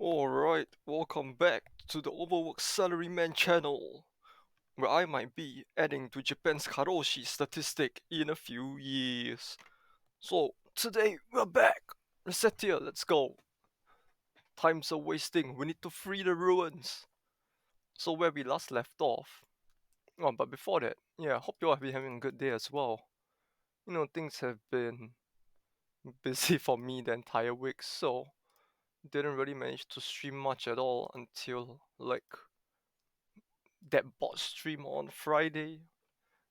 Alright, welcome back to the Overworked Salaryman channel, where I might be adding to Japan's Karoshi statistic in a few years. So, today we're back! Recettear, let's go! Time's a wasting, we need to free the ruins! So where we last left off... Oh, but before that, yeah, I hope you all have been having a good day as well. You know, things have been busy for me the entire week, so didn't really manage to stream much at all until like that bot stream on Friday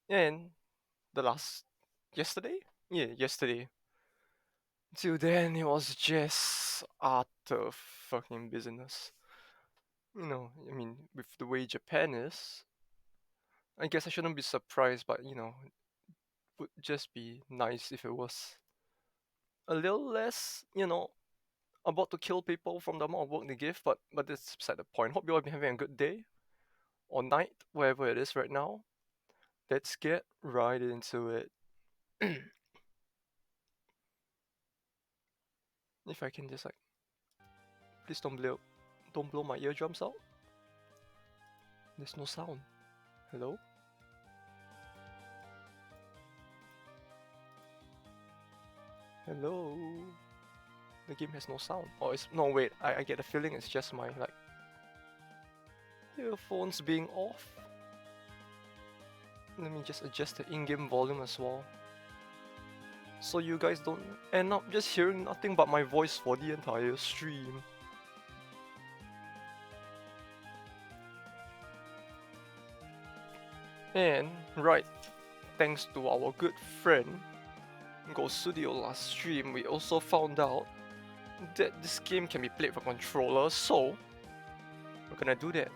and the last yesterday? Yeah, yesterday. Till then it was just utter fucking business. You know, I mean, with the way Japan is, I guess I shouldn't be surprised, but you know, it would just be nice if it was a little less, you know, about to kill people from the amount of work they give, but that's beside the point. Hope you all have been having a good day or night, wherever it is right now. Let's get right into it. If I can just like, please don't blow my eardrums out. There's no sound. Hello? Hello? The game has no sound. Oh, it's no wait. I get the feeling it's just my like earphones being off. Let me just adjust the in-game volume as well, so you guys don't end up just hearing nothing but my voice for the entire stream. And right, thanks to our good friend Ghost Studio last stream, we also found out that this game can be played with a controller, so we're gonna do that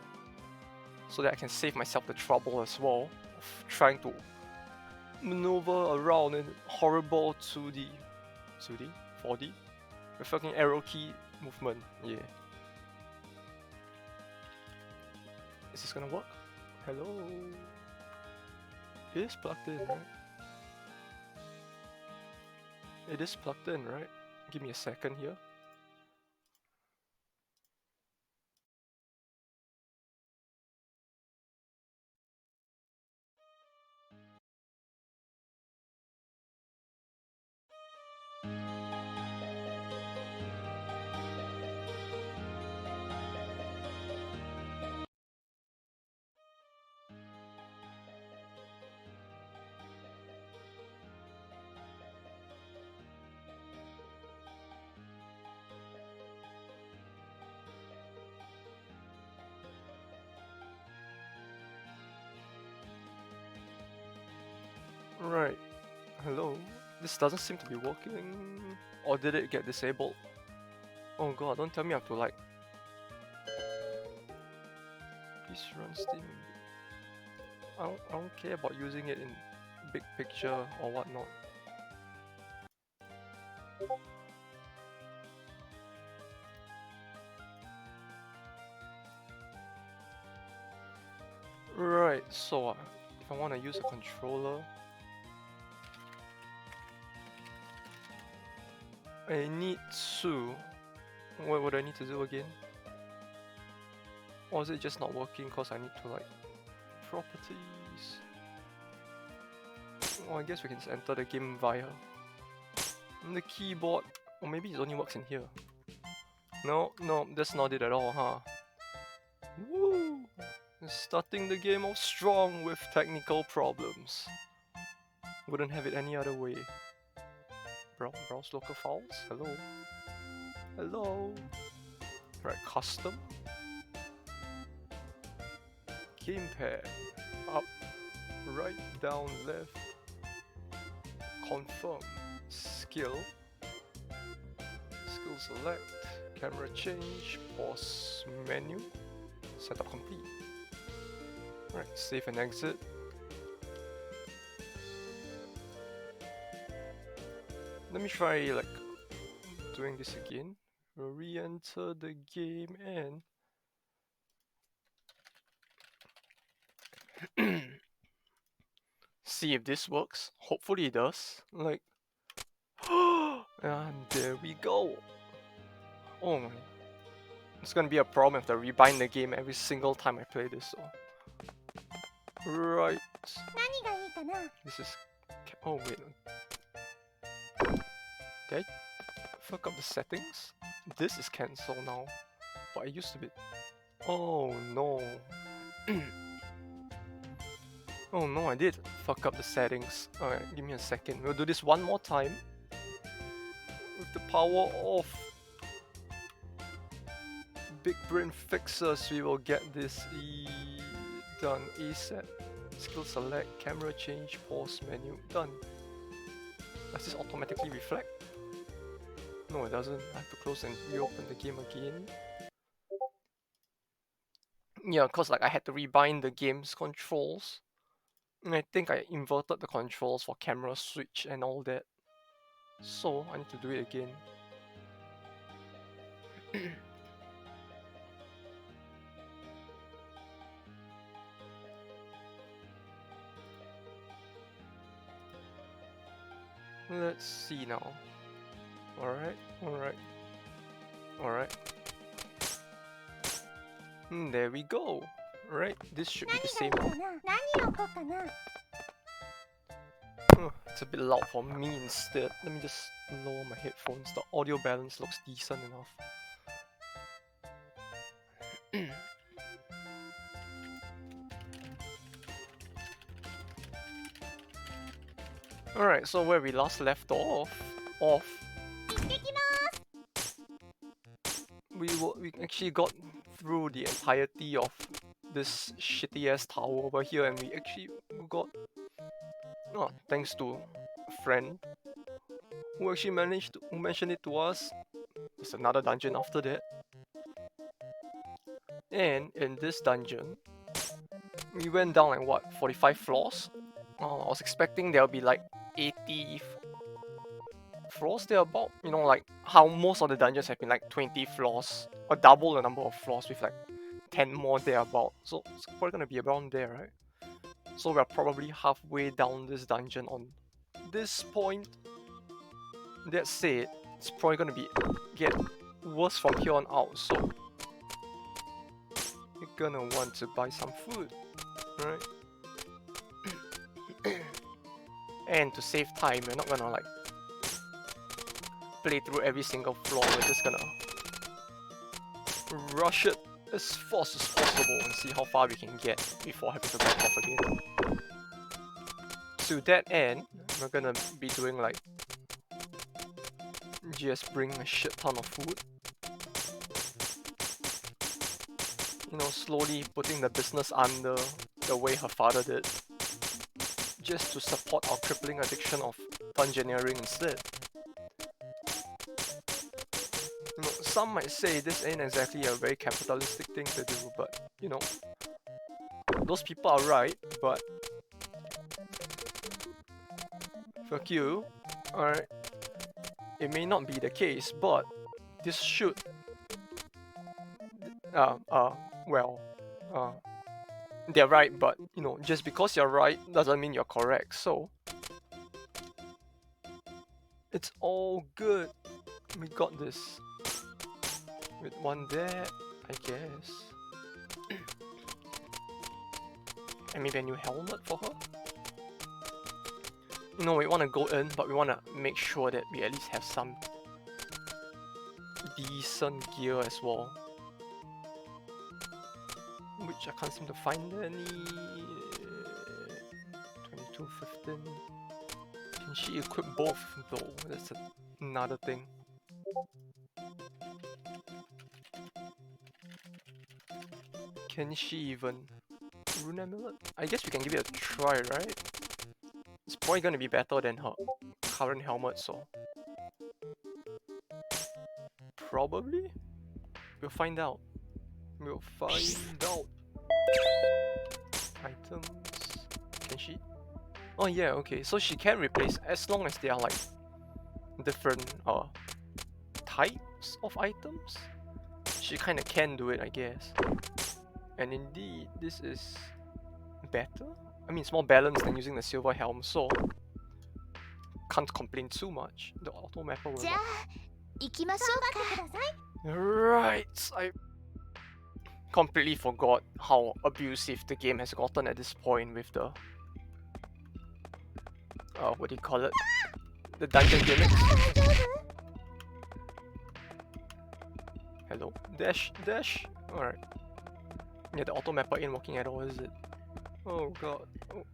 so that I can save myself the trouble as well of trying to maneuver around in horrible 2D, 4D, with fucking arrow key movement. Yeah. Is this gonna work? Hello? It is plugged in, right? It is plugged in, right? Give me a second here. Right. Hello? This doesn't seem to be working. Or did it get disabled? Oh god, don't tell me I have to like... Please run Steam. I don't care about using it in big picture or whatnot. Right, so if I want to use a controller, I need to... What would I need to do again? Or is it just not working because I need to like... Properties... Well, I guess we can just enter the game via the keyboard. Or maybe it only works in here. No, that's not it at all, huh? Woo! Starting the game off strong with technical problems. Wouldn't have it any other way. Browse local files? Hello? Hello? Right, custom. Gamepad. Up, right, down, left. Confirm. Skill. Skill select. Camera change. Pause menu. Setup complete. Right, save and exit. Let me try like doing this again. Re-enter the game and see if this works. Hopefully it does. Like, and there we go. Oh my. It's gonna be a problem if I rebind the game every single time I play this, so. Right. This is... Oh, wait. Did I fuck up the settings? This is cancel now. But I used to be... Oh, no. Oh, no, I did fuck up the settings. Alright, give me a second. We'll do this one more time. With the power of Big Brain Fixers, we will get this done ASAP. Skill select, camera change, pause menu, done. Does this automatically reflect? No, it doesn't. I have to close and reopen the game again. Yeah, cause like I had to rebind the game's controls. And I think I inverted the controls for camera switch and all that. So I need to do it again. Let's see now. Alright, alright. Alright. There we go. Right, this should be the same. It's a bit loud for me instead. Let me just lower my headphones. The audio balance looks decent enough. Alright, so where we last left off, we actually got through the entirety of this shitty ass tower over here, and we actually got, thanks to a friend who actually mentioned it to us. There's another dungeon after that, and in this dungeon we went down like what, 45 floors? I was expecting there'll be like 80 floors thereabout, you know, like how most of the dungeons have been like 20 floors, or double the number of floors with like 10 more thereabout. So it's probably gonna be around there, right? So we're probably halfway down this dungeon on this point. That said, it's probably gonna get worse from here on out, so you're gonna want to buy some food, right? And to save time, we're not gonna like play through every single floor. We're just gonna rush it as fast as possible and see how far we can get before having to back off again. To that end, we're gonna be doing like just bring a shit ton of food. You know, slowly putting the business under the way her father did, just to support our crippling addiction of dungeoneering instead. You know, some might say this ain't exactly a very capitalistic thing to do, but you know, those people are right, but fuck you. Alright. It may not be the case, but this should they're right, but you know, just because you're right doesn't mean you're correct, so it's all good. We got this. With one there, I guess. And maybe a new helmet for her? You know, we want to go in, but we want to make sure that we at least have some decent gear as well. Which I can't seem to find any. 2215. Can she equip both though? That's another thing. Can she even? Rune amulet? I guess we can give it a try, right? It's probably gonna be better than her current helmet, so probably? We'll find out. We'll find out. Items. Can she? Oh yeah, okay. So she can replace as long as they are like different types of items. She kinda can do it, I guess. And indeed, this is better. I mean, it's more balanced than using the silver helm, so can't complain too much. The auto mapper will not. Right, completely forgot how abusive the game has gotten at this point with the what do you call it? The dungeon gimmicks. Hello? Dash, dash. Alright. Yeah, the auto mapper ain't working at all, is it? Oh god. Oh.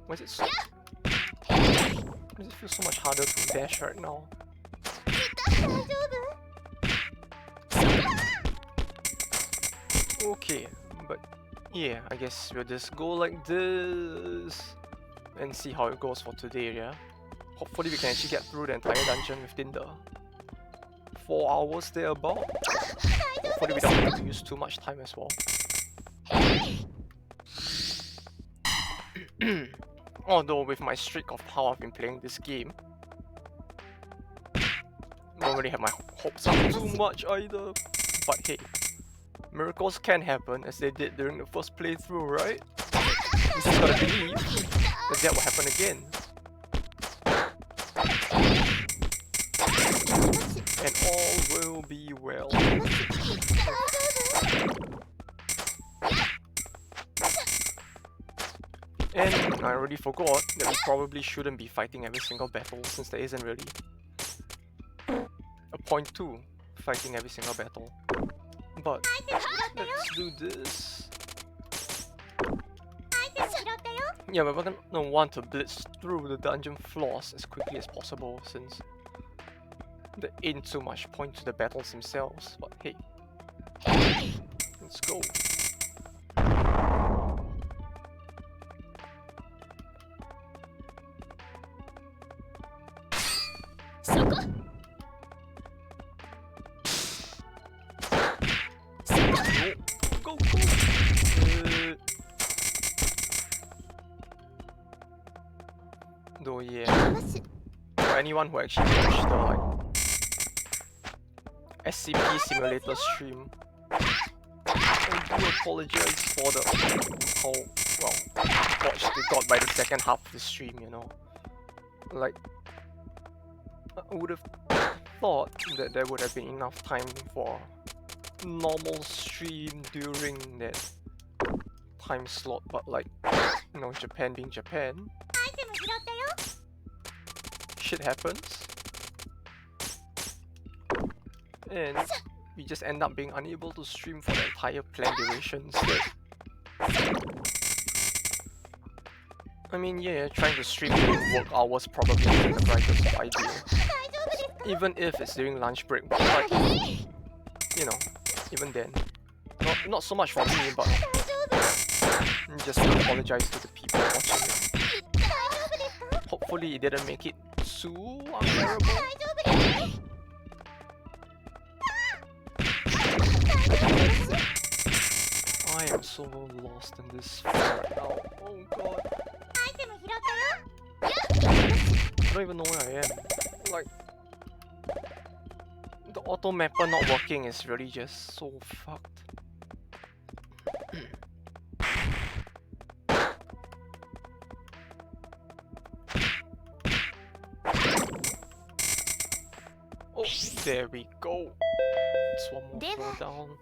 Why is it so... Why does it feel so much harder to dash right now? Okay, but yeah, I guess we'll just go like this and see how it goes for today, yeah? Hopefully we can actually get through the entire dungeon within the 4 hours thereabout. Hopefully we don't have to use too much time as well. Although with my streak of how I've been playing this game, don't really have my hopes up too much either. But hey, miracles can happen as they did during the first playthrough, right? You just gotta believe that will happen again. And all will be well. And I already forgot that we probably shouldn't be fighting every single battle since there isn't really a point to fighting every single battle. But let's do this. Yeah, but we're gonna want to blitz through the dungeon floors as quickly as possible since there ain't too much point to the battles themselves. But hey, let's go. Go, go! Though yeah, for anyone who actually watched the like SCP simulator stream, I do apologize for the how watched it got by the second half of the stream, you know. Like, I would have thought that there would have been enough time for normal stream during that time slot, but like, you know, Japan being Japan, shit happens, and we just end up being unable to stream for the entire planned duration instead. I mean, yeah, trying to stream during work hours probably isn't the brightest of ideas, even if it's during lunch break, but like, you know, even then, not so much for me, but just to apologize to the people watching it. Hopefully it didn't make it too unbearable. I am so lost in this right now. Oh god. I don't even know where I am. Like, the auto mapper not working is really just so fucked. Oh, there we go. It's one more floor down.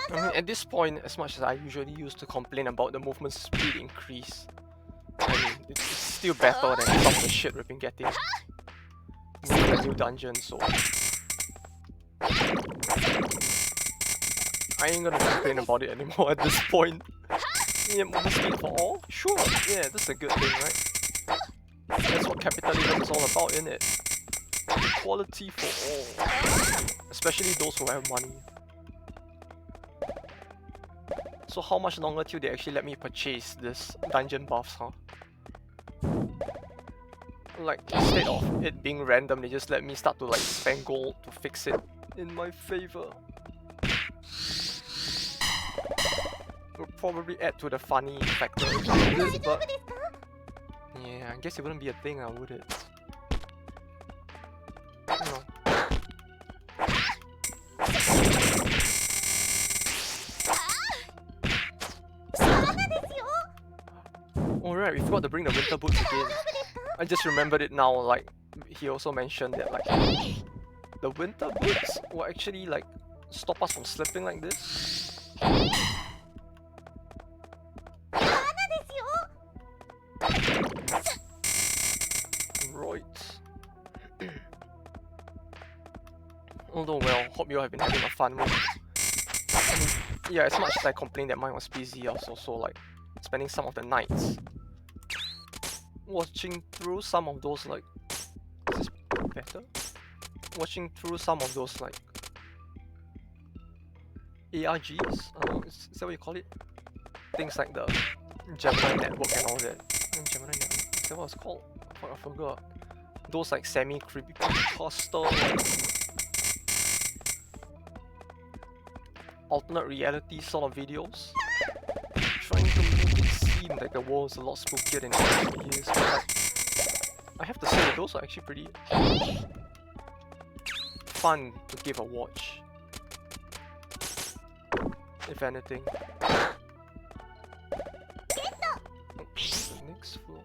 I mean, at this point, as much as I usually used to complain about the movement speed increase, I mean, it's still better than some of the shit we've been getting with the new dungeon, so I ain't gonna complain about it anymore at this point. Yeah, movement speed for all? Sure, yeah, that's a good thing, right? That's what capitalism is all about, isn't it? Equality for all. Especially those who have money. So how much longer till they actually let me purchase this dungeon buffs, huh? Like, instead of it being random, they just let me start to like spend gold to fix it in my favor. Would probably add to the funny factor of this, but yeah, I guess it wouldn't be a thing now, would it? I don't know. Alright, we forgot to bring the winter boots again. I just remembered it now, like, he also mentioned that like the winter boots will actually like stop us from slipping like this. Right. Although, well, hope you all have been having a fun week. I mean, yeah, as much as I complained that mine was busy, I was also like spending some of the nights watching through some of those like, is this better? Watching through some of those like ARGs, is that what you call it? Things like the Gemini network and all that. Gemini network, is that what it's called? Oh, I forgot. Those like semi-creepy creepypasta, like alternate reality sort of videos, trying to make it seem like the world is a lot spookier than it actually is. But like, I have to say, those are actually pretty fun to give a watch, if anything. Oops, the next floor.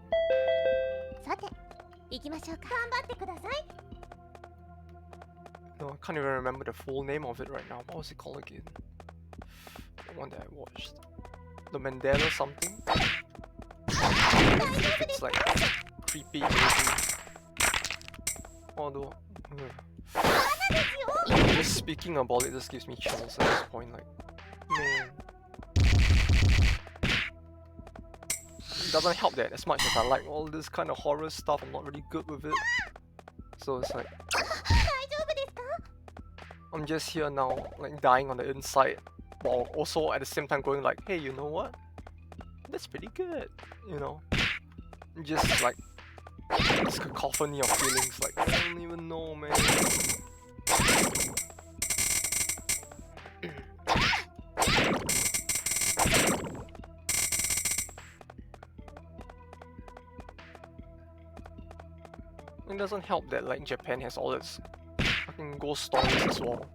No, I can't even remember the full name of it right now. What was it called again? The one that I watched. The Mandela something? It's like creepy maybe. Although just speaking about it just gives me chills at this point, like man. It doesn't help that as much as I like all this kind of horror stuff, I'm not really good with it. So it's like I'm just here now, like dying on the inside, while also at the same time going like, hey, you know what? That's pretty good, you know? Just like this cacophony of feelings, like I don't even know, man. It doesn't help that like Japan has all its fucking ghost stories as well.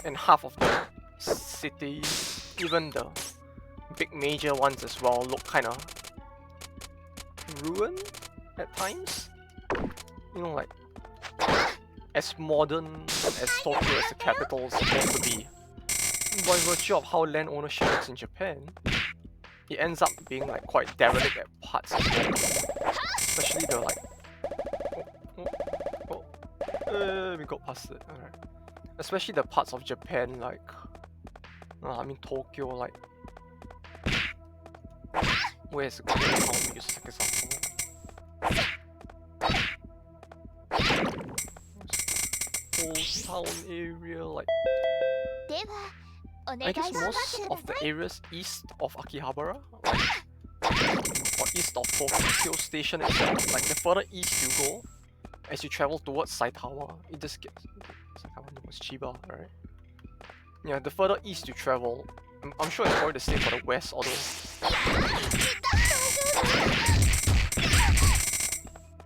And half of the cities, even the big major ones as well, look kinda ruined at times. You know, like as modern as Tokyo as the capital is supposed to be, by virtue of how land ownership works in Japan, it ends up being like quite derelict at parts as well. Especially the like we got past it, alright. Especially the parts of Japan like I mean Tokyo, like where's the good town we use as an example? Old town area, like I guess most of the areas east of Akihabara, like, or east of Tokyo Station itself, like the further east you go, as you travel towards Saitama, it just gets... Saitama was Chiba, right? Yeah, the further east you travel, I'm sure it's probably the same for the west, although...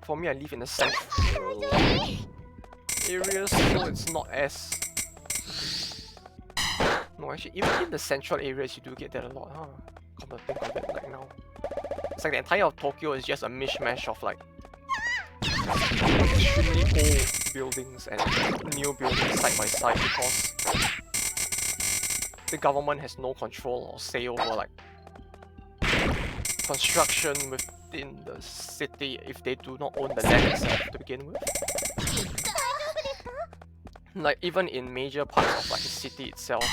For me, I live in the central area, so it's not as... No, actually, even in the central areas, you do get that a lot, huh? Come to think of it, like now. It's like the entire of Tokyo is just a mishmash of like extremely old buildings and new buildings side by side because the government has no control or say over like construction within the city if they do not own the land itself to begin with. Like even in major parts of like the city itself,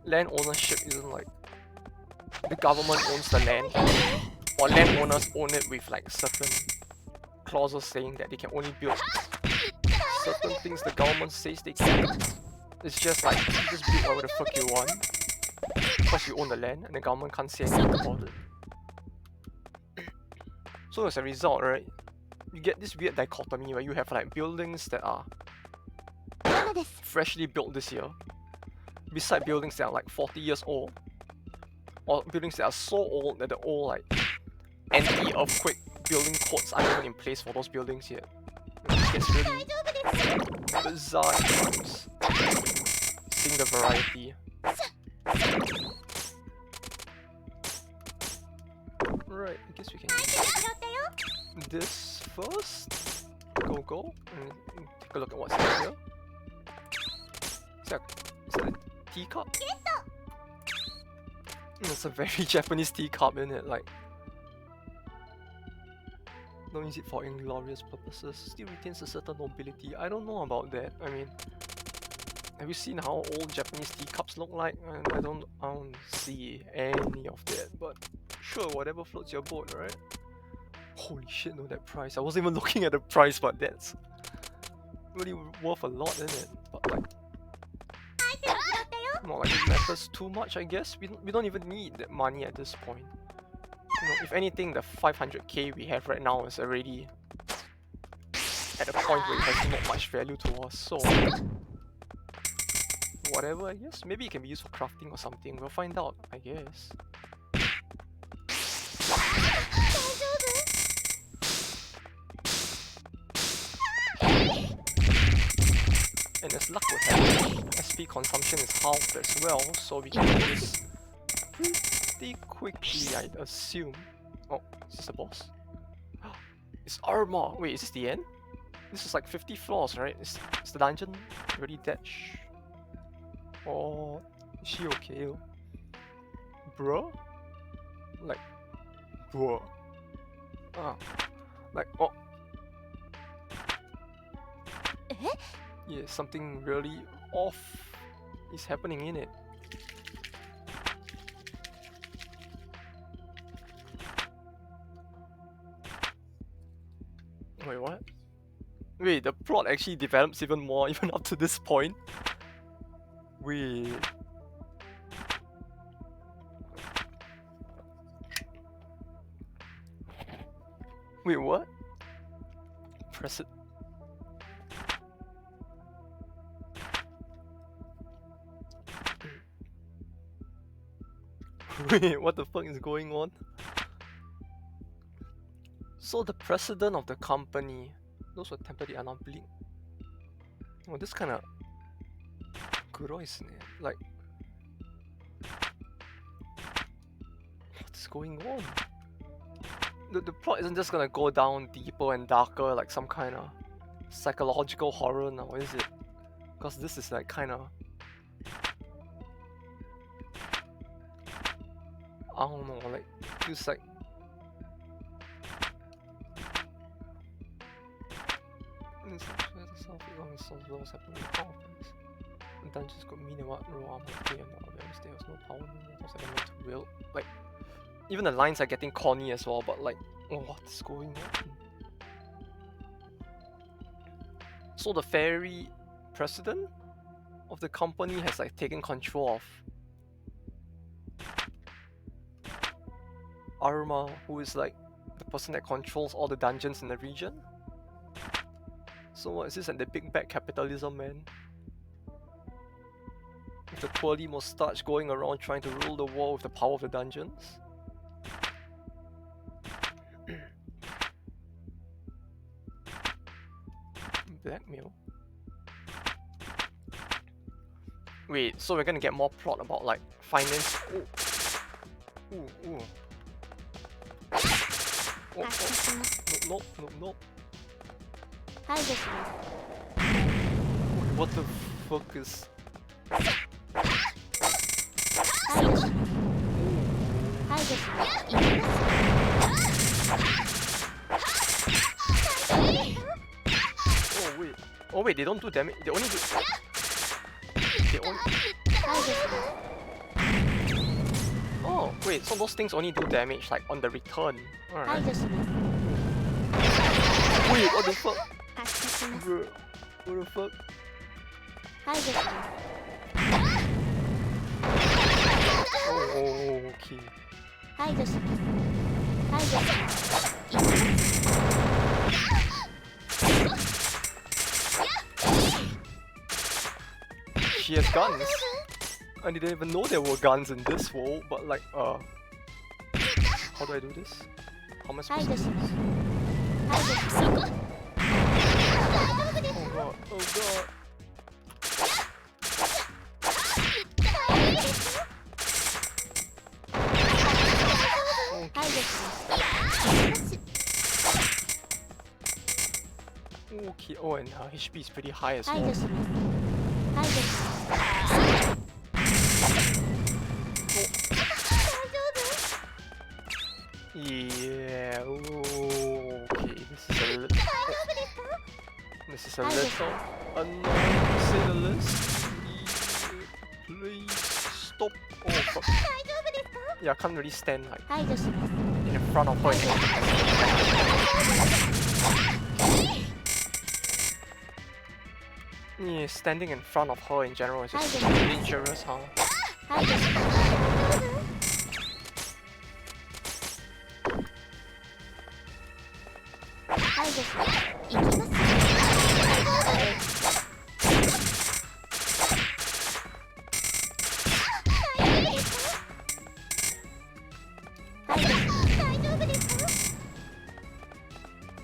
land ownership isn't like the government owns the land or landowners own it with like certain clauses saying that they can only build certain things the government says they can. It's just like you just build whatever the fuck you want because you own the land and the government can't say anything about it. So as a result, right, you get this weird dichotomy where you have like buildings that are freshly built this year, beside buildings that are like 40 years old, or buildings that are so old that the old like anti-earthquake building codes aren't even in place for those buildings yet. It gets really bizarre at times, seeing the variety. Right, I guess we can use this first. Go go and take a look at what's in here. Is that a teacup? It's a very Japanese teacup, isn't it? Like, don't use it for inglorious purposes. Still retains a certain nobility. I don't know about that. I mean, have you seen how old Japanese teacups look like? I don't see any of that. But sure, whatever floats your boat, right? Holy shit, no, that price. I wasn't even looking at the price, but that's really worth a lot, isn't it? But like, not like it matters too much, I guess. We don't even need that money at this point. You know, if anything, the 500k we have right now is already at a point where it has not much value to us. So whatever, I guess. Maybe it can be used for crafting or something. We'll find out, I guess. And as luck would have it, SP consumption is halved as well, so we can do this pretty quickly, I'd assume. Oh, is this the boss? It's armor! Wait, is this the end? This is like 50 floors, right? Is the dungeon really that Oh, is she okay? Bruh? Like, bruh. Ah, like, oh. Yeah, something really off is happening in it. Wait, what? Wait, the plot actually develops even more, even up to this point? Wait. Wait, what? Press it. Wait, what the fuck is going on? So the president of the company, those were temporarily unblinked. Oh, this kind of gross, like, what's going on? The plot isn't just gonna go down deeper and darker like some kind of psychological horror now, is it? Because this is like kind of, I don't know, like, feels like dungeons got mean and what raw armor play and more awareness. There was no power, no more like meant to will. Like, even the lines are getting corny as well, but like, oh, what's going on? So the fairy president of the company has like taken control of Aruma, who is like the person that controls all the dungeons in the region. So what is this, and the big bad capitalism, man? With the twirly moustache going around trying to rule the world with the power of the dungeons. Blackmail. Wait, so we're gonna get more plot about like finance. Ooh. Oh. No. What the fuck is... Oh wait, they don't do damage. They only do... Oh wait, so those things only do damage like on the return. Alright. Wait, what the fuck? Bro, what the fuck? Oh, okay. She has guns. I didn't even know there were guns in this world, but like, how do I do this? How am I supposed to do this? Oh god. Oh, and her HP is pretty high as well. Yeah, ooh, okay, this is a little annoying to say the least. Please stop. Oh fuck. Yeah, I can't really stand like in front of her. Yeah, standing in front of her in general is just dangerous, huh?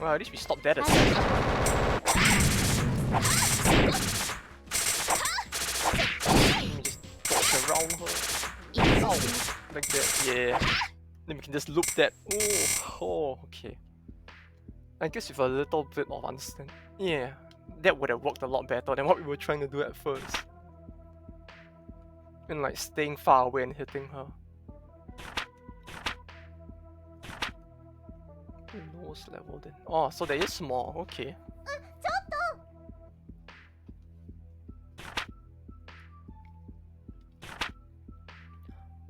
Well, at least we stopped that at least. Let me just dodge around her. Ow, like that, yeah. Then we can just loop that. Oh, okay. I guess with a little bit of understanding. Yeah, that would have worked a lot better than what we were trying to do at first. And like staying far away and hitting her. Lowest level then. Oh, so there is more, okay.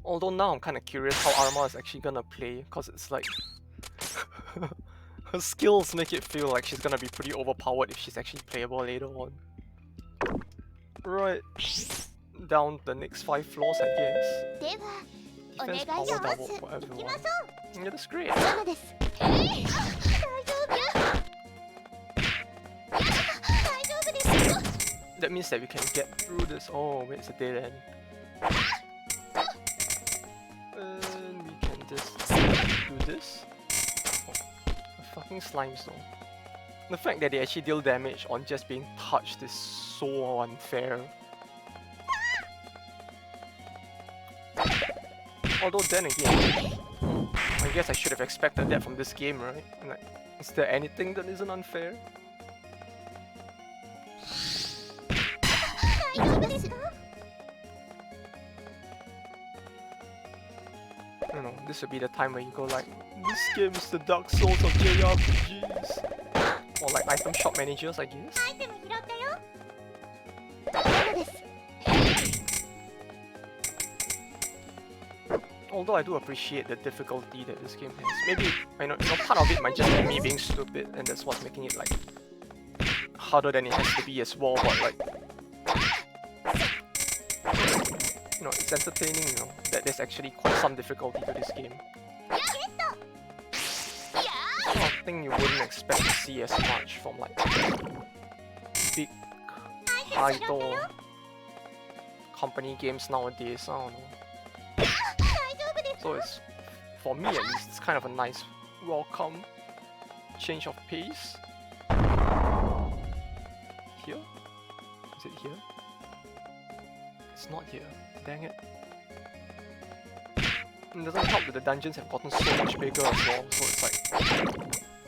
Although now I'm kinda curious how Arma is actually gonna play, cause it's like her skills make it feel like she's gonna be pretty overpowered if she's actually playable later on. Right. Down the next 5 floors, I guess. Defense power double for everyone. Yeah, that's great. That means that we can get through this. Oh, wait, it's a dead end. And we can just do this. Oh, the fucking slimes though. The fact that they actually deal damage on just being touched is so unfair. Although then again, I guess I should have expected that from this game, right? Like, is there anything that isn't unfair? You know, this would be the time where you go like, this game is the Dark Souls of JRPGs. Or like item shop managers, I guess. Although I do appreciate the difficulty that this game has. Maybe, you know, part of it might just be me being stupid, and that's what's making it like harder than it has to be as well. But like, you know, it's entertaining. You know, that there's actually quite some difficulty to this game. Something you wouldn't expect to see as much from like big idol company games nowadays. I don't know. So it's, for me at least, it's kind of a nice welcome change of pace. Here? Is it here? It's not here. Dang it. It doesn't help that the dungeons have gotten so much bigger as well, so it's like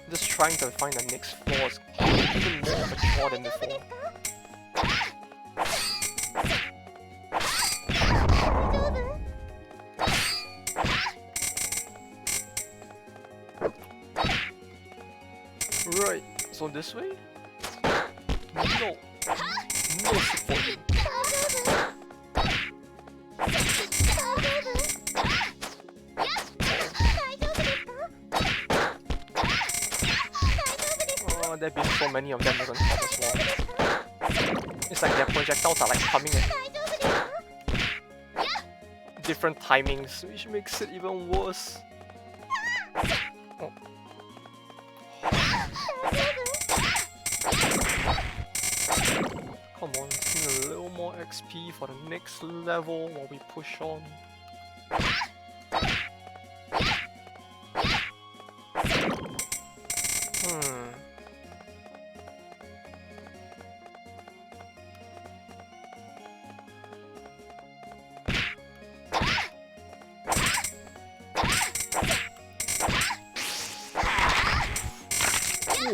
just trying to find the next floor is even more of a chore than before. Right, so this way? No. No support. Oh, there being so many of them doesn't help as well. It's like their projectiles are like coming at different timings, which makes it even worse. Oh. Come on, let's need a little more XP for the next level while we push on.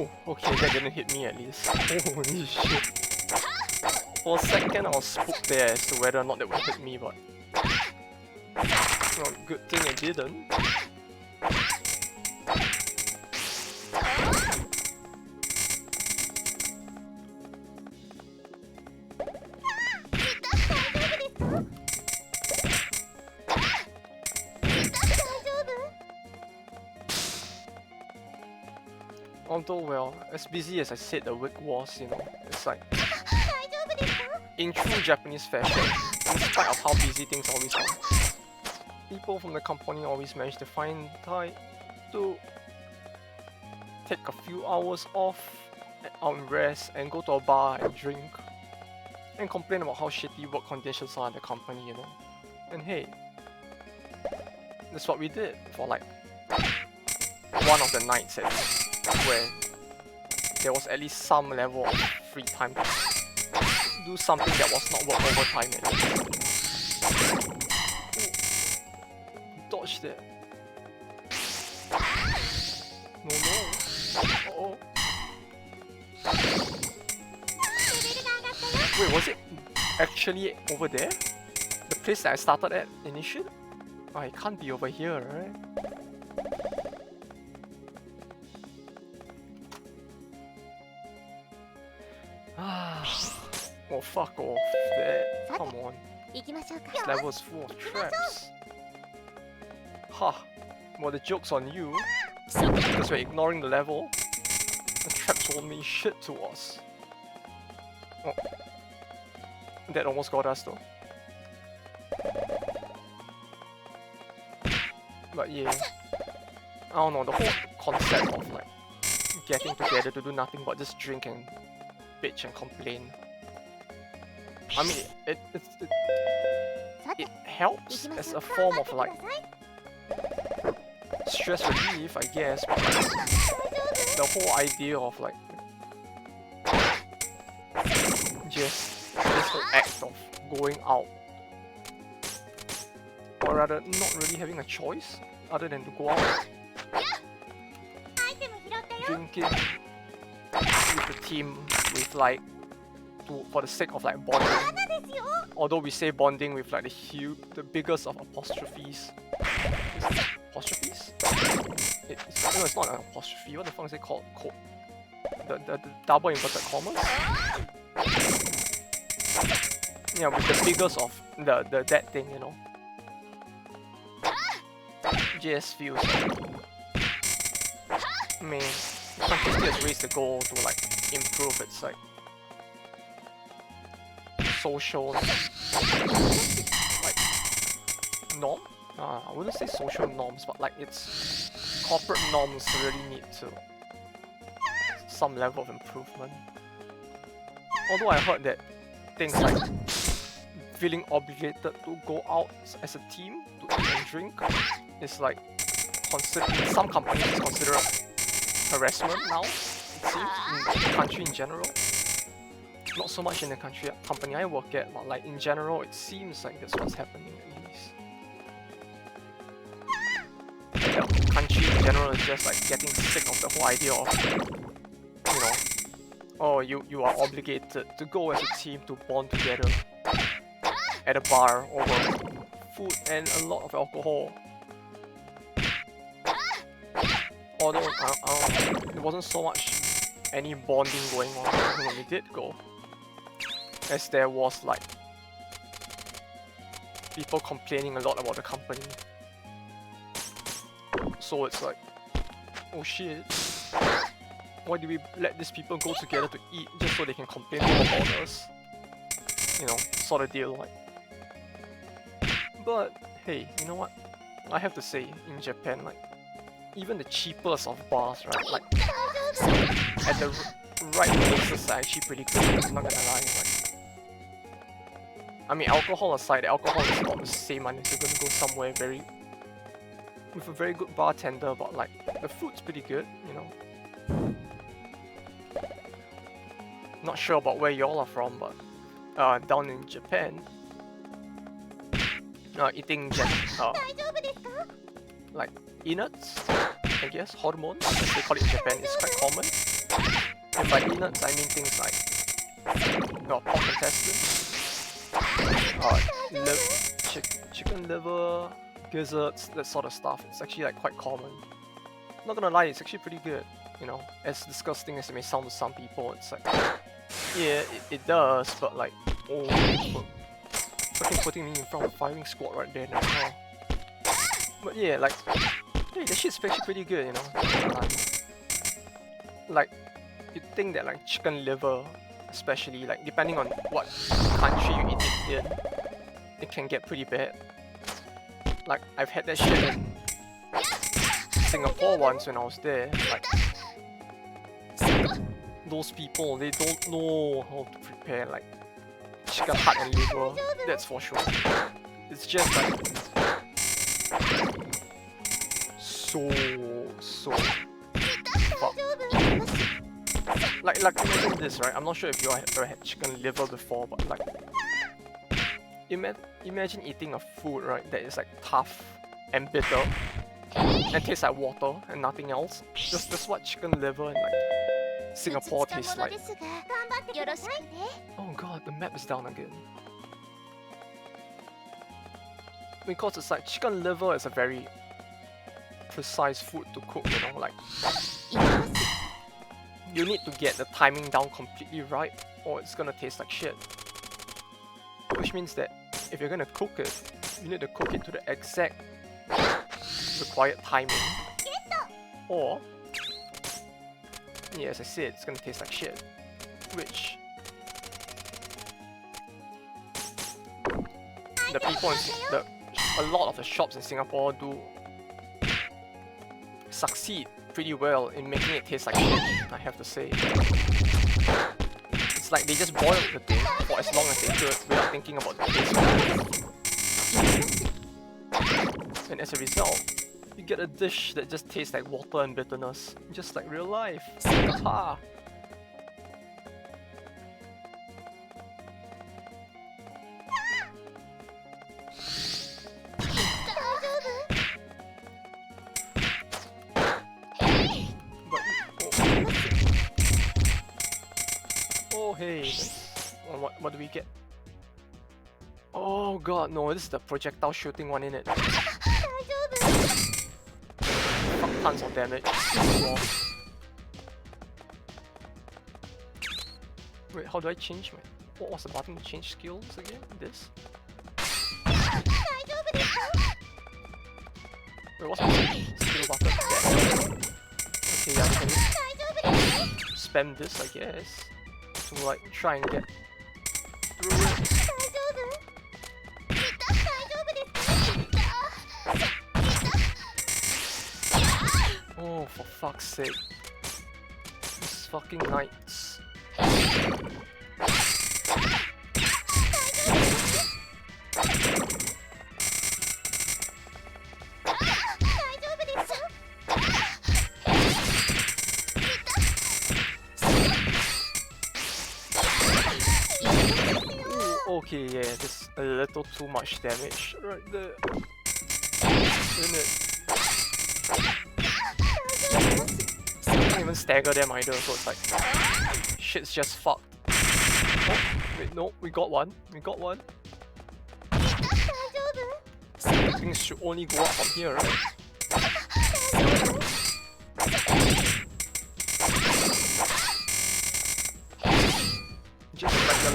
Oh, okay, that didn't hit me at least. Holy shit. For a second I was spooked there as to whether or not that would hit me, but... well, good thing it didn't. Although, well, as busy as I said the week was, you know, it's like... in true Japanese fashion, in spite of how busy things always are, people from the company always manage to find time to take a few hours off and rest and go to a bar and drink and complain about how shitty work conditions are in the company, you know. And hey, that's what we did for like one of the nights at least, where there was at least some level of free time to do something that was not work overtime at least. Ooh. Dodged it. No, no. Uh-oh. Wait, was it actually over there? The place that I started at initially? Oh, it can't be over here, right? Oh, fuck off. That. Come on. This level is full of traps. Ha! Well, the joke's on you. Because we're ignoring the level. The traps won't mean shit to us. Oh. That almost got us though. But yeah. I don't know, the whole concept of like getting together to do nothing but just drink and bitch and complain. I mean, it helps as a form of like stress relief, I guess, but like, the whole idea of like just this whole act of going out, or rather not really having a choice other than to go out, drinking with the team, with like for the sake of like bonding. Although we say bonding with like the biggest of apostrophes. Apostrophes? No, it's not an apostrophe. What the fuck is it called? The double inverted commas? Yeah, with the biggest of that thing, you know. Just feels like, I mean, the country still has ways to go to like improve its like social like norm. I wouldn't say social norms, but like its corporate norms really need to some level of improvement. Although I heard that things like feeling obligated to go out as a team to eat and drink is like considered in some companies it's considered harassment now, it seems, in the country in general. Not so much in the company I work at, but like in general it seems like that's what's happening at least. The country in general is just like getting sick of the whole idea of, you know, oh you are obligated to go as a team to bond together at a bar over food and a lot of alcohol. Although there wasn't so much any bonding going on when we did go, as there was like people complaining a lot about the company. So it's like, oh shit, why do we let these people go together to eat just so they can complain about us? You know, sort of deal like. But hey, you know what? I have to say, in Japan, like, even the cheapest of bars, right? Like, at the right places are actually pretty good, I'm not gonna lie. Like, I mean, alcohol aside, alcohol is about the same unless you're gonna go somewhere with a very good bartender, but like, the food's pretty good, you know. Not sure about where y'all are from, but down in Japan, eating like peanuts, I guess, hormones, as they call it in Japan, is quite common. And by peanuts, I mean things like pork intestines, chicken liver, gizzards, that sort of stuff. It's actually like quite common. Not gonna lie, it's actually pretty good. You know, as disgusting as it may sound to some people, it's like, yeah, it does, but like, oh, fucking putting me in front of a firing squad right there now. But yeah, like, hey, that shit's actually pretty good, you know. Like, you'd think that like chicken liver, especially like depending on what country you eat it in, it can get pretty bad. Like, I've had that shit in Singapore once when I was there. Like, those people, they don't know how to prepare like chicken heart and liver, that's for sure. It's just like so fucked. Like imagine this, right? I'm not sure if you have ever had chicken liver before, but like imagine eating a food, right, that is like tough and bitter and tastes like water and nothing else. That's what chicken liver and like Singapore tastes like. Oh god, the map is down again. Because it's like chicken liver is a very precise food to cook, you know, like you need to get the timing down completely right or it's gonna taste like shit. Which means that if you're gonna cook it, you need to cook it to the exact required timing. Or, yeah, as I said, it's gonna taste like shit. Which the people in a lot of the shops in Singapore do succeed pretty well in making it taste like shit, I have to say. It's like they just boil the thing for as long as they could without thinking about the taste. And as a result, you get a dish that just tastes like water and bitterness, just like real life. Haha. Oh hey, what do we get? Oh god, no, this is the projectile shooting one in it. Tons of damage. Wait, how do I change my... What was the button to change skills again? This? Wait, what's my skill button? There. Okay, yeah, we can just spam this, I guess. To like try and get through it. Oh, for fuck's sake. These fucking knights. Ooh, okay, yeah, just a little too much damage right there. Isn't it? Can't even stagger them either, so it's like shit's just fucked. Oh, wait, no, we got one. Things should only go up from here, right? Just like the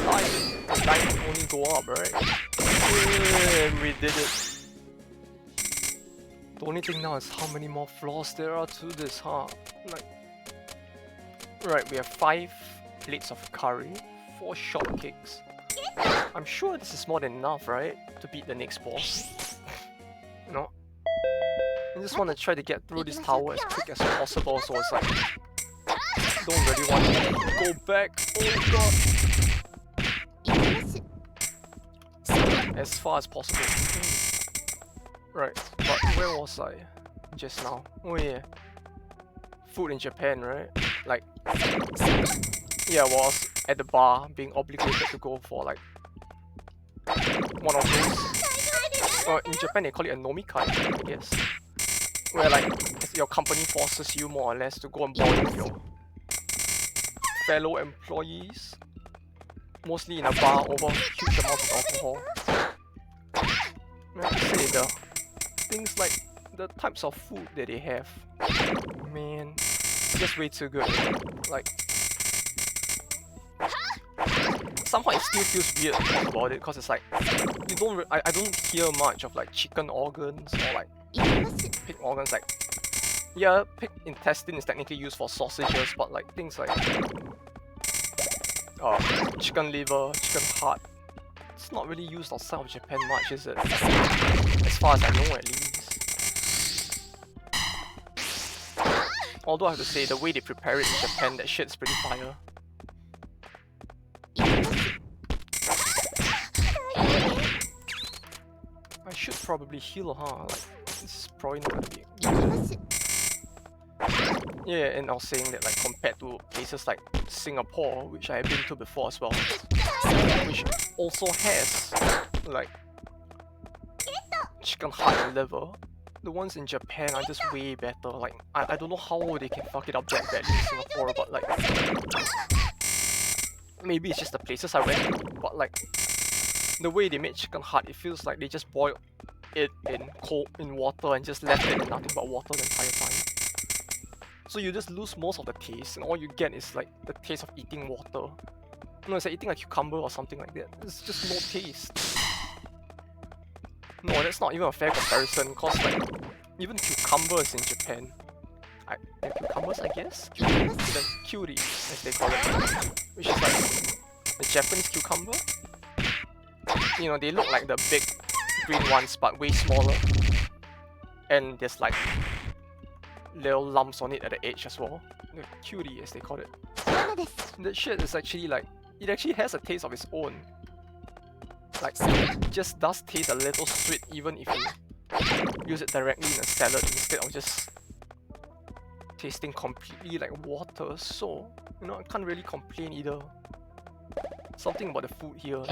line can only go up, right? And we did it. The only thing now is how many more floors there are to this, huh? Like, right, we have 5 plates of curry, 4 short cakes. I'm sure this is more than enough, right? To beat the next boss. You know? I just want to try to get through this tower as quick as possible, so it's like... Don't really want to go back. Oh god! As far as possible. Right, but where was I just now? Oh yeah, food in Japan, right? Like, yeah, I was at the bar being obligated to go for like one of those. In Japan they call it a nomikai, I guess, where like your company forces you more or less to go and boil with your fellow employees, mostly in a bar over huge amounts of alcohol. I have to say the things like the types of food that they have, man, it's just way too good. Like, somehow it still feels weird to talk about it because it's like you don't. I don't hear much of like chicken organs or like pig organs. Like, yeah, pig intestine is technically used for sausages, but like things like chicken liver, chicken heart, it's not really used outside of Japan much, is it? As far as I know, at least. Although I have to say, the way they prepare it in Japan, that shit's pretty fire. I should probably heal, huh? Like, this is probably not gonna be... Yeah, and I was saying that, like, compared to places like Singapore, which I have been to before as well, which also has, like, chicken heart and liver, the ones in Japan are just way better. Like, I don't know how they can fuck it up that badly in Singapore, but like, maybe it's just the places I went to, but like, the way they made chicken heart, it feels like they just boiled it in water and just left it in nothing but water the entire time. So you just lose most of the taste, and all you get is like the taste of eating water. No, it's like eating a cucumber or something like that. There's just no taste. No, that's not even a fair comparison, cause like, even cucumbers in Japan, they're cucumbers, I guess? The cutie, as they call it, which is like the Japanese cucumber. You know, they look like the big green ones, but way smaller. And there's like little lumps on it at the edge as well. The cutie, as they call it. That shit is actually like, it actually has a taste of its own. Like, it just does taste a little sweet even if you use it directly in a salad instead of just tasting completely like water. So, you know, I can't really complain either. Something about the food here,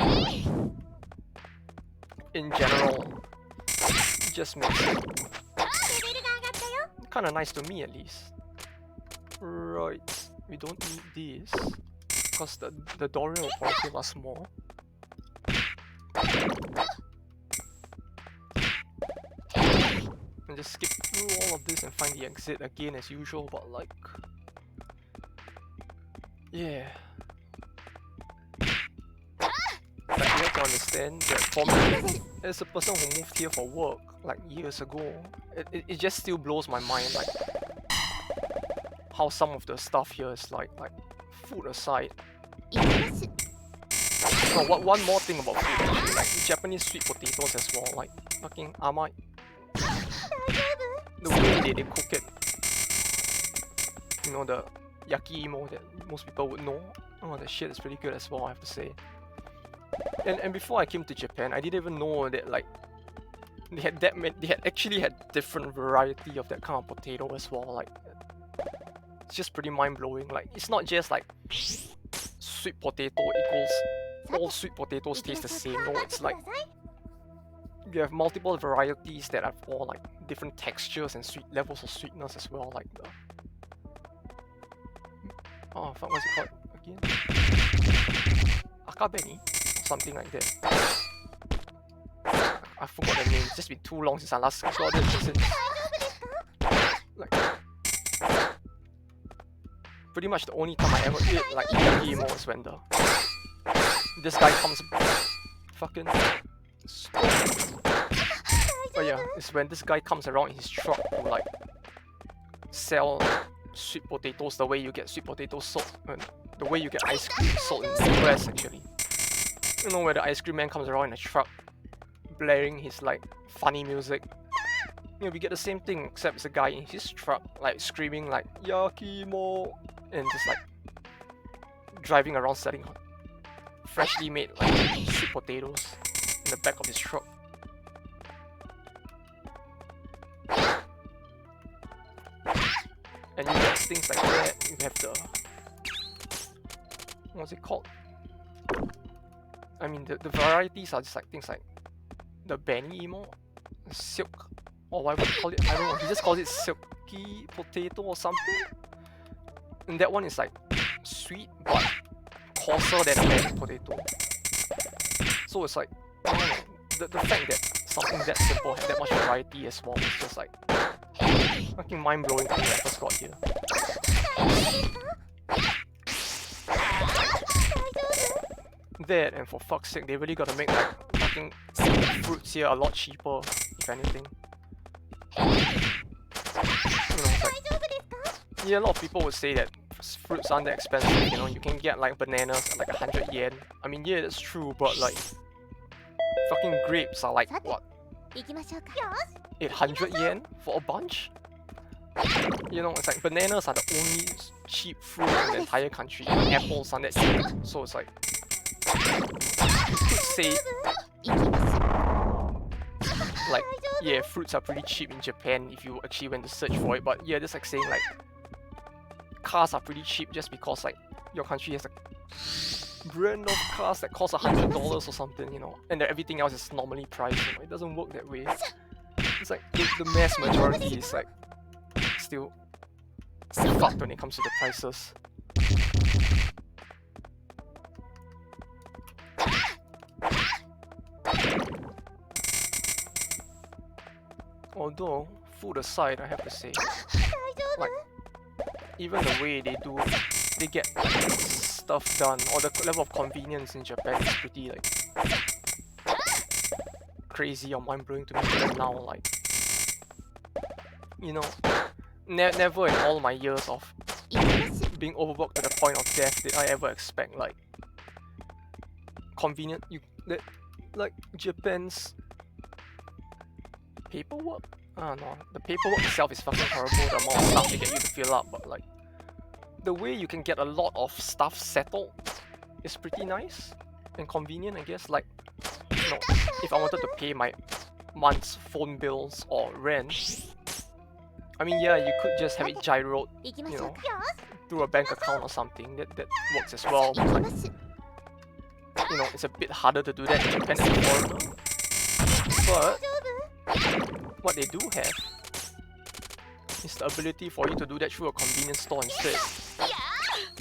in general, just makes it kinda nice to me, at least. Right, we don't need this because the Dorian will probably give us more. And just skip through all of this and find the exit again as usual, but like, yeah. Like, you have to understand that for me, as a person who moved here for work like years ago, it just still blows my mind, like how some of the stuff here is like food aside. Oh, one more thing about food actually, like Japanese sweet potatoes as well, like fucking amai. The way they cook it, you know, the yaki-imo that most people would know. Oh, that shit is pretty good as well, I have to say. And before I came to Japan, I didn't even know that like they had actually had different variety of that kind of potato as well. Like, it's just pretty mind-blowing. Like, it's not just like sweet potato equals all sweet potatoes taste the same. No, it's like you have multiple varieties that have all like different textures and sweet levels of sweetness as well. Like the fuck, what's it called again? Akabeni? Something like that. I forgot the name. It's just been too long since I last saw this. Like, pretty much the only time I ever ate like yaki-imo was when this guy comes fucking. Oh yeah, it's when this guy comes around in his truck to like sell sweet potatoes the way you get sweet potatoes sold, and the way you get ice cream sold in the US actually. You know, where the ice cream man comes around in a truck blaring his like funny music. You know, we get the same thing, except it's a guy in his truck like screaming like Yakimo and just like driving around selling freshly made like sweet potatoes in the back of his truck. And you get things like that. You have the, what's it called? I mean, the varieties are just like things like the Benny emo, silk, or whatever you call it. I don't know. He just calls it silky potato or something. And that one is like sweet but coarser than a mashed potato. So it's like, I don't know, the fact that something that simple had that much variety as well is just like fucking mind blowing when I first got here. That, and for fuck's sake, they really gotta make like fucking fruits here a lot cheaper, if anything. You know, it's like, yeah, a lot of people would say that fruits aren't that expensive, you know, you can get like bananas at like 100 yen. I mean, yeah, that's true, but like, fucking grapes are like, what, 800 yen for a bunch? You know, it's like bananas are the only cheap fruit in the entire country. Even apples aren't that cheap, so it's like, you could say, like, yeah, fruits are pretty cheap in Japan if you actually went to search for it, but yeah, that's like saying like, cars are pretty cheap just because like, your country has a brand of cars that cost $100 or something, you know, and that everything else is normally priced, you know, it doesn't work that way. It's like, the mass majority is like, still fucked when it comes to the prices. Although, food aside, I have to say, like, even the way they get stuff done, or the level of convenience in Japan is pretty like crazy or mind-blowing to me even now. Like, you know, never in all my years of being overworked to the point of death did I ever expect like like Japan's paperwork. I don't know, the paperwork itself is fucking horrible, the amount of stuff they get you to fill up, but like the way you can get a lot of stuff settled is pretty nice and convenient, I guess. Like, you know, if I wanted to pay my month's phone bills or rent, I mean, yeah, you could just have it gyroed, you know, through a bank account or something. That works as well. But like, you know, it's a bit harder to do that in Japan as a foreigner. But what they do have is the ability for you to do that through a convenience store instead.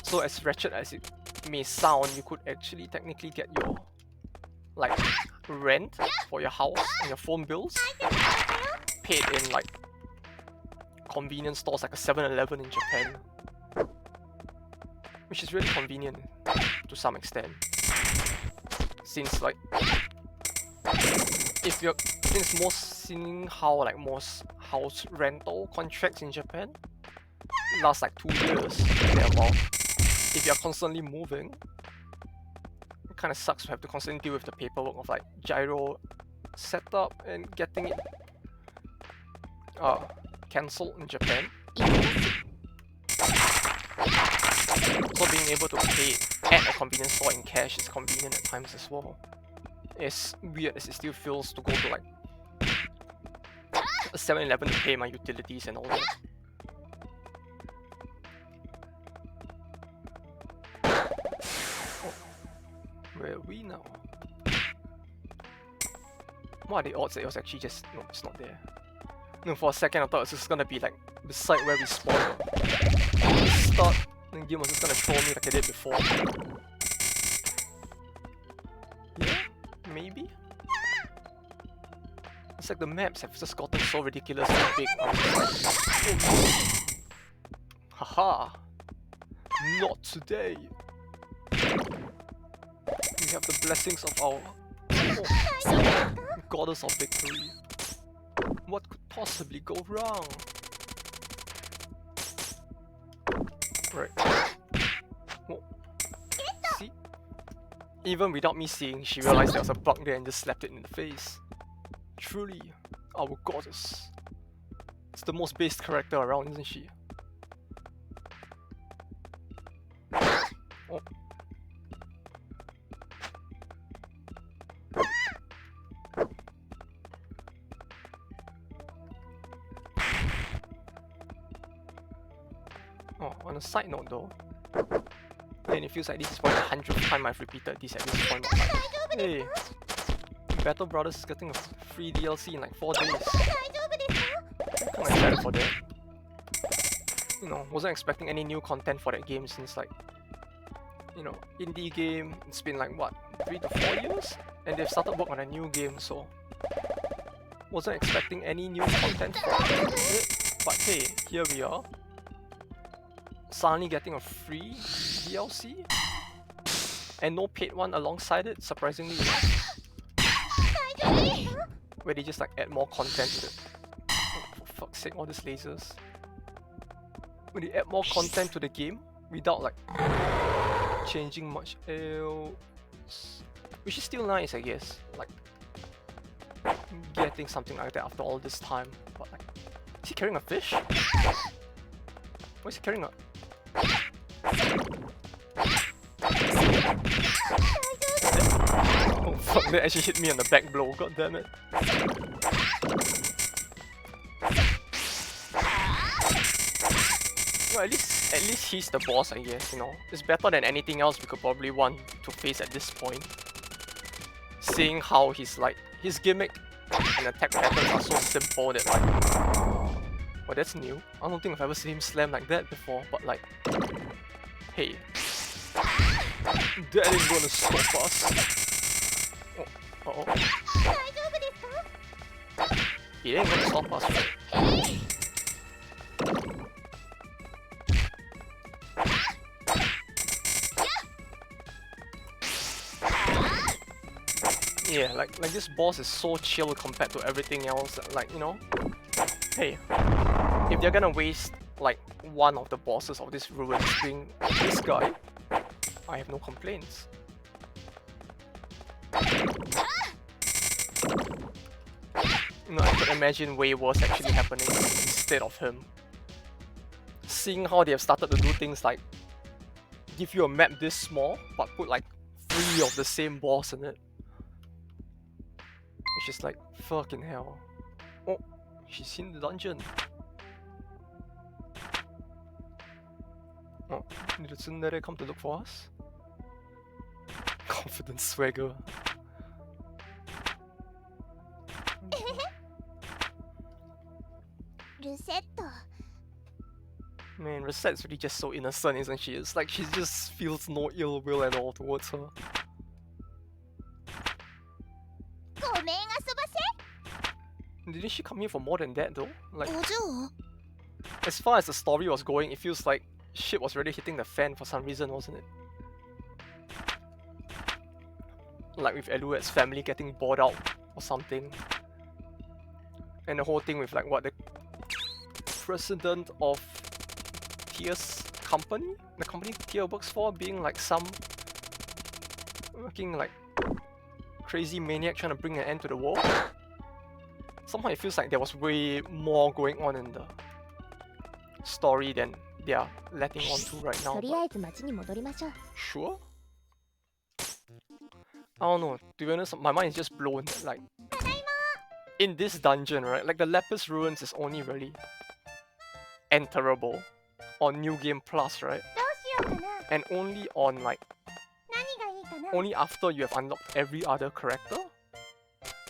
So as wretched as it may sound, you could actually technically get your like rent for your house and your phone bills paid in like convenience stores like a 7-Eleven in Japan, which is really convenient to some extent, since like seeing how like most house rental contracts in Japan last like 2 years, about. If you're constantly moving, it kind of sucks to have to constantly deal with the paperwork of like gyro setup and getting it cancelled in Japan. So being able to pay at a convenience store in cash is convenient at times as well. As weird as it still feels to go to like a 7-Eleven to pay my utilities and all that. Where are we now? What are the odds that it was actually just... No, it's not there. No, for a second I thought it was just gonna be like beside where we spawned. Start, and the game was just gonna throw me like I did before. Yeah, maybe? It's like the maps have just gotten so ridiculously big. Haha! Not today! We have the blessings of our goddess of victory. What could possibly go wrong? Right. Whoa. See? Even without me seeing, she realized there was a bug there and just slapped it in the face. Truly, our goddess. It's the most based character around, isn't she? Oh. Oh, on a side note though, and it feels like this is probably the 100th time I've repeated this at this point. But like, hey, Battle Brothers is getting a free DLC in like 4 days. I'm kinda excited for that. You know, wasn't expecting any new content for that game since like you know, indie game. It's been like what, 3 to 4 years, and they've started work on a new game. So wasn't expecting any new content from it, but hey, here we are. Suddenly getting a free DLC and no paid one alongside it, surprisingly enough. Where they just like add more content to it. Oh, for fuck's sake, all these lasers. When they add more content to the game without like changing much else, which is still nice, I guess. Like getting something like that after all this time. But like, is he carrying a fish? Why is he carrying a? Oh fuck! That actually hit me on the back blow. God damn it! Well, at least he's the boss, I guess. You know, it's better than anything else we could probably want to face at this point. Seeing how his gimmick and attack patterns are so simple that like, well, that's new. I don't think I've ever seen him slam like that before. But like, hey, that ain't gonna stop us. Oh, uh oh. It ain't gonna stop us, right? Yeah, like this boss is so chill compared to everything else. Like, you know, hey, if they're gonna waste like one of the bosses of this ruin being this guy, I have no complaints. No, I could imagine way worse actually happening instead of him. Seeing how they have started to do things like give you a map this small, but put like 3 of the same boss in it. Which is like, fucking hell. Oh, she's in the dungeon. Oh, did the tsundere come to look for us? Confident swagger. Man, Recette's really just so innocent, isn't she? It's like she just feels no ill will at all towards her. Didn't she come here for more than that though? Like, as far as the story was going, it feels like shit was really hitting the fan for some reason, wasn't it? Like with Eluet's family getting bought out or something. And the whole thing with like what, the president of Tier's company? The company Tier works for being like some fucking like crazy maniac trying to bring an end to the world. Somehow it feels like there was way more going on in the story than they are letting on to right now. But sure? I don't know, to be honest, my mind is just blown. Like, in this dungeon, right, like the Lapis ruins is only really enterable on New Game Plus, right? And only on like, only after you have unlocked every other character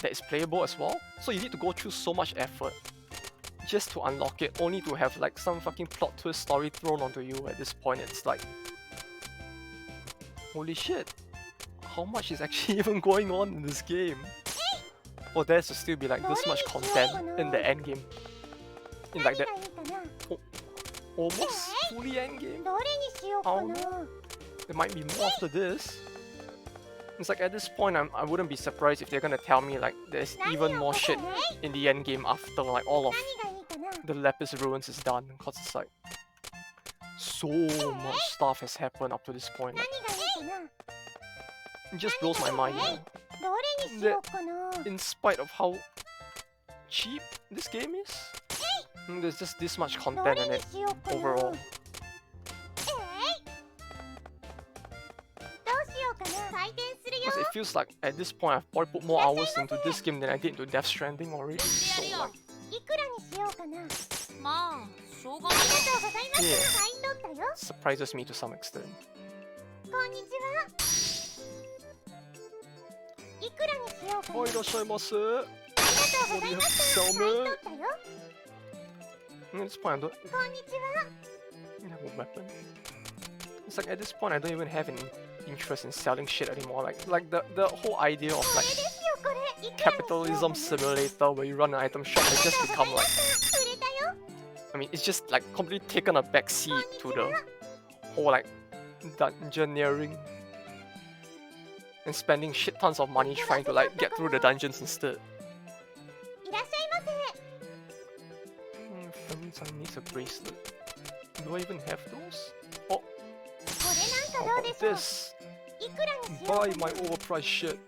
that is playable as well. So you need to go through so much effort just to unlock it, only to have like some fucking plot twist story thrown onto you at this point. It's like, holy shit, how much is actually even going on in this game for there to still be like this much content in the end game, in like that almost fully end game. I don't know, there might be more after this. It's like at this point I wouldn't be surprised if they're gonna tell me like there's even more shit in the end game after like all of the Lapis ruins is done, cause it's like so much stuff has happened up to this point. Like, it just blows my mind, you know, that in spite of how cheap this game is, there's just this much content in it overall. Because it feels like at this point I've probably put more hours into this game than I did into Death Stranding already, so like, yeah, surprises me to some extent. Oh, irashaimase. What do you have to sell me? At this point I don't have a weapon. It's like at this point I don't even have an interest in selling shit anymore. Like the whole idea of like capitalism simulator where you run an item shop has just become like, I mean, it's just like completely taken a backseat to the whole like dungeoneering and spending shit tons of money trying to like get through the dungeons instead. Friends, I need a bracelet. Do I even have those? Oh, how about this? Buy my overpriced shit.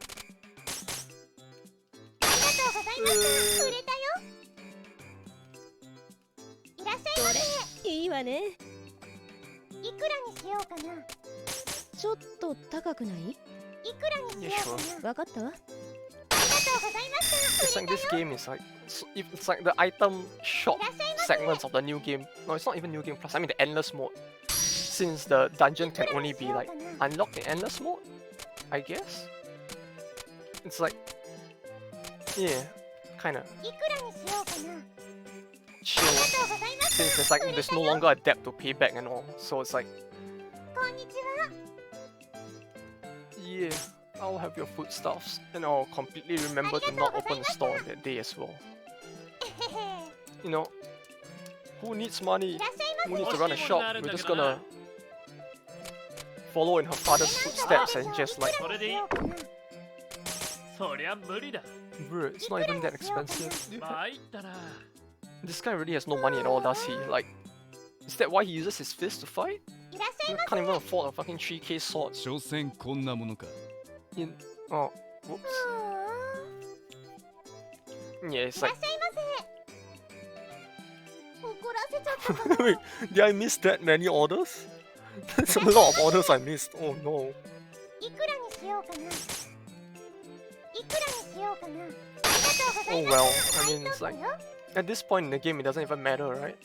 Yeah, sure. It's like this game is like, it's like the item shop segments of the new game. No, it's not even new game plus, I mean the endless mode. Since the dungeon can only be like unlocked in endless mode, I guess. It's like, yeah, kinda chill. Since it's like there's no longer a debt to pay back and all, so it's like, yeah, I'll have your foodstuffs, and I'll completely remember to not open the store that day as well. You know, who needs money? Who needs to run a shop? We're just gonna follow in her father's footsteps and just like, bro, it's not even that expensive. This guy really has no money at all, does he? Like, is that why he uses his fist to fight? He can't even afford a fucking 3K sword. Oh, whoops. Yeah, it's like... Wait, did I miss that many orders? That's a lot of orders I missed. Oh no. Oh well, I mean, it's like... At this point in the game, it doesn't even matter, right?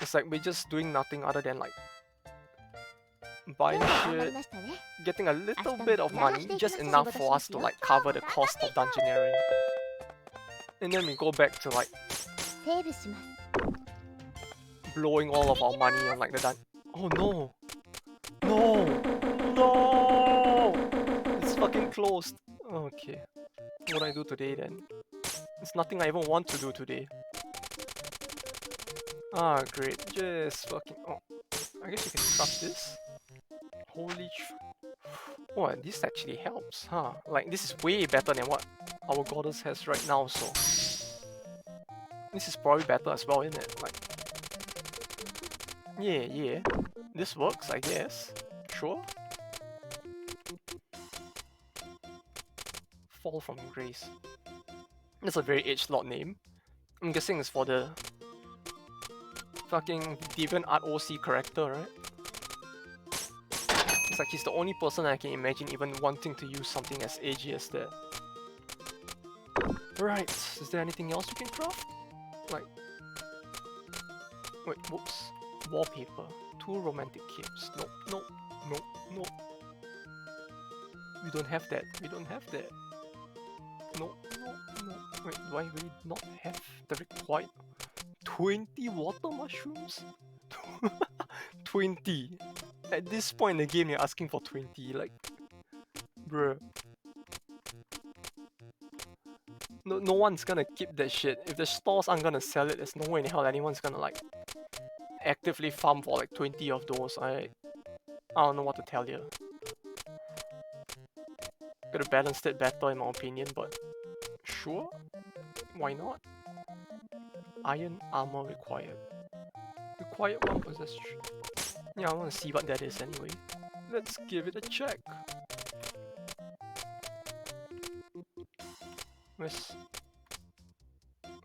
It's like we're just doing nothing other than like buying shit, getting a little bit of money, just enough for us to like cover the cost of dungeoneering. And then we go back to like blowing all of our money on like the dun- Oh no! No! No! It's fucking closed. Okay. What do I do today then? It's nothing I even want to do today. Ah, great. Just fucking... Oh, I guess you can craft this. Holy Oh, this actually helps, huh? Like, this is way better than what our goddess has right now, so... This is probably better as well, isn't it? Like... Yeah. This works, I guess. Sure. Fall from Grace. That's a very edgelord name. I'm guessing it's for the fucking Deviant Art OC character, right? It's like he's the only person I can imagine even wanting to use something as edgy as that. Right, is there anything else we can craft? Like... Wait, whoops. Wallpaper. 2 romantic capes. Nope. We don't have that. No. Wait, do I really not have the required 20 water mushrooms? 20. At this point in the game, you're asking for 20. Like, bruh. No one's gonna keep that shit. If the stores aren't gonna sell it, there's no way in hell anyone's gonna like actively farm for like 20 of those. I don't know what to tell you. Could've balanced it better in my opinion, but sure. Why not? Iron armor required. Required 1 possessed. Yeah, I wanna see what that is anyway. Let's give it a check. Where's...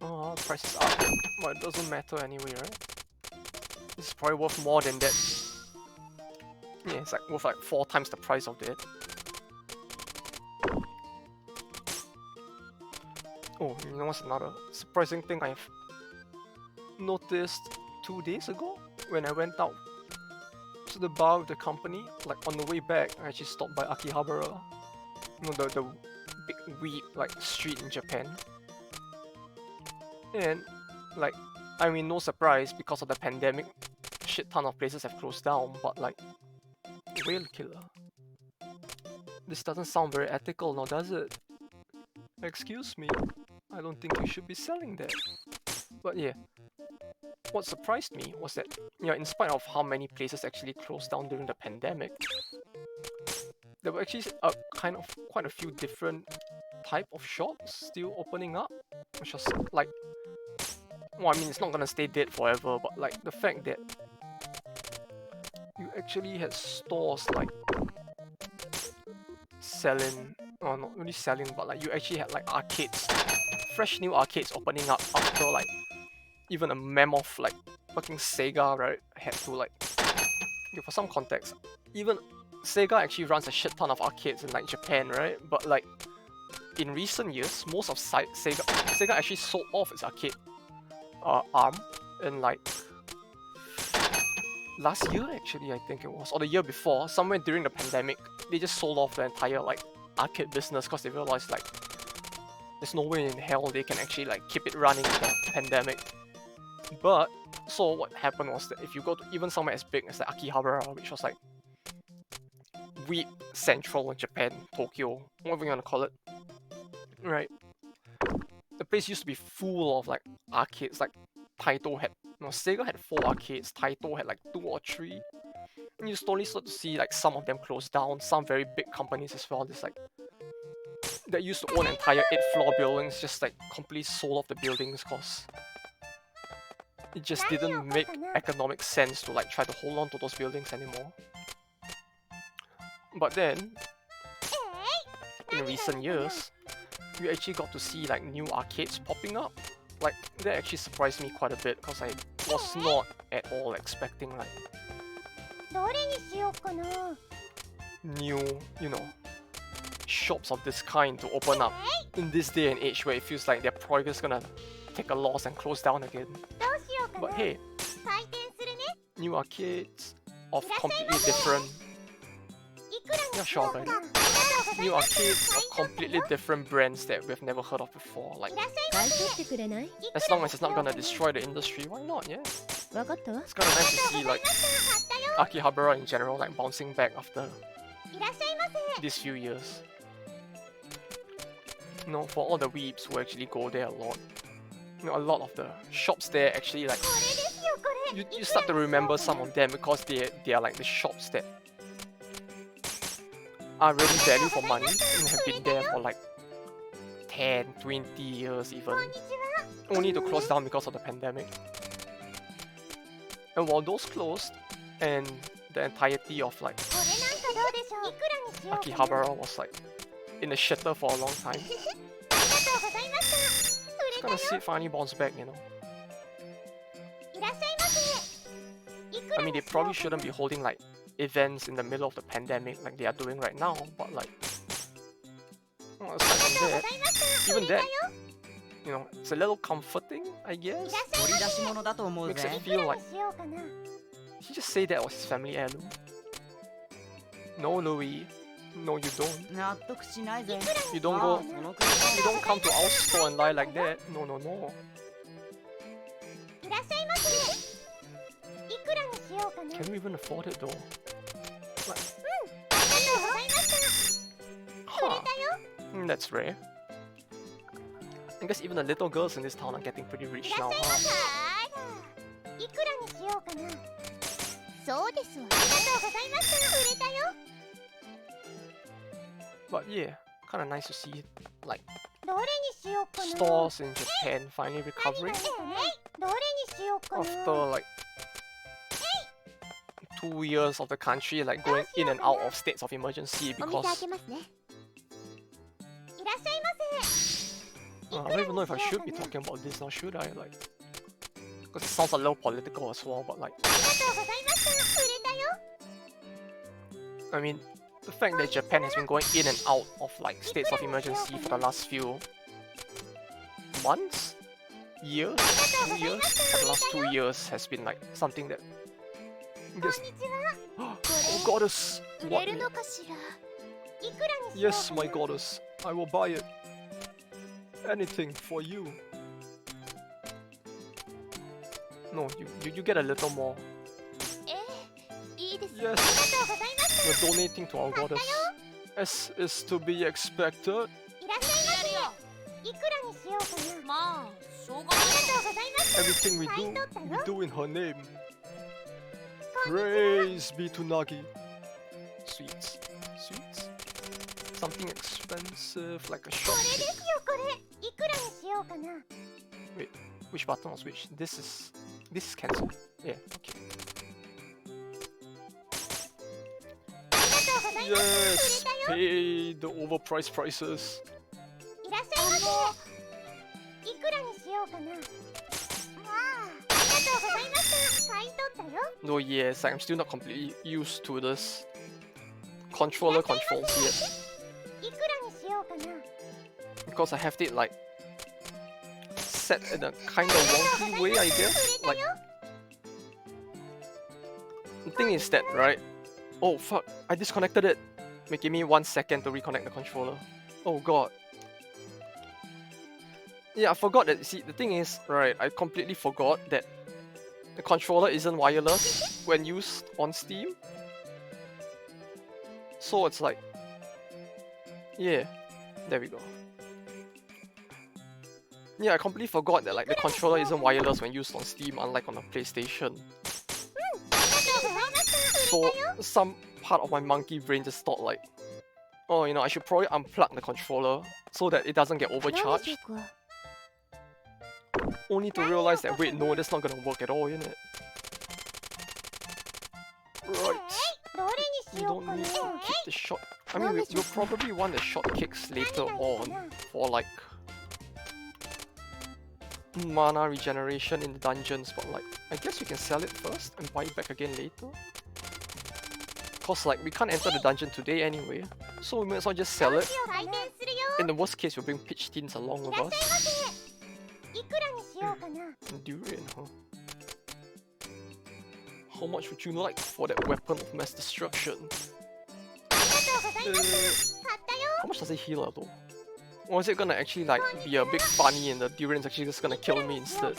Oh, price is up. But it doesn't matter anyway, right? This is probably worth more than that. Yeah, it's like worth like 4 times the price of that. Oh, you know what's another surprising thing I've noticed 2 days ago? When I went out to the bar with the company, like on the way back, I actually stopped by Akihabara. You know, the big weed like street in Japan. And like, I mean, no surprise because of the pandemic shit ton of places have closed down, but like, whale killer. This doesn't sound very ethical now, does it? Excuse me, I don't think you should be selling that. But yeah, what surprised me was that, in spite of how many places actually closed down during the pandemic, there were actually quite a few different type of shops still opening up, which was like, well, I mean, it's not gonna stay dead forever, but like the fact that you actually had stores like selling, or not really selling, but like you actually had like arcades, fresh new arcades opening up after like even a mammoth like fucking Sega, right, had to like, okay, for some context, even Sega actually runs a shit ton of arcades in like Japan, right? But like in recent years, most of Sega actually sold off its arcade arm, and like last year actually, I think it was, or the year before, somewhere during the pandemic, they just sold off the entire like arcade business because they realized like there's no way in hell they can actually like keep it running in the pandemic. But so what happened was that if you go to even somewhere as big as like Akihabara, which was like Weeb Central in Japan, Tokyo, whatever you want to call it, right? The place used to be full of like arcades. Like Sega had 4 arcades, Taito had like 2 or 3. And you slowly start to see like some of them close down, some very big companies as well. There's like that used to own entire 8-floor buildings, just like completely sold off the buildings because it just didn't make economic sense to like try to hold on to those buildings anymore. But then, in recent years, we actually got to see like new arcades popping up. Like that actually surprised me quite a bit because I was not at all expecting like new, shops of this kind to open up in this day and age where it feels like they're probably just gonna take a loss and close down again. But hey, new arcades of completely different. Yeah, sure, buddy. New arcades of completely different brands that we've never heard of before. Like, as long as it's not gonna destroy the industry, why not? Yeah. It's kind of nice to see like Akihabara in general like bouncing back after these few years. For all the weebs who actually go there a lot, a lot of the shops there actually like you start to remember some of them because they are like the shops that are really value for money and have been there for like 10, 20 years even, only to close down because of the pandemic. And while those closed and the entirety of like Akihabara was like in the shitter for a long time, it's gonna see it finally bounce back, I mean, they probably shouldn't be holding like events in the middle of the pandemic like they are doing right now, but like, aside from that, even that, it's a little comforting, I guess. Makes it feel like, did he just say that was his family heirloom? No, Louis. No, you don't. You don't come to our store and lie like that. No. Can we even afford it though? Like, that's rare. I guess even the little girls in this town are getting pretty rich now, But yeah, kinda nice to see like stores in Japan finally recovering after like 2 years of the country like going in and out of states of emergency because I don't even know if I should be talking about this now, should I? Like, because it sounds a little political as well, but like, I mean, the fact that Japan has been going in and out of like states of emergency for the last few months, years, 2 years, for the last 2 years has been like something that gets... Oh goddess! What? Yes, my goddess, I will buy it. Anything for you. No, you get a little more. Yes, we're donating to our goddess. As is to be expected. Everything we do in her name. Praise be to Nagi. Sweets. Sweets? Something expensive like a shop cake. Wait, which button was which? This is cancelled? Yeah, okay. Yes! Pay the overpriced prices. No, yes, I'm still not completely used to this controls yet. Because I have it like set in a kind of wonky way, I guess. Like, the thing is that, right? Oh fuck, I disconnected it. Wait, give me 1 second to reconnect the controller. Oh god. Yeah, I forgot that. See, the thing is, right, I completely forgot that the controller isn't wireless when used on Steam. So it's like, yeah, there we go. Yeah, I completely forgot that like the controller isn't wireless when used on Steam, unlike on a PlayStation. So some part of my monkey brain just thought like, oh, you know, I should probably unplug the controller so that it doesn't get overcharged. Only to realize that, wait, no, that's not gonna work at all, innit? Right. We don't need to keep the shot. I mean, we'll probably want the shot kicks later on for like mana regeneration in the dungeons, but like, I guess we can sell it first and buy it back again later. Cause like, we can't enter the dungeon today anyway, so we might as well just sell it. In the worst case, we'll bring Pitch Teens along with us. Durian, huh? How much would you like for that weapon of mass destruction? How much does it heal her though? Or is it gonna actually like be a big funny and the Durian's actually just gonna kill me instead?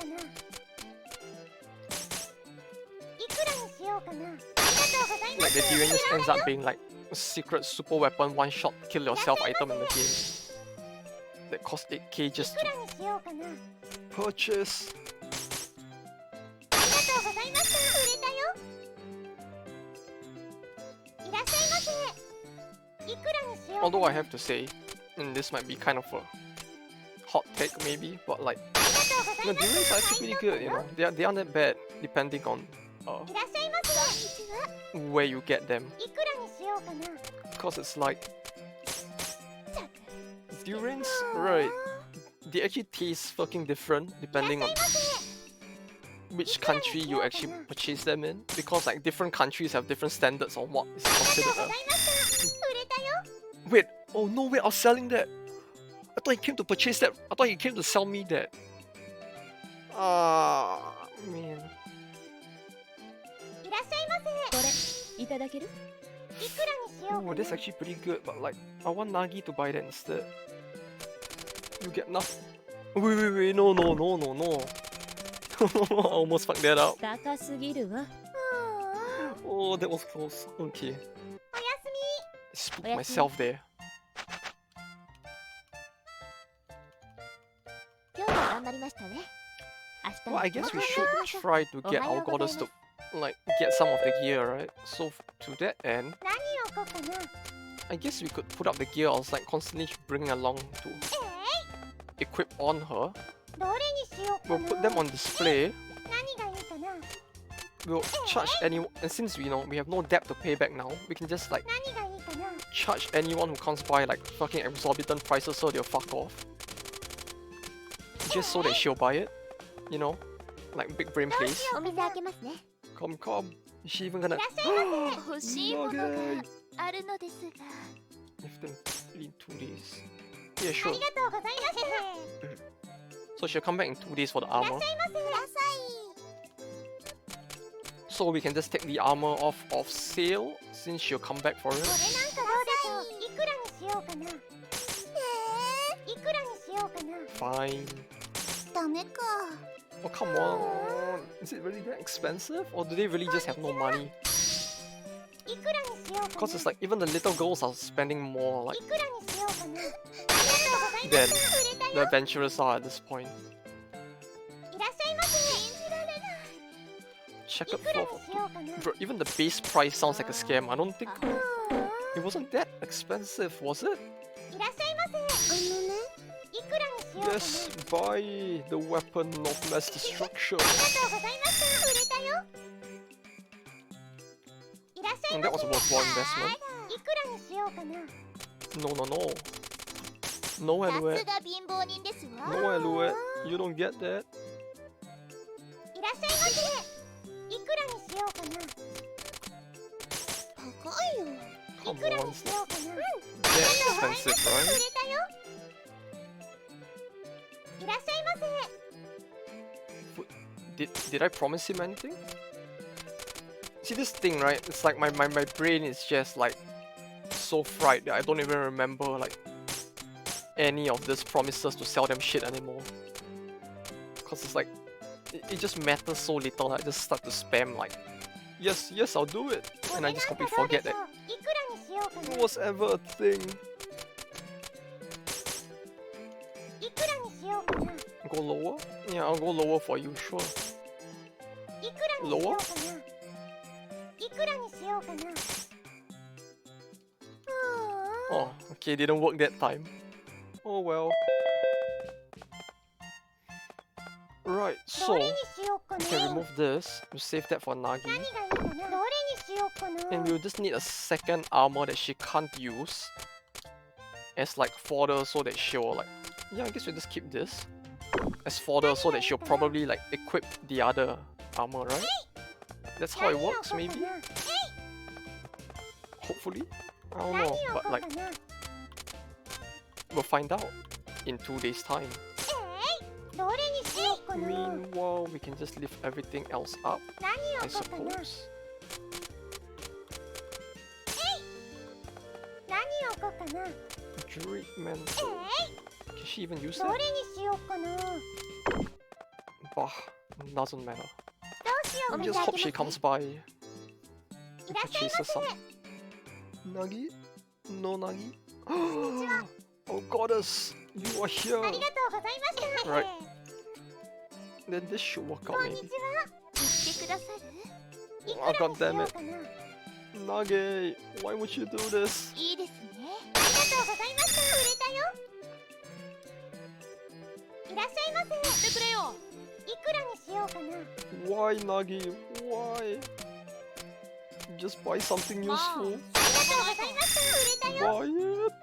Like the Durian just ends up being like a secret super weapon one-shot kill yourself item in the game. That cost 8k just to purchase. Although I have to say, and this might be kind of a hot take maybe, but like, the Durians are actually pretty good, you know. They aren't that bad depending on where you get them. Because it's like, Durians, right, they actually taste fucking different depending on which country you actually purchase them in. Because like different countries have different standards on what is considered a... Wait, oh no, wait, I was selling that. I thought he came to purchase that. I thought he came to sell me that. Ah, man. Oh, that's actually pretty good, but like, I want Nagi to buy that instead. You get nothing. Wait, no. I almost fucked that up. Oh, that was close. Okay. I spooked myself there. Well, I guess we should try to get our goddess to like get some of the gear, right? So to that end, I guess we could put up the gear I was like constantly bringing along to equip on her. We'll put them on display. We'll charge anyone, and since we know we have no debt to pay back now, we can just like charge anyone who comes by like fucking exorbitant prices so they'll fuck off. Just so that she'll buy it, you know? Like big brain plays. Come. Is she even gonna... Okay. If them in 2 days. Yeah, sure. So she'll come back in 2 days for the armor. So we can just take the armor off sale since she'll come back for it. Fine. Oh come on! Is it really that expensive? Or do they really just have no money? Because it's like even the little girls are spending more like than the adventurers are at this point. Checkered floor. Bro, even the base price sounds like a scam. I don't think it wasn't that expensive, was it? Yes, buy the weapon of mass destruction. And that was a worthwhile investment. No, no, no. No, Alouette. No, Alouette. You don't get that. Come on, it's not that expensive, right? Did I promise him anything? See this thing, right? It's like my brain is just like so fried that I don't even remember like any of these promises to sell them shit anymore. Cause it's like it just matters so little. I just start to spam like yes, yes, I'll do it, and I just completely forget that it was ever a thing. Go lower? Yeah, I'll go lower for you, sure. Lower? Oh, okay, didn't work that time. Oh well. Right, so we can remove this. We'll save that for Nagi. And we'll just need a second armor that she can't use as like fodder, so that she'll like, yeah, I guess we'll just keep this as fodder so that she'll probably like equip the other armor, right? That's how it works, maybe? Hopefully? I don't know, but like we'll find out in 2 days' time. Meanwhile, we can just lift everything else up, I suppose. Druid mantle. Can she even use that? Bah, doesn't matter. I just hope she comes by. We can chase her some. Nagi? No Nagi? Oh goddess, you are here! Right. Then this should work out maybe. Oh god damn it. Nagi, why would you do this? Why Nagi? Why? Just buy something useful. Buy it.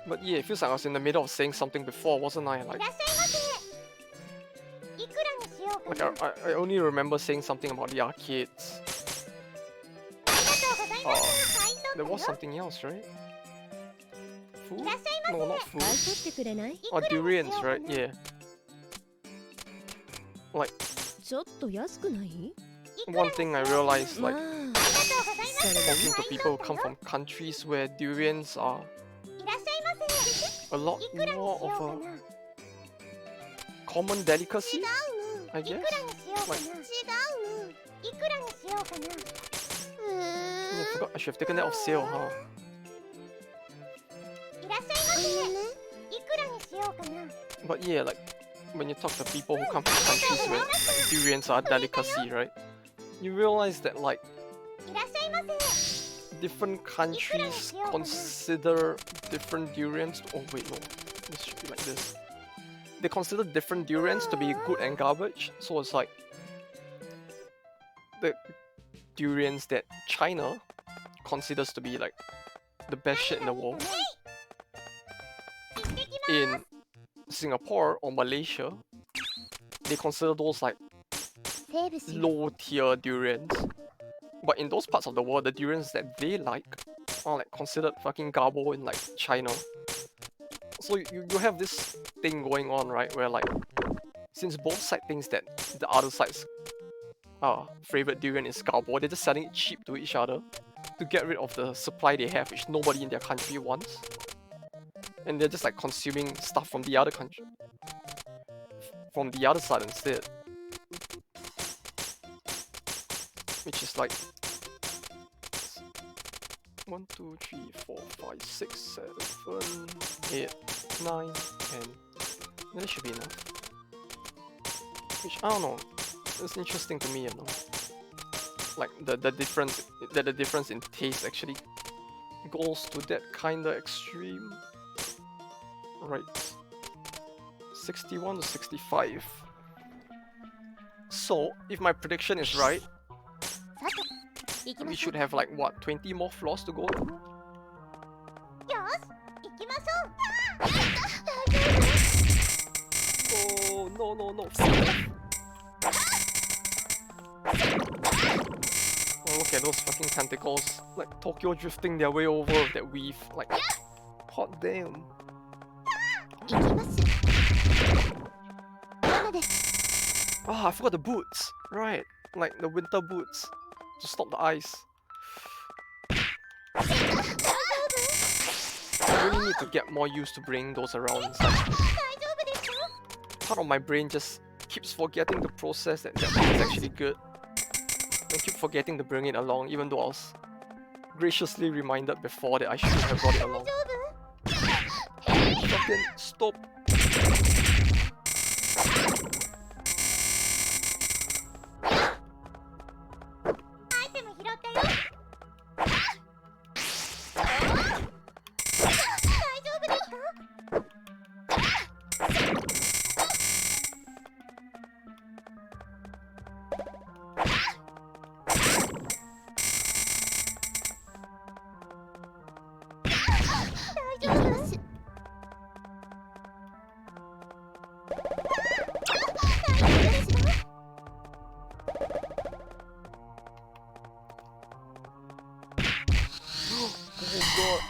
But yeah, it feels like I was in the middle of saying something before, wasn't I? Like I only remember saying something about the arcades. There was something else, right? Food? No, not food. Oh, durians, right? Yeah. Like, one thing I realized, like, talking to people who come from countries where durians are a lot more of a common delicacy, I guess. Like, I forgot I should have taken that off sale, huh? But yeah, like, when you talk to people who come from countries where like, durians are a delicacy, right? You realize that like different countries consider different durians. Oh wait, no, this should be like this. They consider different durians to be good and garbage. So it's like the durians that China considers to be like the best shit in the world. In Singapore or Malaysia, they consider those like low tier durians. But in those parts of the world, the durians that they like are like considered fucking garbo in like China. So you have this thing going on, right? Where like, since both sides thinks that the other side's favorite durian is garbo, they're just selling it cheap to each other to get rid of the supply they have, which nobody in their country wants. and they're just like consuming stuff from the other country, from the other side instead, which is like 1, 2, 3, 4, 5, 6, 7, 8, 9, 10. That should be enough. Which I don't know. It's interesting to me, you know. Like the difference in taste actually goes to that kinda extreme. Right. 61 to 65. So if my prediction is right, we should have like what, 20 more floors to go through? Oh no no no. Oh, look at those fucking tentacles, like Tokyo drifting their way over with that weave, like hot damn. Oh, I forgot the boots. Right, like the winter boots to stop the ice. I really need to get more used to bringing those around inside. Part of my brain just keeps forgetting the process that is actually good. I keep forgetting to bring it along, even though I was graciously reminded before that I should have brought it along. Fucking stop.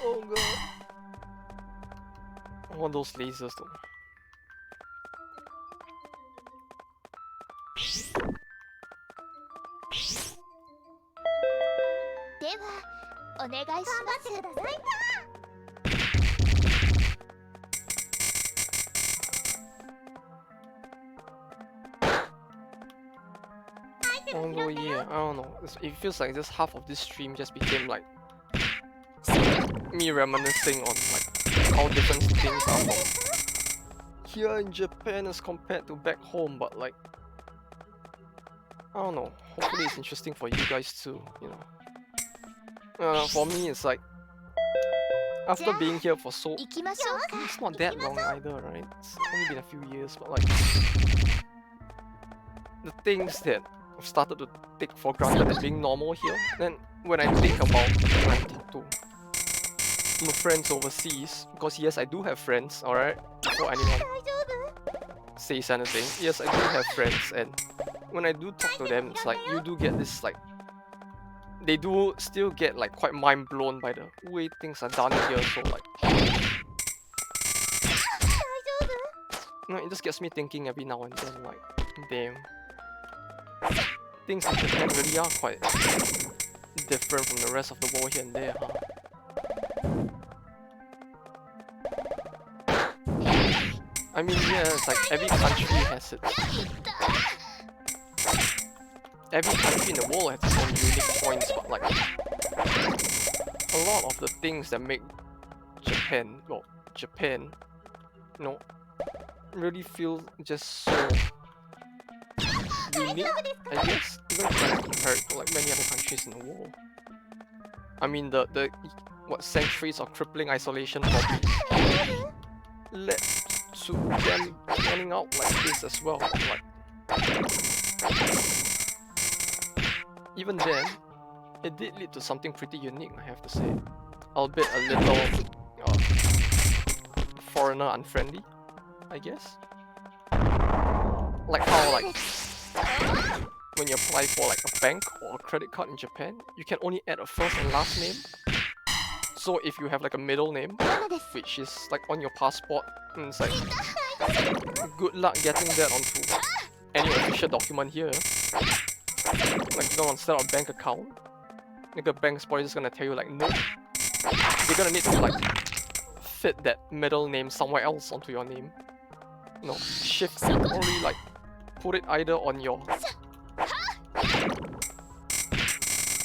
Oh god. I want those lasers though. Although yeah, I don't know. It feels like just half of this stream just became like me reminiscing on like how different things are from here in Japan as compared to back home, but like I don't know. Hopefully it's interesting for you guys too, you know. For me it's like after being here for so it's not that long either, right? It's only been a few years, but like the things that I've started to take for granted as being normal here, then when I think about when I talk to my friends overseas, because yes, I do have friends, alright? Before anyone says anything, yes, I do have friends, and when I do talk to them, it's like you do get this like they do still get like quite mind blown by the way things are done here. So like, you know, it just gets me thinking every now and then, like, damn, things in Japan really are quite different from the rest of the world here and there, huh? I mean, yeah, it's like every country has its every country in the world has its own unique points, but like a lot of the things that make Japan, you know, really feel just so unique, I guess, even when I compare it to like many other countries in the world. I mean, the what centuries of crippling isolation probably led to them turning out like this as well. Like, even then, it did lead to something pretty unique, I have to say. Albeit a little foreigner unfriendly, I guess. Like how like when you apply for like a bank or a credit card in Japan, you can only add a first and last name. So if you have like a middle name, which is like on your passport, and it's like good luck getting that onto any official document here. Like, you know, instead of a bank account, like a bank's probably just gonna tell you like no. You're gonna need to like fit that middle name somewhere else onto your name. No, shift only like put it either on your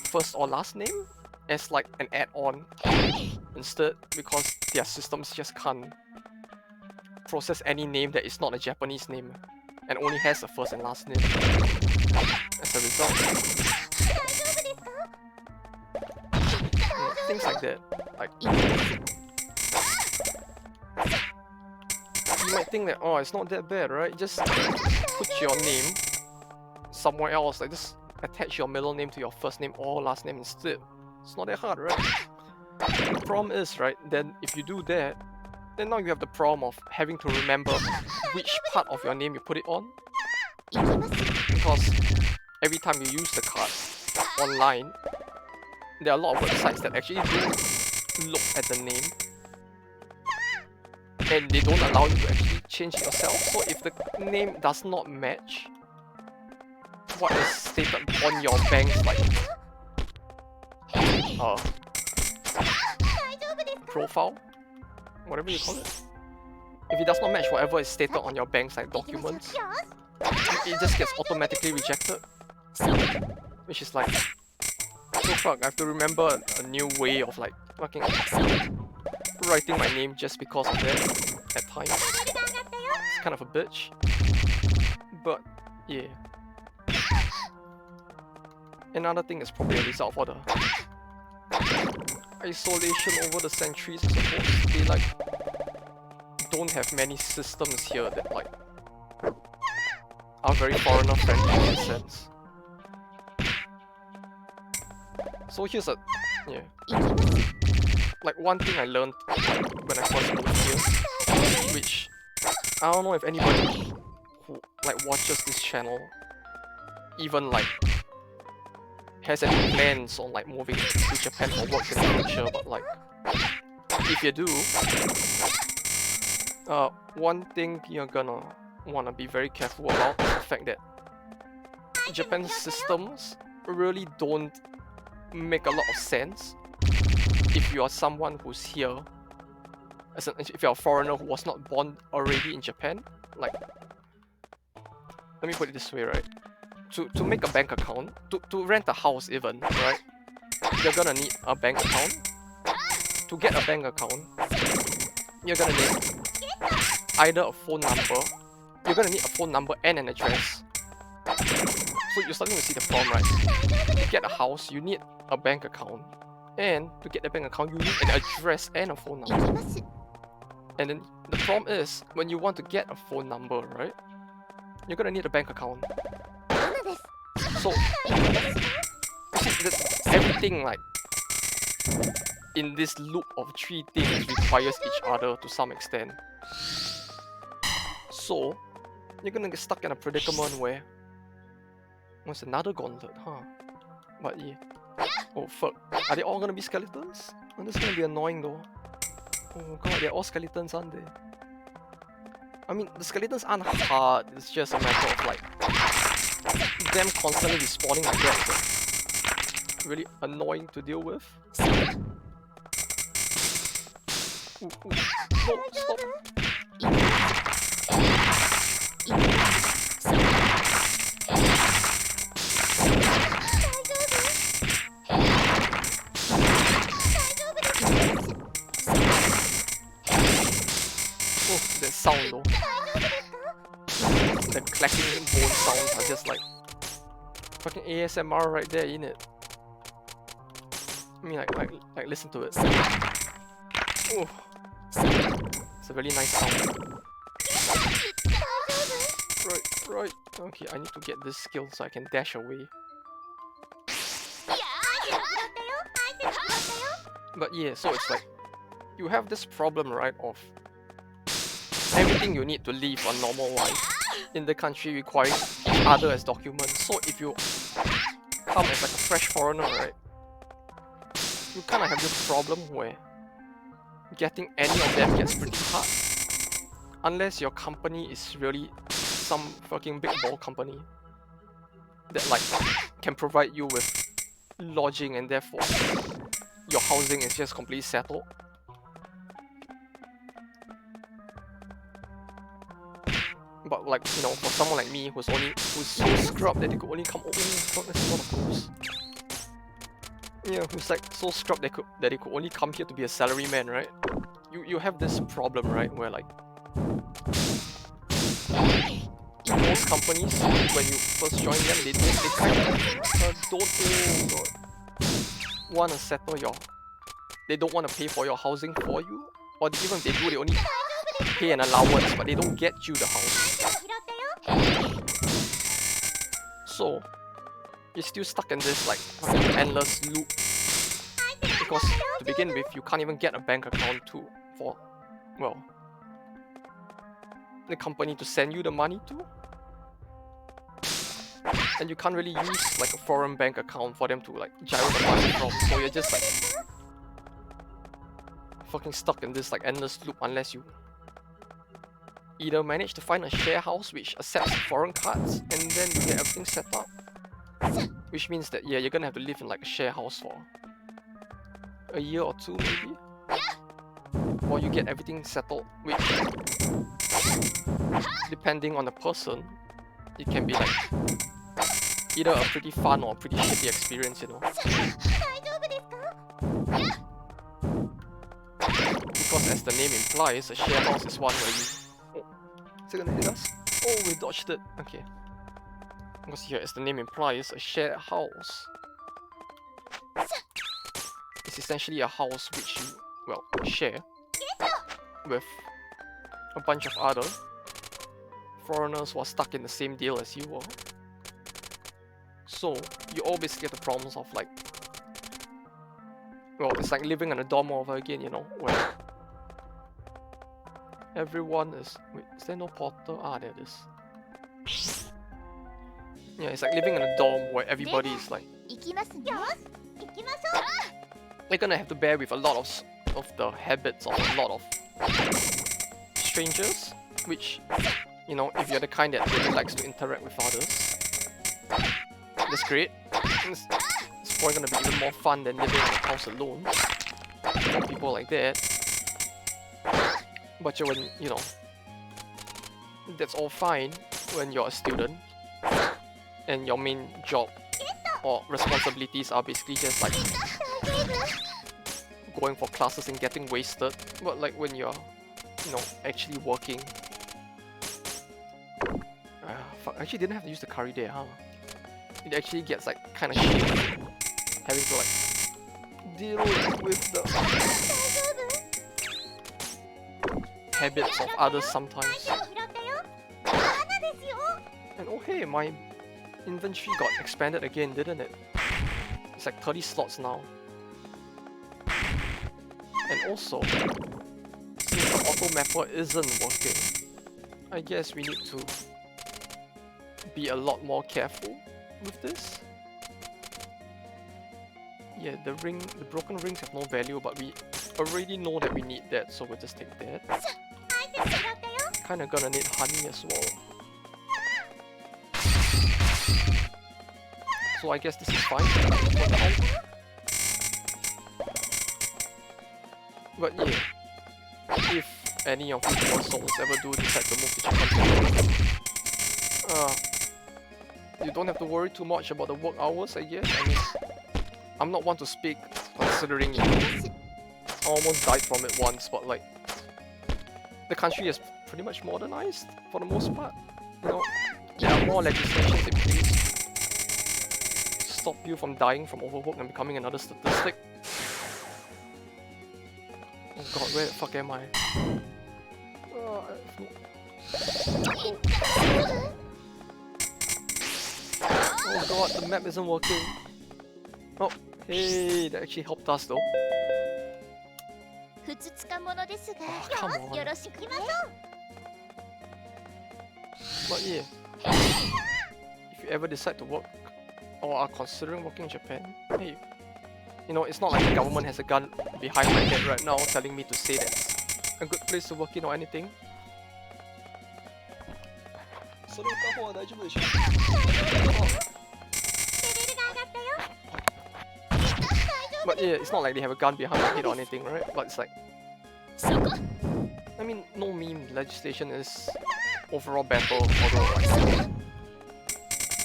first or last name as like an add-on instead, because their systems just can't process any name that is not a Japanese name and only has a first and last name. As a result, things like that. Like, you might think that, oh, it's not that bad, right? Just put your name somewhere else, like just attach your middle name to your first name or last name instead. It's not that hard, right? The problem is, right, then if you do that, then now you have the problem of having to remember which part of your name you put it on. Because every time you use the card online, there are a lot of websites that actually do look at the name and they don't allow you to actually change it yourself. So if the name does not match what is stated on your bank's like profile, whatever you call it, if it does not match whatever is stated on your bank's like documents, it just gets automatically rejected. Which is like, oh fuck, I have to remember a new way of like fucking writing my name just because of that at times. It's kind of a bitch. But yeah. Another thing is probably a result of all the isolation over the centuries, I suppose. They like don't have many systems here that like are very foreigner friendly in that sense. So here's a like one thing I learned like, when I first moved here, which I don't know if anybody who like watches this channel even like has any plans on like moving to Japan for work in the future, but like if you do, one thing you're gonna wanna be very careful about is the fact that Japan's systems really don't make a lot of sense if you are someone who's here, if you're a foreigner who was not born already in Japan. Like, let me put it this way, right? To make a bank account, to rent a house even, right? You're gonna need a bank account. To get a bank account, you're gonna need either a phone number, you're gonna need a phone number and an address. So you're starting to see the problem, right? To get a house, you need a bank account. And to get the bank account, you need an address and a phone number. And then the problem is, when you want to get a phone number, right? You're gonna need a bank account. So, you see, everything like in this loop of three things requires each other to some extent. So, you're gonna get stuck in a predicament where what's another gauntlet, huh? But yeah. Oh fuck. Are they all gonna be skeletons? Oh, this is gonna be annoying though. Oh god, they're all skeletons, aren't they? I mean, the skeletons aren't hard, it's just a matter of like them constantly respawning like that. It's really annoying to deal with. Ooh, ooh. No, stop. That sound though. The clacking bone sounds are just like fucking ASMR right there, innit? I mean, like listen to it. Oh, it's a really nice sound. Right. Okay, I need to get this skill so I can dash away. But yeah, so it's like you have this problem, right, of everything you need to live a normal life in the country requires each other as documents. So if you come as like a fresh foreigner, right, you kind of have this problem where getting any of them gets pretty hard. Unless your company is really some fucking big ball company that like can provide you with lodging and therefore your housing is just completely settled. like, you know, for someone like me who's so scrubbed that they could only come. Oh, fuck, that's not close. Yeah, who's like so scrubbed that they could only come here to be a salaryman, right? You have this problem, right, where like most companies, when you first join them, they kind of don't want to settle your. They don't want to pay for your housing for you, or even if they do, they only pay an allowance, but they don't get you the house. So you're still stuck in this like endless loop, because to begin with, you can't even get a bank account for the company to send you the money to, and you can't really use like a foreign bank account for them to like gyro the money from. So you're just like fucking stuck in this like endless loop unless you either manage to find a share house which accepts foreign cards and then you get everything set up, which means that yeah, you're gonna have to live in like a share house for a year or two maybe, or you get everything settled, which depending on the person, it can be like either a pretty fun or a pretty shitty experience, you know. Because as the name implies, a share house is one where you... Oh, is it gonna hit us? Oh, we dodged it. Okay. Because here, as the name implies, a share house is essentially a house which you, well, share with a bunch of other foreigners who are stuck in the same deal as you were. So, you all basically have the problems of like... Well, it's like living in a dorm over again, you know, where everyone is... Wait, is there no porter? Ah, there it is. Yeah, it's like living in a dorm where everybody is like... You're gonna have to bear with a lot of the habits of a lot of strangers, which, you know, if you're the kind that really likes to interact with others, that's great. It's probably gonna be even more fun than living in a house alone for people like that. But when, you know, that's all fine when you're a student and your main job or responsibilities are basically just like going for classes and getting wasted. But like when you're, you know, actually working. Fuck, I actually didn't have to use the curry there, huh? It actually gets like kind of shit having to like deal with the habits of others sometimes. And oh hey, my inventory got expanded again, didn't it? It's like 30 slots now. And also, since the auto mapper isn't working, I guess we need to be a lot more careful with this. Yeah, the broken rings have no value, but we already know that we need that, so we'll just take that. Kinda gonna need honey as well. So I guess this is fine for now. But yeah, if any of you poor souls ever do decide to move to Japan, you don't have to worry too much about the work hours, I guess. I mean, I'm not one to speak, considering I almost died from it once, but like, the country is pretty much modernized for the most part. You know, there are more legislations in place to stop you from dying from overwork and becoming another statistic. Oh god, where the fuck am I? Oh god, the map isn't working. Oh, hey, that actually helped us though. Oh, come on. But yeah, if you ever decide to work or are considering working in Japan, hey, you know, it's not like the government has a gun behind my head right now telling me to say that's a good place to work in or anything. But yeah, it's not like they have a gun behind my head or anything, right? But it's like, I mean, no meme legislation is overall better, although like,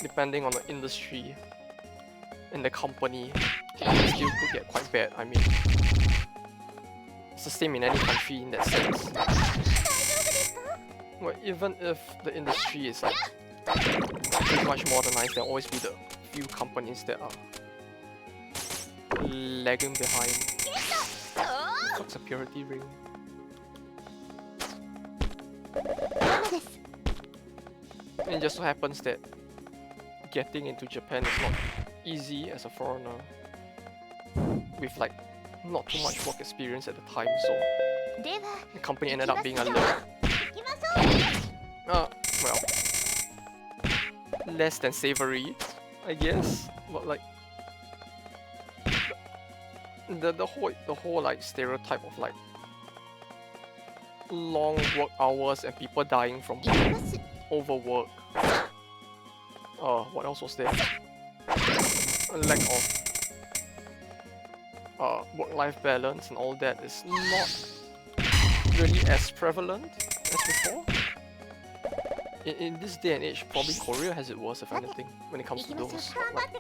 depending on the industry and the company, it still could get quite bad. I mean, it's the same in any country in that sense. Well, even if the industry is like pretty much modernized, there'll always be the few companies that are lagging behind. What's a purity ring? And it just so happens that getting into Japan is not easy as a foreigner with like not too much work experience at the time, so the company ended up being a little well, less than savory, I guess. But like the whole like stereotype of like long work hours and people dying from overwork. What else was there? A lack of work-life balance and all that is not really as prevalent as before. In this day and age, probably Korea has it worse, if anything, when it comes to those. Like,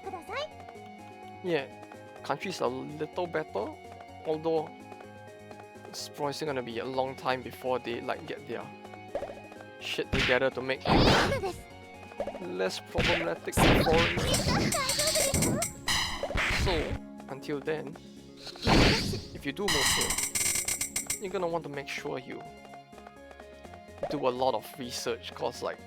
yeah, countries are a little better, although it's probably still gonna be a long time before they like get their shit together to make things less problematic for foreigners. So, until then, if you do move here, you're gonna want to make sure you do a lot of research, cause like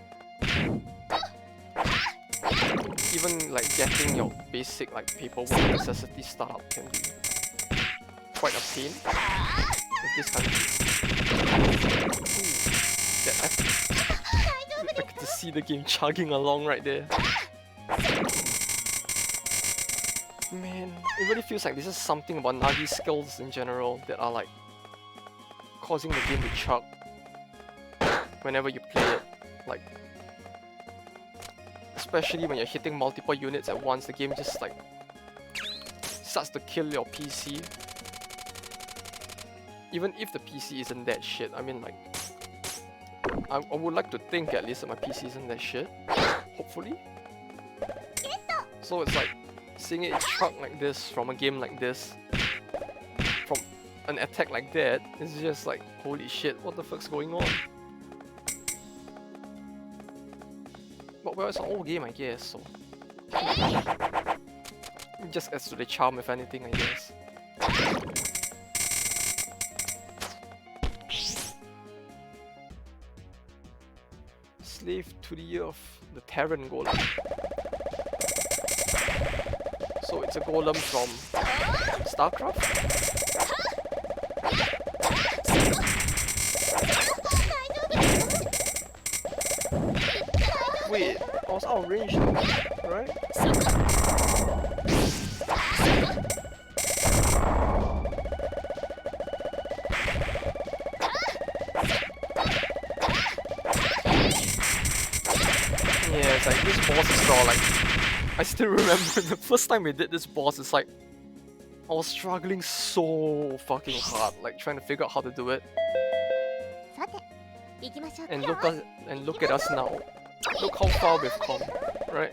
even like getting your basic like paperwork necessity startup can be quite a pain with this country. I get to see the game chugging along right there. Man, it really feels like this is something about Nagi skills in general that are like causing the game to chug whenever you play it. Like, especially when you're hitting multiple units at once, the game just like starts to kill your PC. Even if the PC isn't that shit, I mean like, I would like to think at least that my PC isn't that shit, hopefully. So it's like, seeing it chug like this from a game like this, from an attack like that, is just like, holy shit, what the fuck's going on? But well, it's an old game, I guess, so just adds to the charm, if anything, I guess. Slave to the Earth, the Terran Golem. So it's a golem from StarCraft? Wait, I was out of range though, right? Yeah, it's like this boss is all like, I still remember the first time we did this boss, it's like I was struggling so fucking hard, like trying to figure out how to do it. And look at us now. Look how far we've come, right?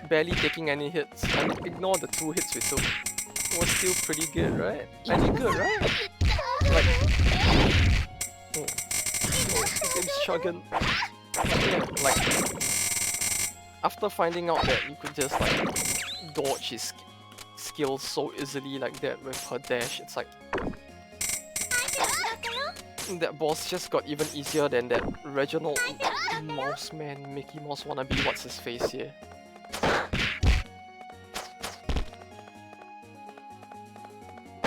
Barely taking any hits. I mean, ignore the 2 hits we took. It was still pretty good, right? Pretty good, right? Like, the game's chugging. Yeah, like, after finding out that you could just like dodge his skills so easily like that with her dash, it's like that boss just got even easier than that Reginald Mouseman, Mickey Mouse wannabe, what's his face here. I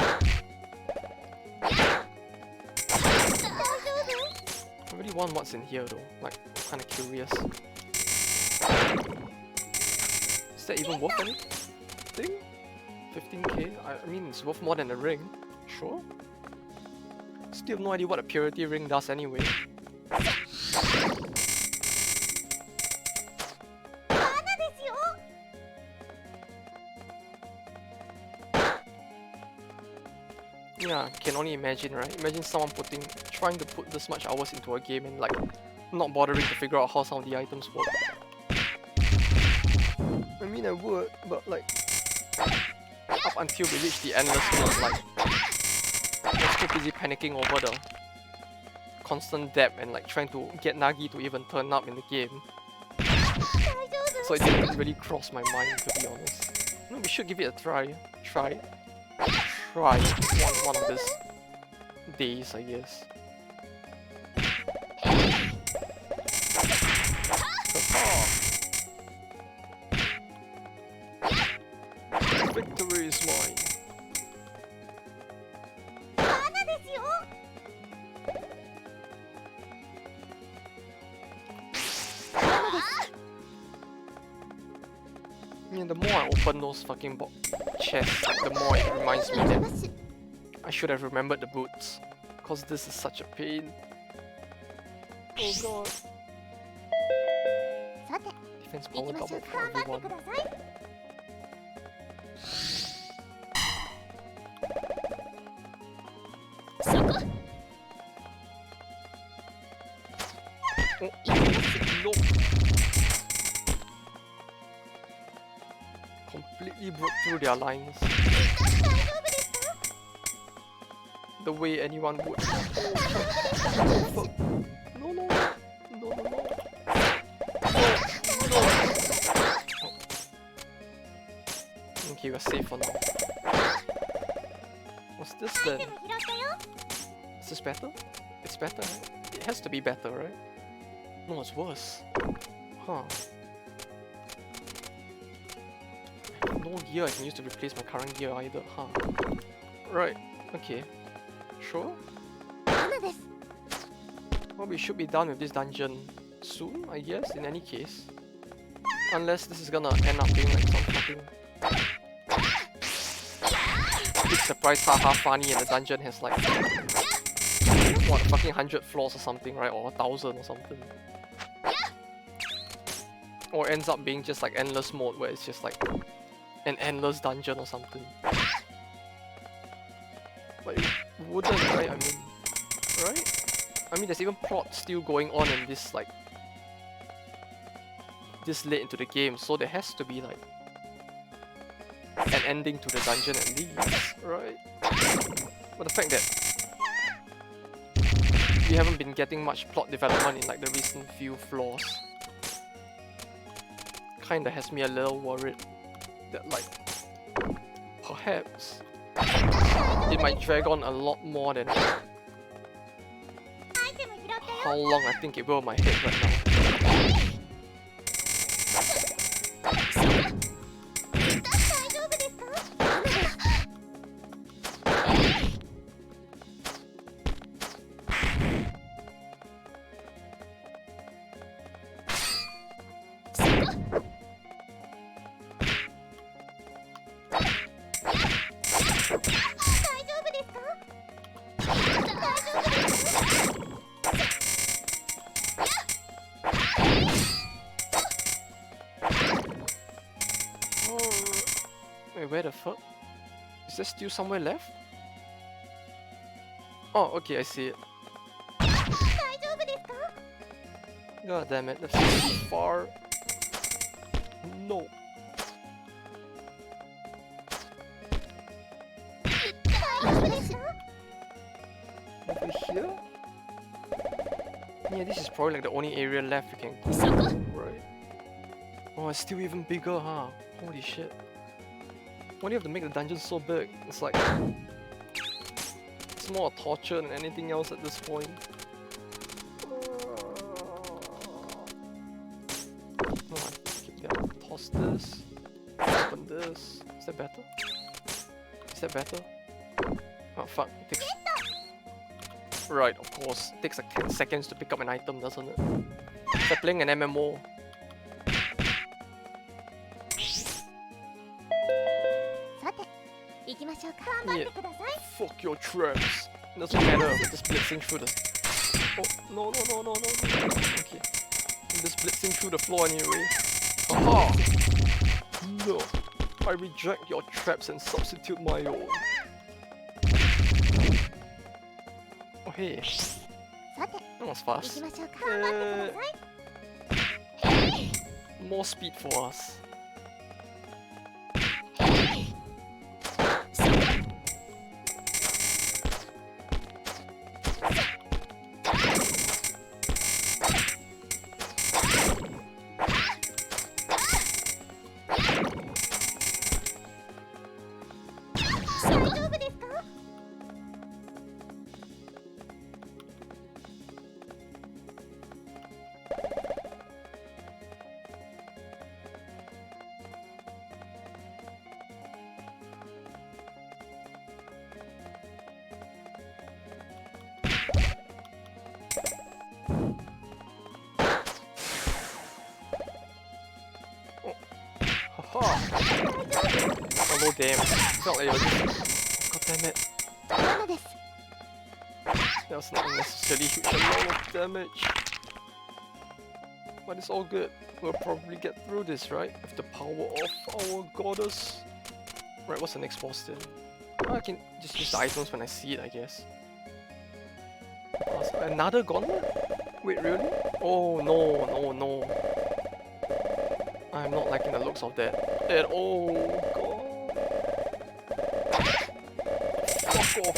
really want what's in here though, like, I'm kinda curious. Is that even worth anything? 15k? I mean, it's worth more than a ring, sure. Still have no idea what a purity ring does anyway. Yeah, can only imagine, right? Imagine someone trying to put this much hours into a game and like not bothering to figure out how some of the items work. I mean, I would, but like, up until we reach the endless mode, like, I was too busy panicking over the constant depth and like trying to get Nagi to even turn up in the game. So it didn't really cross my mind, to be honest. No, we should give it a try. Try one of these days, I guess. Victory is mine. Yeah, the more I open those fucking chests, like, the more it reminds me that I should have remembered the boots. Cause this is such a pain. Oh god. Defense power double for everyone. Oh, no. Completely broke through their lines. The way anyone would. Oh, no, no, no, no, no, no. No. Okay, we're safe for now. What's this then? Is this better? It's better, right? It has to be better, right? No, it's worse. Huh. I have no gear I can use to replace my current gear either, huh? Right, okay. Sure? Well, we should be done with this dungeon soon, I guess, in any case. Unless this is gonna end up being like some fucking big surprise, haha funny, and the dungeon has like, what, fucking 100 floors or something, right? Or 1,000 or something. Or ends up being just like endless mode where it's just like an endless dungeon or something. But it wouldn't, right? I mean, right? I mean, there's even plot still going on in this, like, this late into the game, so there has to be like an ending to the dungeon at least, right? But the fact that we haven't been getting much plot development in like the recent few floors kinda has me a little worried that like perhaps it might drag on a lot more than how long I think it will in my head right now. Where the fuck? Is there still somewhere left? Oh, okay, I see it. God damn it, that's so far. No. Over here? Yeah, this is probably like the only area left you can go. Right. Oh, it's still even bigger, huh? Holy shit. Why do you have to make the dungeon so big? It's like, it's more a torture than anything else at this point. No, I keep down. Toss this. Open this. Is that better? Is that better? Oh fuck, it takes... Right, of course. It takes like 10 seconds to pick up an item, doesn't it? It's like playing an MMO. Yeah. Fuck your traps. Doesn't matter, I'm just blitzing through the... Oh, no. Okay. I'm just blitzing through the floor anyway. Haha! No. I reject your traps and substitute my own. Oh hey. That was fast. More speed for us. Although damn, felt like it was just... God damn it. That was not necessarily huge amount of damage. But it's all good. We'll probably get through this, right? With the power of our goddess. Right, what's the next boss then? I can just use the items when I see it, I guess. Another gauntlet? Wait, really? Oh no. I'm not liking the looks of that at all. God. Fuck off.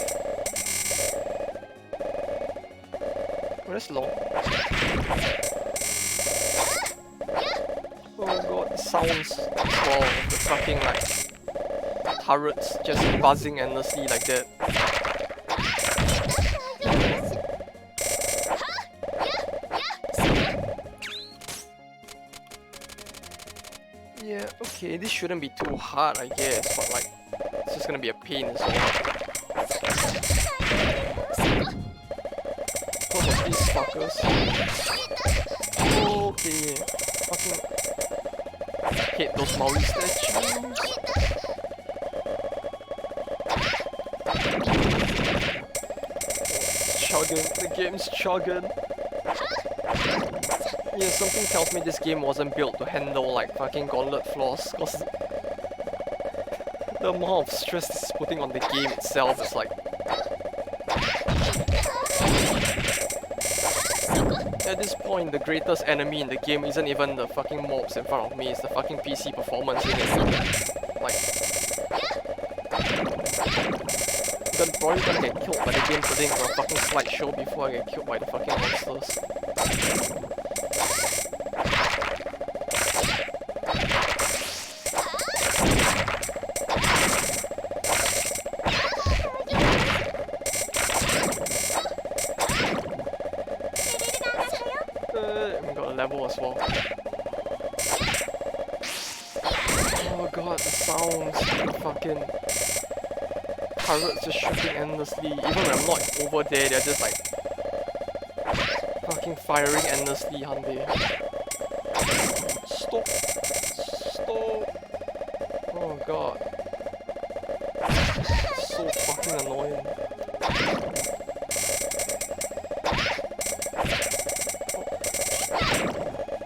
Oh, that's long. Oh god, the sounds as well of the fucking like turrets just buzzing endlessly like that. Yeah, okay, this shouldn't be too hard, I guess, but like, it's just gonna be a pain as well. Because of these fuckers. Okay, fucking hate those Maui statues. Chugging, the game's chugging. Yeah, something tells me this game wasn't built to handle like fucking gauntlet floors, cause the amount of stress it's putting on the game itself is like... At this point, the greatest enemy in the game isn't even the fucking mobs in front of me, it's the fucking PC performance in it. Like... I'm probably gonna get killed by the game putting on a fucking slideshow before I get killed by the fucking monsters. We got a level as well. Oh god, the sounds, the fucking turrets just shooting endlessly. Even when I'm not over there, they're just like fucking firing endlessly, aren't they? Stop! Stop! Oh god. So fucking annoying.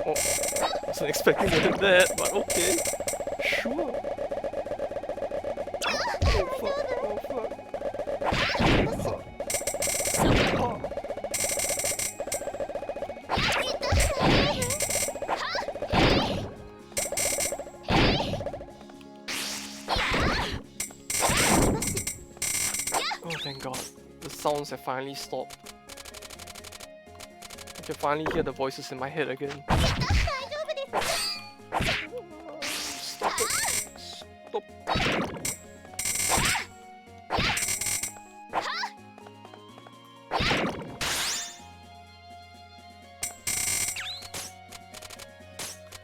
Oh, wasn't expecting to hit that, but okay. Sure. Oh fuck, oh fuck. Oh. Oh thank god, the sounds have finally stopped. I can finally hear the voices in my head again. Stop it. Stop.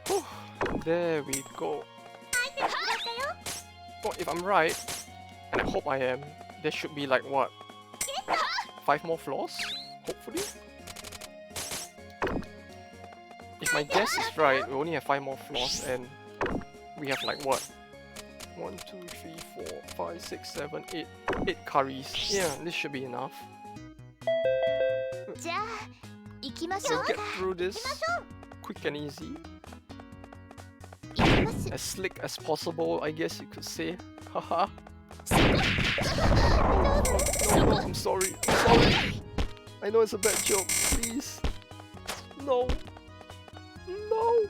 Whew. There we go. Well, if I'm right, and I hope I am, there should be like what? 5 more floors? Hopefully? If my guess is right, we only have 5 more floors and we have like what? 1, 2, 3, 4, 5, 6, 7, 8. 8 curries. Yeah, this should be enough. We'll get through this quick and easy. As slick as possible, I guess you could say. Haha. No, I'm sorry. I'm sorry. I know it's a bad joke. Please. No. No.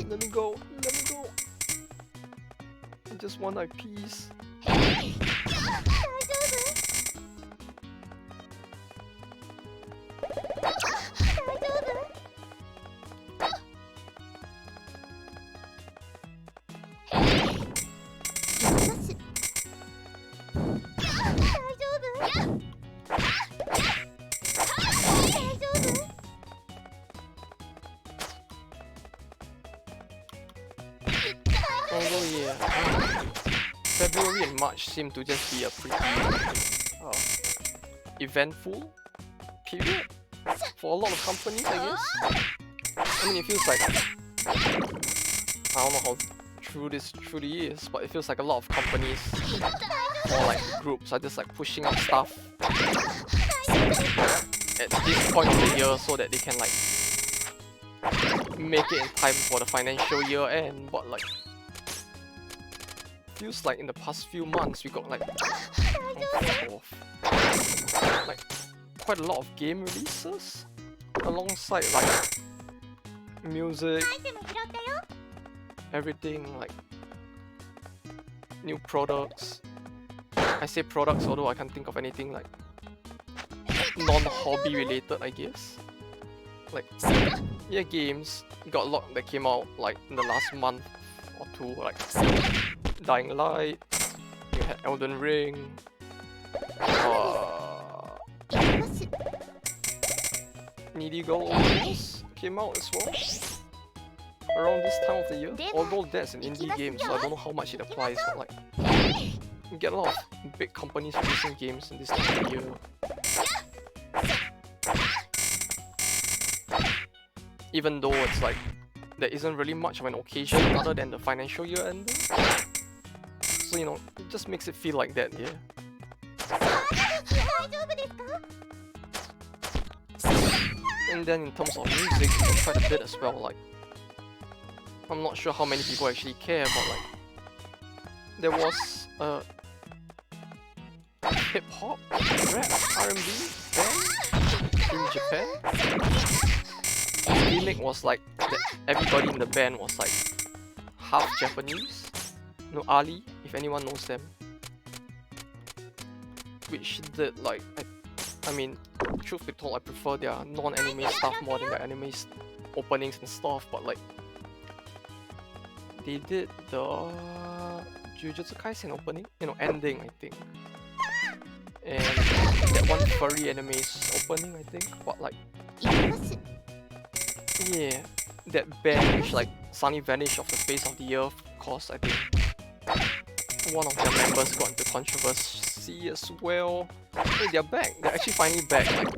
Let me go. Let me go. I just want my peace. Although yeah, February and March seem to just be a pretty eventful period for a lot of companies, I guess. I mean, it feels like, I don't know how true this truly is, but it feels like a lot of companies or like groups are just like pushing out stuff at this point of the year so that they can like make it in time for the financial year end. But like, feels like in the past few months we got like like quite a lot of game releases alongside like music, everything, like new products. I say products although I can't think of anything like non-hobby related, I guess. Like yeah, games. You got a lot that came out like in the last month or two, like Dying Light, you had Elden Ring, Needy Goals came out as well around this time of the year. Although that's an indie game, so I don't know how much it applies, but like you get a lot of big companies releasing games in this time of the year. Even though it's like there isn't really much of an occasion other than the financial year ending. So you know, it just makes it feel like that, yeah. And then in terms of music, there's quite a bit as well. Like, I'm not sure how many people actually care, but like, there was a hip-hop, rap, R&B band in Japan. The gimmick was like that everybody in the band was like half Japanese. No, Ali, if anyone knows them. Which did like, I mean, truth be told, I prefer their non-anime stuff more than their anime openings and stuff, but like, they did the Jujutsu Kaisen opening, you know, ending, I think. And that one furry anime's opening, I think, but like, yeah, that band which like suddenly vanished off the face of the earth because I think one of their members got into controversy as well. Hey, they're back. They're actually finally back. Like,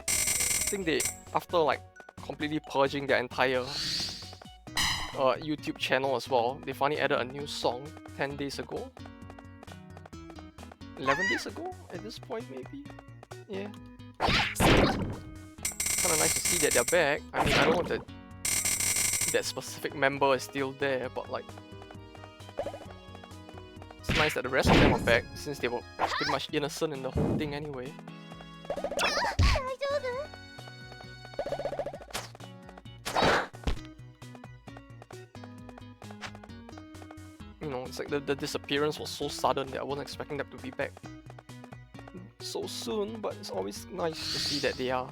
I think they, after like completely purging their entire YouTube channel as well, they finally added a new song 10 days ago. 11 days ago at this point, maybe? Yeah. Kinda nice to see that they're back. I mean, I don't know that that specific member is still there, but like, it's nice that the rest of them are back since they were pretty much innocent in the whole thing anyway. You know, it's like the disappearance was so sudden that I wasn't expecting them to be back so soon, but it's always nice to see that they are.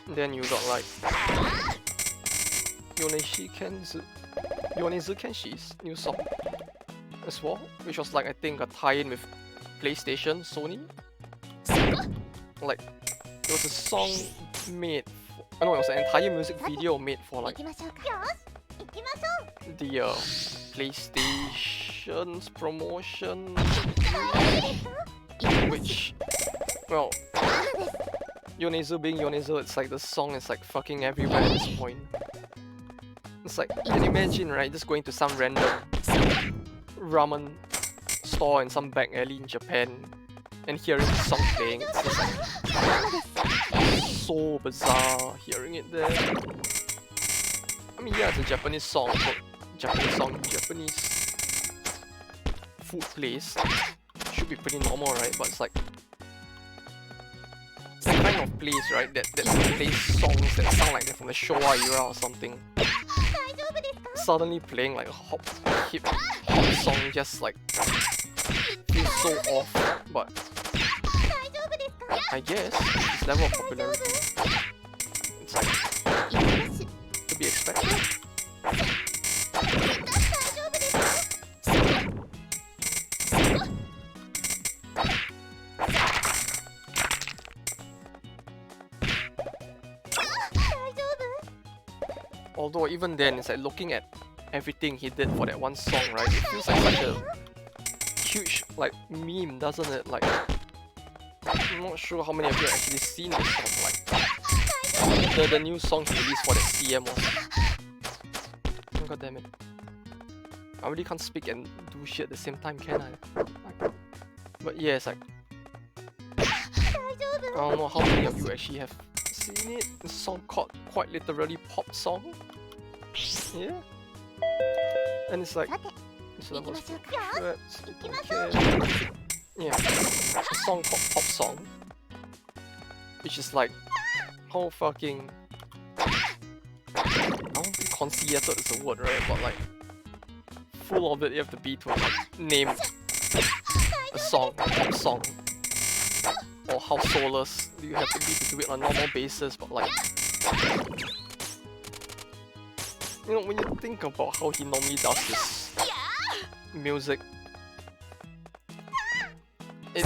And then you got like Yonezu Kenshi's new song as well, which was like, I think, a tie-in with PlayStation, Sony. Like, it was a song made for, no, it was an entire music video made for like the PlayStation's promotion, which, well, Yonezu being Yonezu, it's like the song is like fucking everywhere at this point. It's like, can you imagine, right, just going to some random ramen store in some back alley in Japan and hearing the song playing, it's just like so bizarre hearing it there. I mean, yeah, it's a Japanese song, but Japanese food place should be pretty normal, right? But it's like that kind of place, right? That plays songs that sound like they're from the Showa era or something. Suddenly playing like a hip hop song just like feels so off, but I guess this level of popularity, it's like to be expected. Although even then, it's like looking at everything he did for that one song, right? It feels like such a huge like meme, doesn't it? Like, I'm not sure how many of you have actually seen this song. Like the new song he released for that CM was. God damn it! I really can't speak and do shit at the same time, can I? Like, but yeah, it's like I don't know how many of you actually have seen it. It's a song called quite literally Pop Song. Yeah. And it's like yeah, a song called Pop Song, which is like how fucking, I don't think conceited is the word, right? But like full of it, you have to be to like name a song, a pop song, or how soulless you have to be to do it on a normal basis. But like, you know, when you think about how he normally does this music, it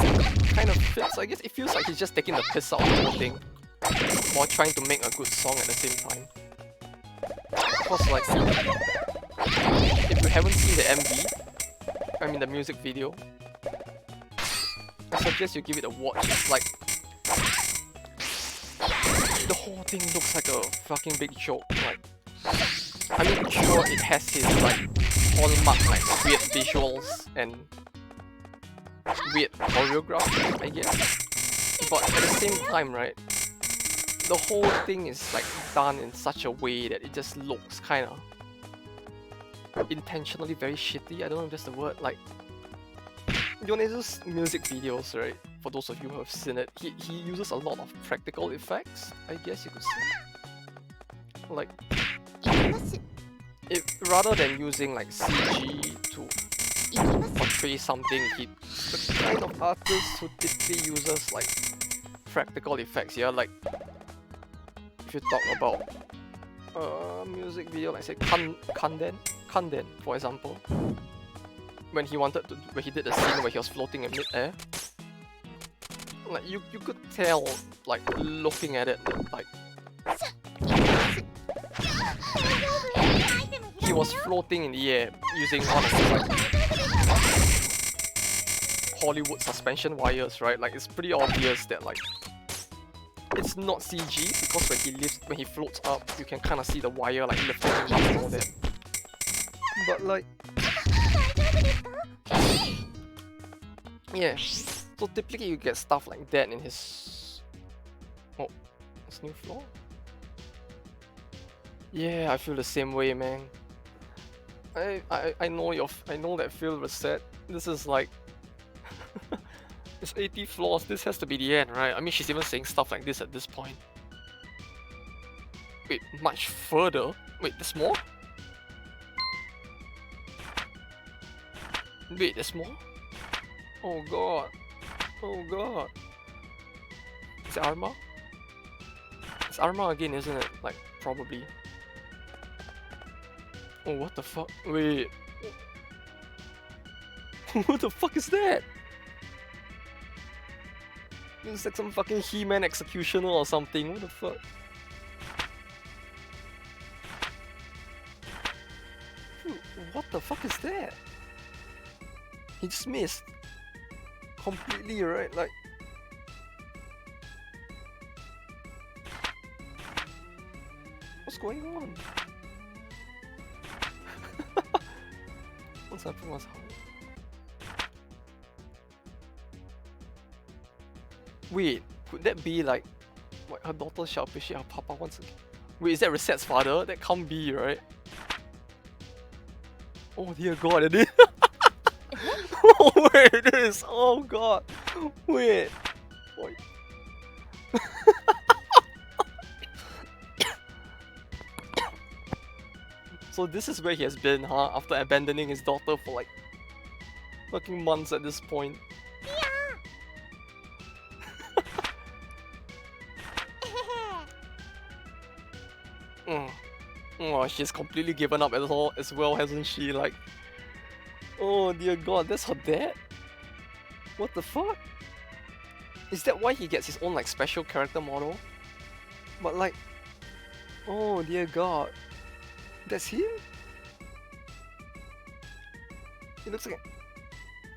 kind of fits. I guess it feels like he's just taking the piss out of the whole thing while trying to make a good song at the same time. Because like, if you haven't seen the MV, I mean the music video, I suggest you give it a watch. It's like, the whole thing looks like a fucking big joke. Like, I mean, sure, it has his like hallmark like weird visuals and weird choreography, I guess. But at the same time, right, the whole thing is like done in such a way that it just looks kind of intentionally very shitty. I don't know if that's the word. Like, Yonezu's music videos, right? For those of you who have seen it, he uses a lot of practical effects, I guess you could say. Like, rather than using like CG to portray something, he's the kind of artist who typically uses like practical effects. Yeah, like if you talk about music video, like say Kanden, for example, when he did the scene where he was floating in mid-air, like you could tell, like looking at it, like he was floating in the air using one of the like Hollywood suspension wires, right? Like it's pretty obvious that like it's not CG, because when he floats up, you can kind of see the wire like lifting him up and all that. But like, yeah. So typically you get stuff like that in his new floor. Yeah, I feel the same way, man. I know that feel, Recette. This is like it's 80 floors. This has to be the end, right? I mean, she's even saying stuff like this at this point. Wait, much further? Wait, there's more? Wait, there's more? Oh god. Oh god. Is it Arma? It's Arma again, isn't it? Like, probably. Oh, what the fuck? Wait. What the fuck is that? It's like some fucking He-Man executioner or something. What the fuck? What the fuck is that? He just missed. Completely, right? Like, what's going on? What's happening? What's happening? Wait, could that be like what, her daughter shall appreciate her papa once again? Wait, is that Recette's father? That can't be, right? Oh dear god, it is. Oh wait, it is. Oh god. Wait. Wait. So this is where he has been, huh? After abandoning his daughter for like fucking months at this point. Oh, she's completely given up as well, hasn't she? Like, oh dear god, that's her dad? What the fuck? Is that why he gets his own like special character model? But like, oh dear god, that's him? He looks like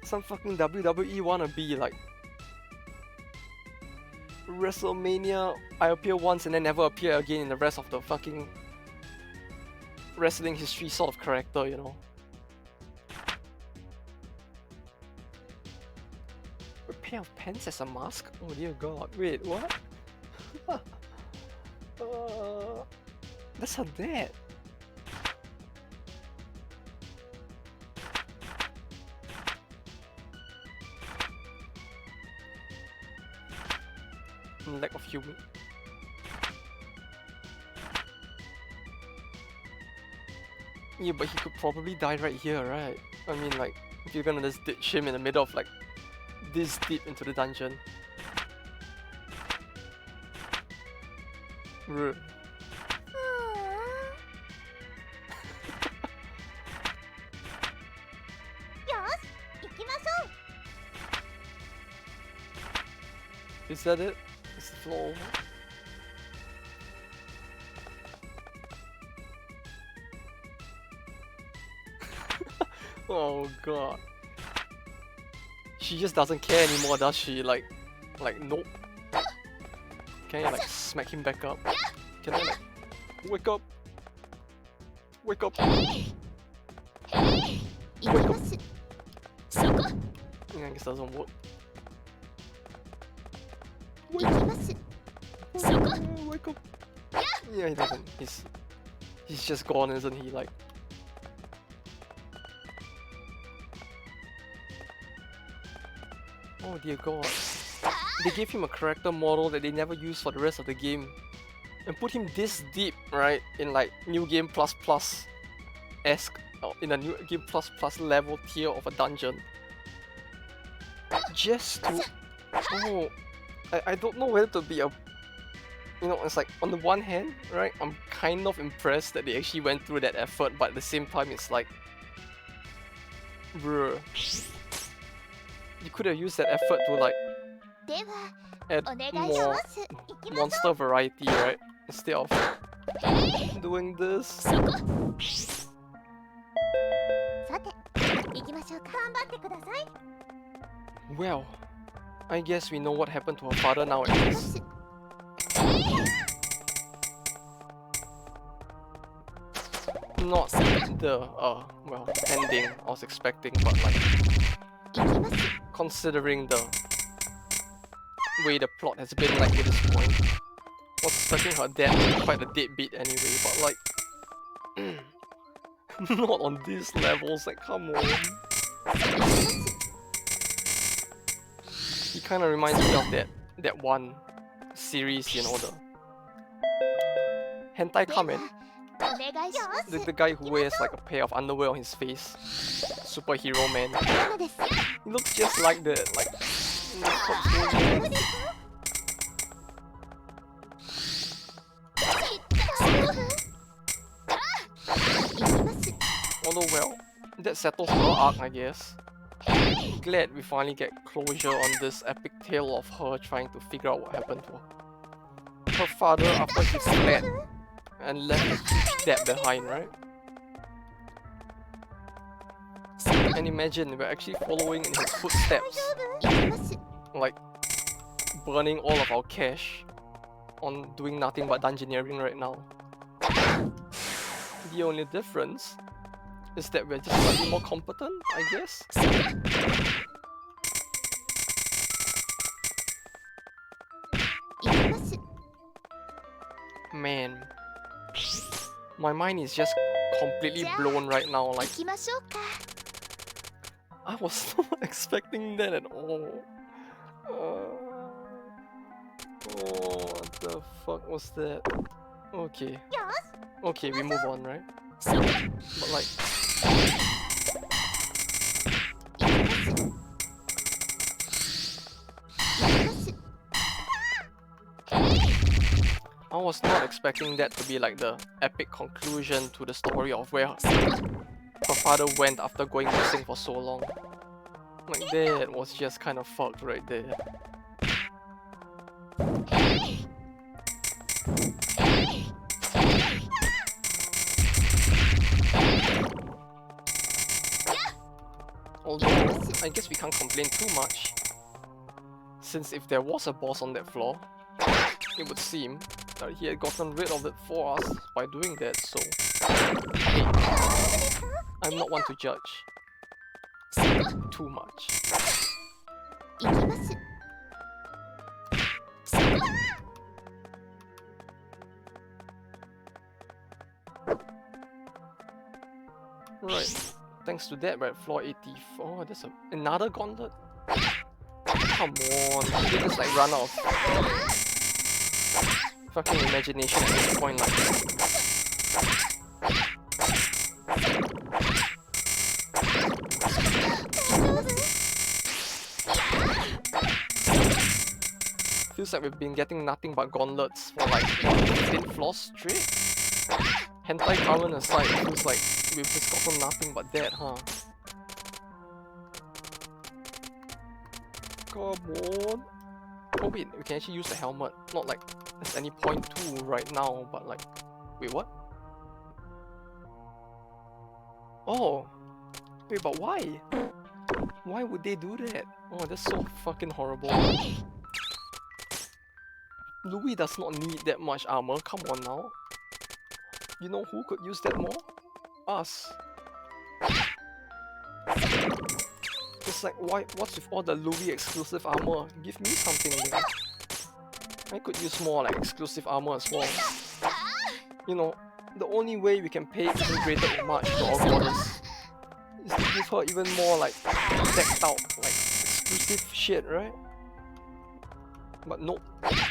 some fucking WWE wannabe, like WrestleMania, I appear once and then never appear again in the rest of the fucking wrestling history sort of character, you know. A pair of pants as a mask? Oh dear god, wait, what? That's her dad. Lack of humor. Yeah, but he could probably die right here, right? I mean, like, if you're gonna just ditch him in the middle of like this deep into the dungeon. Ruh. Is that it? Is the floor over? Oh god. She just doesn't care anymore, does she? Like, nope. Can I like smack him back up? Can I like wake up? Wake up! Wake up! Yeah, I guess that doesn't work. Wake up! Yeah, he doesn't. He's just gone, isn't he? Like. Oh dear god. They gave him a character model that they never used for the rest of the game. And put him this deep, right? In like New Game Plus Plus-esque, or in a New Game Plus Plus level tier of a dungeon. Just to... Oh... I don't know whether to be a... You know, it's like, on the one hand, right? I'm kind of impressed that they actually went through that effort, but at the same time it's like... Bruh. You could have used that effort to like... add more monster variety, right? Instead of doing this. Well, I guess we know what happened to her father now at least. Not the, well, ending I was expecting, but like, considering the way the plot has been like at this point. I was expecting her dad to be quite a deadbeat anyway, but like... not on these levels, like come on. He kinda reminds me of that one series, you know, the Hentai Kamen. The guy who wears like a pair of underwear on his face. Superhero man. He looks just like that, like... Although well, that settles her arc, I guess. Glad we finally get closure on this epic tale of her trying to figure out what happened to her. Her father after he fled and left his dad behind, right? And imagine we're actually following in his footsteps. Like, burning all of our cash on doing nothing but dungeoneering right now. The only difference is that we're just slightly more competent, I guess. Man, my mind is just completely blown right now. Like, I was not expecting that at all. What the fuck was that? Okay. Okay, we move on, right? But like... I was not expecting that to be like the epic conclusion to the story of where her father went after going missing for so long. Like, that was just kind of fucked right there. Although, I guess we can't complain too much, since if there was a boss on that floor, it would seem that he had gotten rid of it for us by doing that, so hey, I'm not one to judge too much. Right, thanks to that, right, floor 84, oh, there's another gauntlet? Come on, they just like run out of fucking imagination at this point, like. Feels like we've been getting nothing but gauntlets for like, what, 15 floors straight? Hentai current aside, it feels like we've just gotten nothing but that, huh? Come on! Oh wait, we can actually use the helmet. Not like there's any point to right now, but like... Wait, what? Oh! Wait, but why? Why would they do that? Oh, that's so fucking horrible. Louis does not need that much armor, come on now. You know who could use that more? Us. It's like, why? What's with all the Louis exclusive armor? Give me something there. I could use more like exclusive armor as well. You know, the only way we can pay even greater homage to our goddess is to give her even more like decked out, like exclusive shit, right? But nope,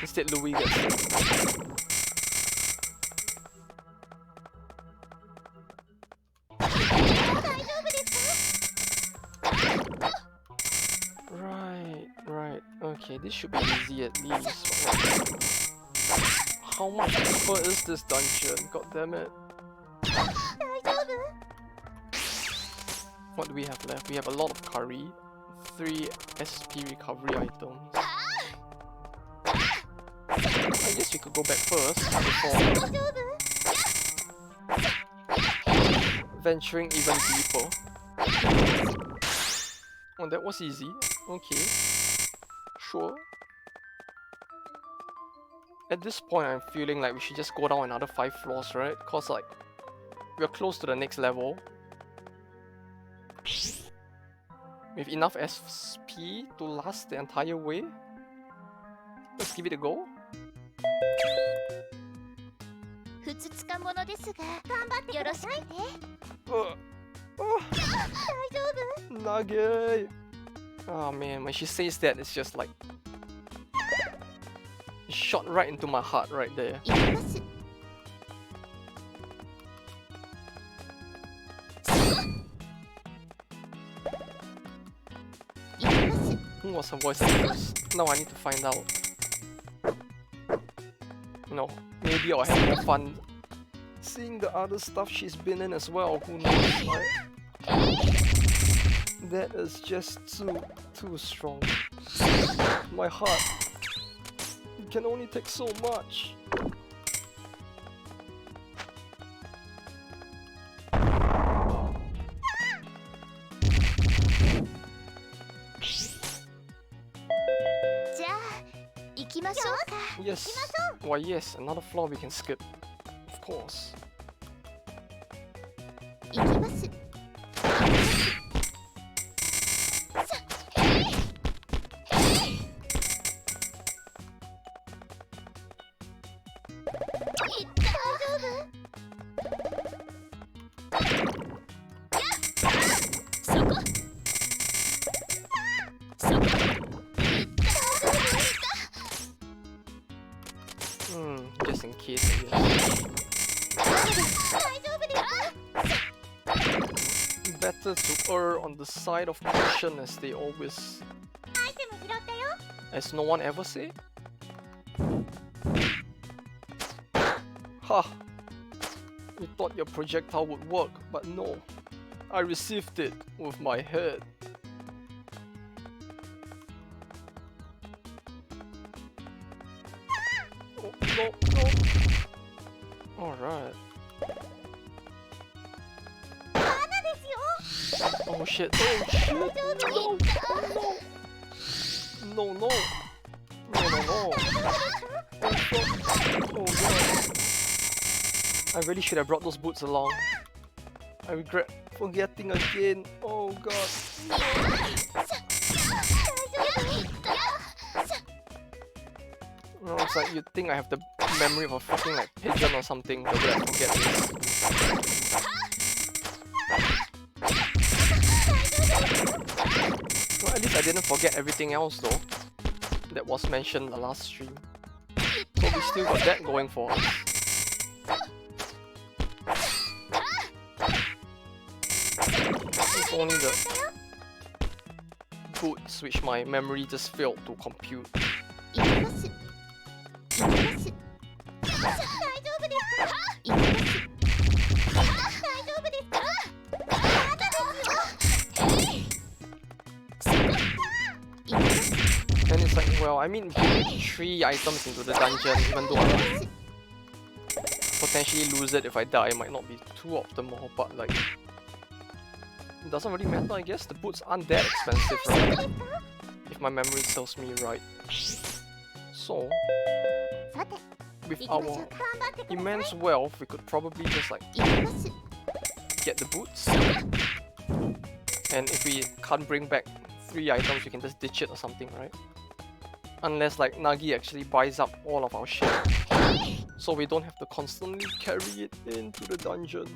instead Louis gets it. Right, okay, this should be easy at least. How much deeper is this dungeon? God damn it. What do we have left? We have a lot of curry, 3 SP recovery items. I guess we could go back first before venturing even deeper. Oh, that was easy. Okay. Sure. At this point, I'm feeling like we should just go down another 5 floors, right? Cause like, we're close to the next level. With enough SP to last the entire way. Let's give it a go. Nugget! Oh man, when she says that, it's just like... It shot right into my heart right there. Who was her voice actress? Now I need to find out. No, maybe I'll have more fun seeing the other stuff she's been in as well, who knows, right? That is just too strong. My heart, it can only take so much. Yes. Why yes, another floor we can skip. Of course. case, I guess. Better to err on the side of caution, as they always... As no one ever say? Ha! You thought your projectile would work, but no. I received it with my head. Oh, no, no. Alright. Oh shit, oh shit, no, no, no, no, no, no, no. Oh god. I really should have brought those boots along. I regret forgetting again. Oh god. No, it's like you'd think I have the memory of a fucking like pigeon or something, the way I forget this. Well, at least I didn't forget everything else though that was mentioned in the last stream. So we still got that going for us. It's only the boots which my memory just failed to compute. And it's like, well, I mean, putting 3 items into the dungeon, even though I might potentially lose it if I die, might not be too optimal, but like, it doesn't really matter, I guess. The boots aren't that expensive, right? If my memory serves me right. So, with our immense wealth, we could probably just like get the boots. And if we can't bring back 3 items, we can just ditch it or something, right? Unless like Nagi actually buys up all of our shit, so we don't have to constantly carry it into the dungeon.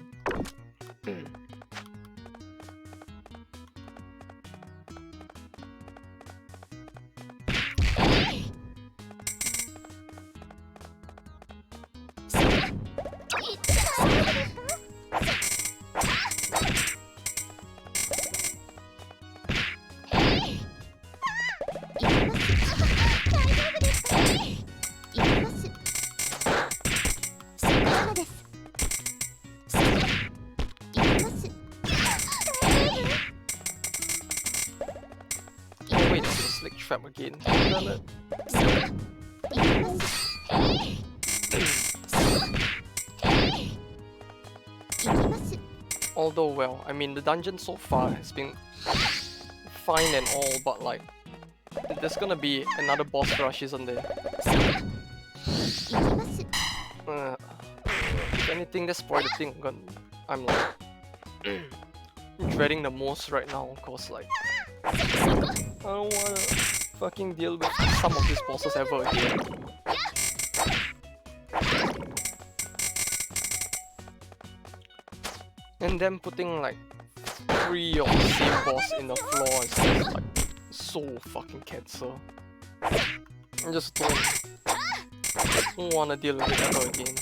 Trap again. Damn it. Although, well, I mean, the dungeon so far has been fine and all, but like, there's gonna be another boss rush, isn't there? If anything, that's probably the thing I'm like dreading the most right now, cause like, I don't wanna fucking deal with some of these bosses ever again. And then putting like 3 of the same boss in the floor is just like so fucking cancer. I just don't wanna deal with it ever again.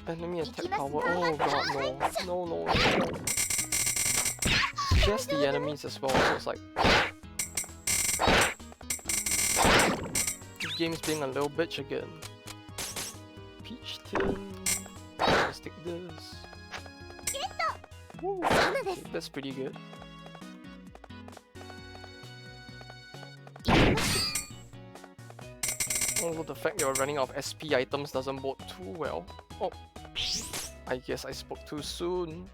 Enemy attack power. Oh god, no. No, no, no. Just the enemies as well, so it's like... This game's being a little bitch again. Peach tin. Let's take this. Woo. Okay, that's pretty good. Although the fact that we're running out of SP items doesn't bode too well. Oh, I guess I spoke too soon.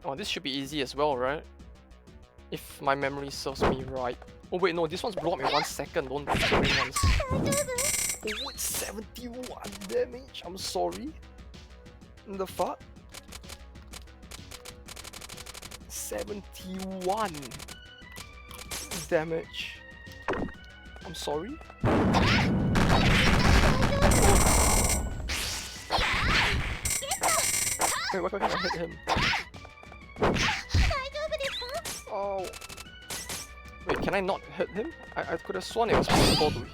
Oh, this should be easy as well, right? If my memory serves me right. Oh wait, no, this one's blow up in 1 second, don't be the ones. Oh, it's 71 damage, I'm sorry. The fuck? 71 damage. I'm sorry. Wait, why can't I hit him? Oh. Wait, can I not hit him? I could have sworn it was possible to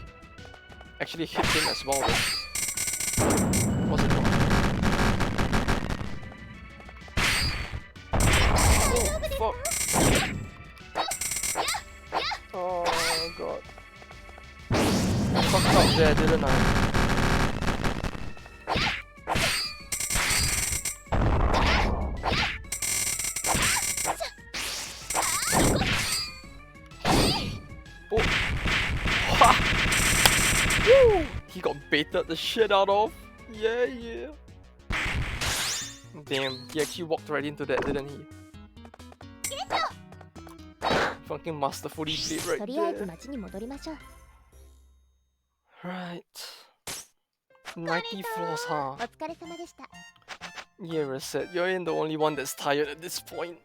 actually hit him as well. Was it not? Oh, fuck. Oh, God. I fucked up there, didn't I? He got baited the shit out of. Yeah, yeah. Damn, he actually walked right into that, didn't he? Fucking masterfully played right there. Right. 90 floors, huh? Yeah, Reset, you ain't the only one that's tired at this point.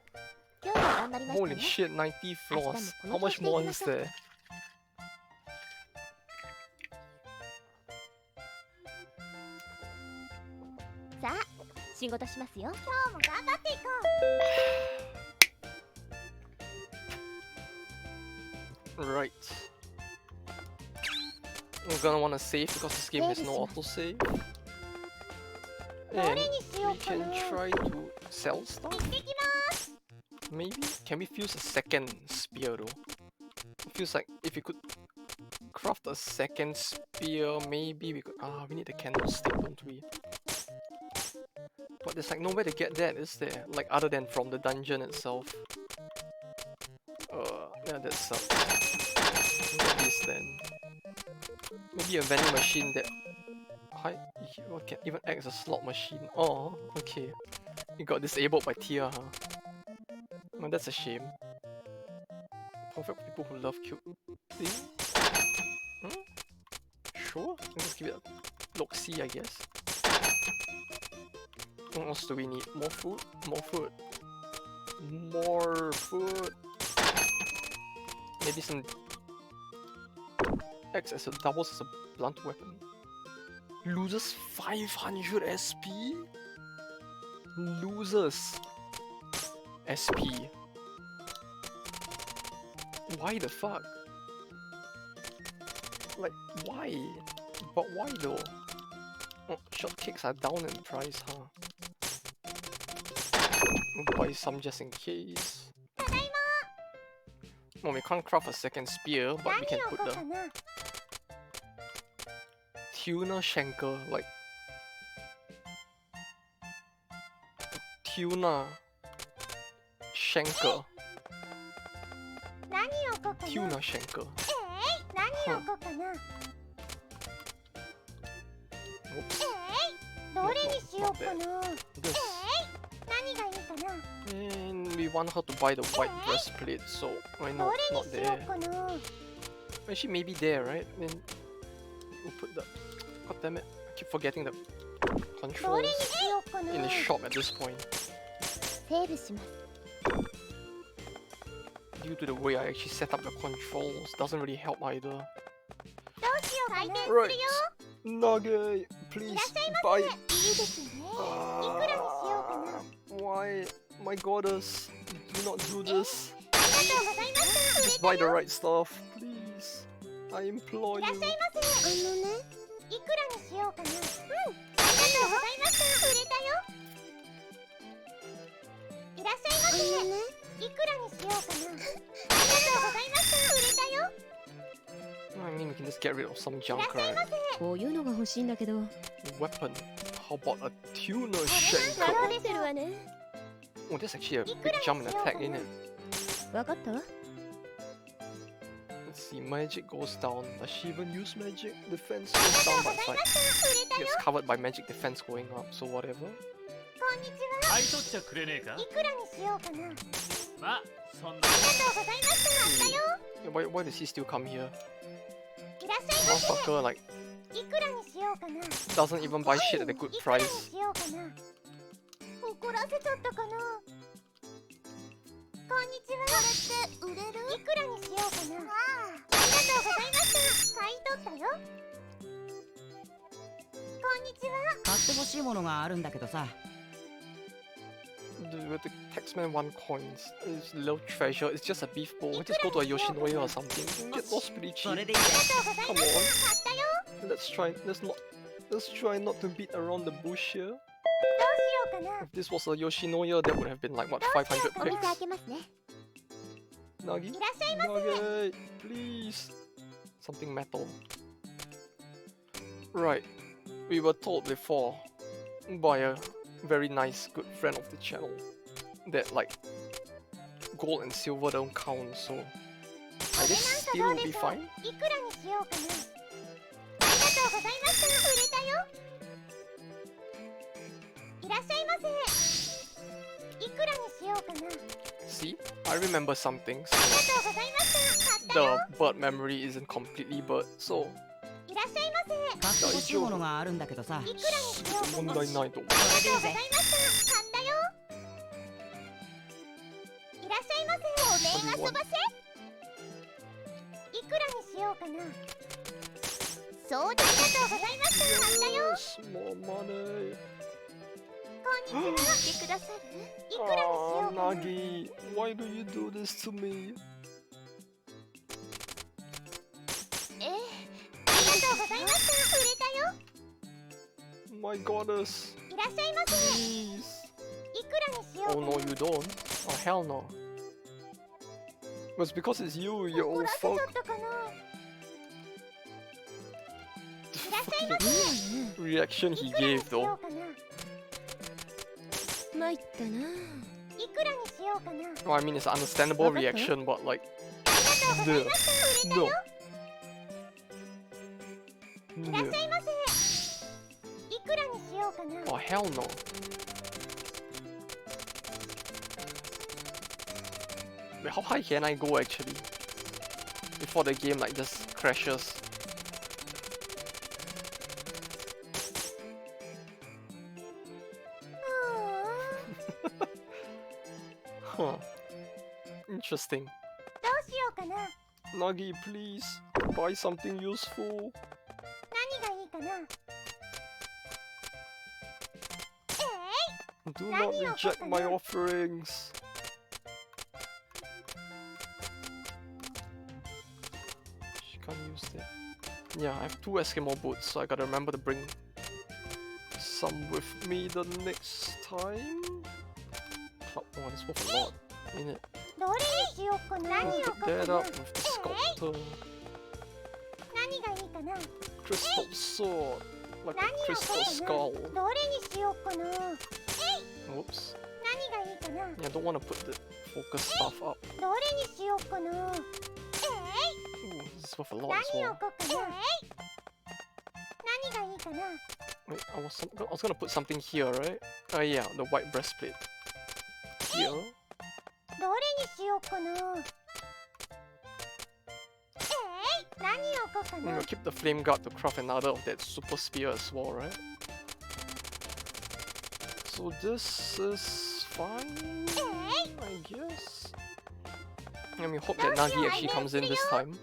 Holy shit, 90 floors. How much more is there? Right. I'm gonna wanna save because this game has no autosave. And we can try to sell stuff? Maybe? Can we fuse a second spear though? It feels like if we could craft a second spear, maybe we could... we need a candlestick, don't we? But there's like nowhere to get that, is there? Like other than from the dungeon itself. Yeah, that sucks. Get this then. Maybe a vending machine that can even act as a slot machine. Oh, okay. It got disabled by Tia, huh? Oh, that's a shame. Perfect for people who love cute things. Sure, let's give it a look-see, I guess. What else do we need? More food? More food. More food. Maybe some... Acts as a doubles as a blunt weapon. Loses 500 SP? Loses SP. Why the fuck? Like, why? But why though? Oh, shortcakes are down in price, huh? We'll buy some just in case. Well, we can't craft a second spear, but we can put the tuna shanker, like tuna shanker. Tuna shanker. Huh. Whoops. Not bad. This. And we want her to buy the white breastplate, so why not? Not there. Actually, maybe there, right? Then we'll put the... God damn it, I keep forgetting the controls in the shop at this point. Due to the way I actually set up the controls, doesn't really help either. Right, Nage, please buy it. Why? My goddess, do not do this. Just buy the right stuff, please. I implore you. I mean, we can just get rid of some junk, right? Weapon. How about a tuna shanker? Oh, that's actually a big jump in attack, isn't it? Let's see, magic goes down. Does she even use magic? Defense goes down, but it's like gets covered by magic defense going up, so whatever. Why does he still come here? Motherfucker, like, doesn't even buy shit at a good price. With the Taxman 1 coins, it's a little treasure, it's just a beef bowl. Just go to a Yoshinoya or something. You can get those pretty cheap. Come on. Let's try not to beat around the bush here. If this was a Yoshinoya, that would have been like what, 500 picks? Nagi? Nagi, please! Something metal. Right. We were told before by a very nice good friend of the channel that like gold and silver don't count, so I guess steel will be fine. See, I remember some things. The bird memory isn't completely bird, so yes, more money. Oh, Nagi, why do you do this to me? My goddess, please. Oh no, you don't. Oh hell no. It's because it's you, you old fuck. The fucking reaction he gave though. Oh, I mean, it's an understandable reaction, but like, no. No. No. Oh hell no. Wait, how high can I go actually? Before the game like just crashes. Huh. Interesting. Nagi, please buy something useful. Do not reject my offerings. She can't use that. Yeah, I have 2 Eskimo boots, so I gotta remember to bring some with me the next time. Oh, this worth a lot, ain't it? Pick that up with the sculptor. Crystal sword, like a crystal skull. Oops. Yeah, I don't want to put the focus stuff up. Ooh, this is worth a lot as well. Wait, I was gonna put something here, right? Oh yeah, the white breastplate. Here. We'll keep the flame guard to craft another of that super spear as well, right? So this is fine, I guess. Let me hope that Nagi actually comes in this time.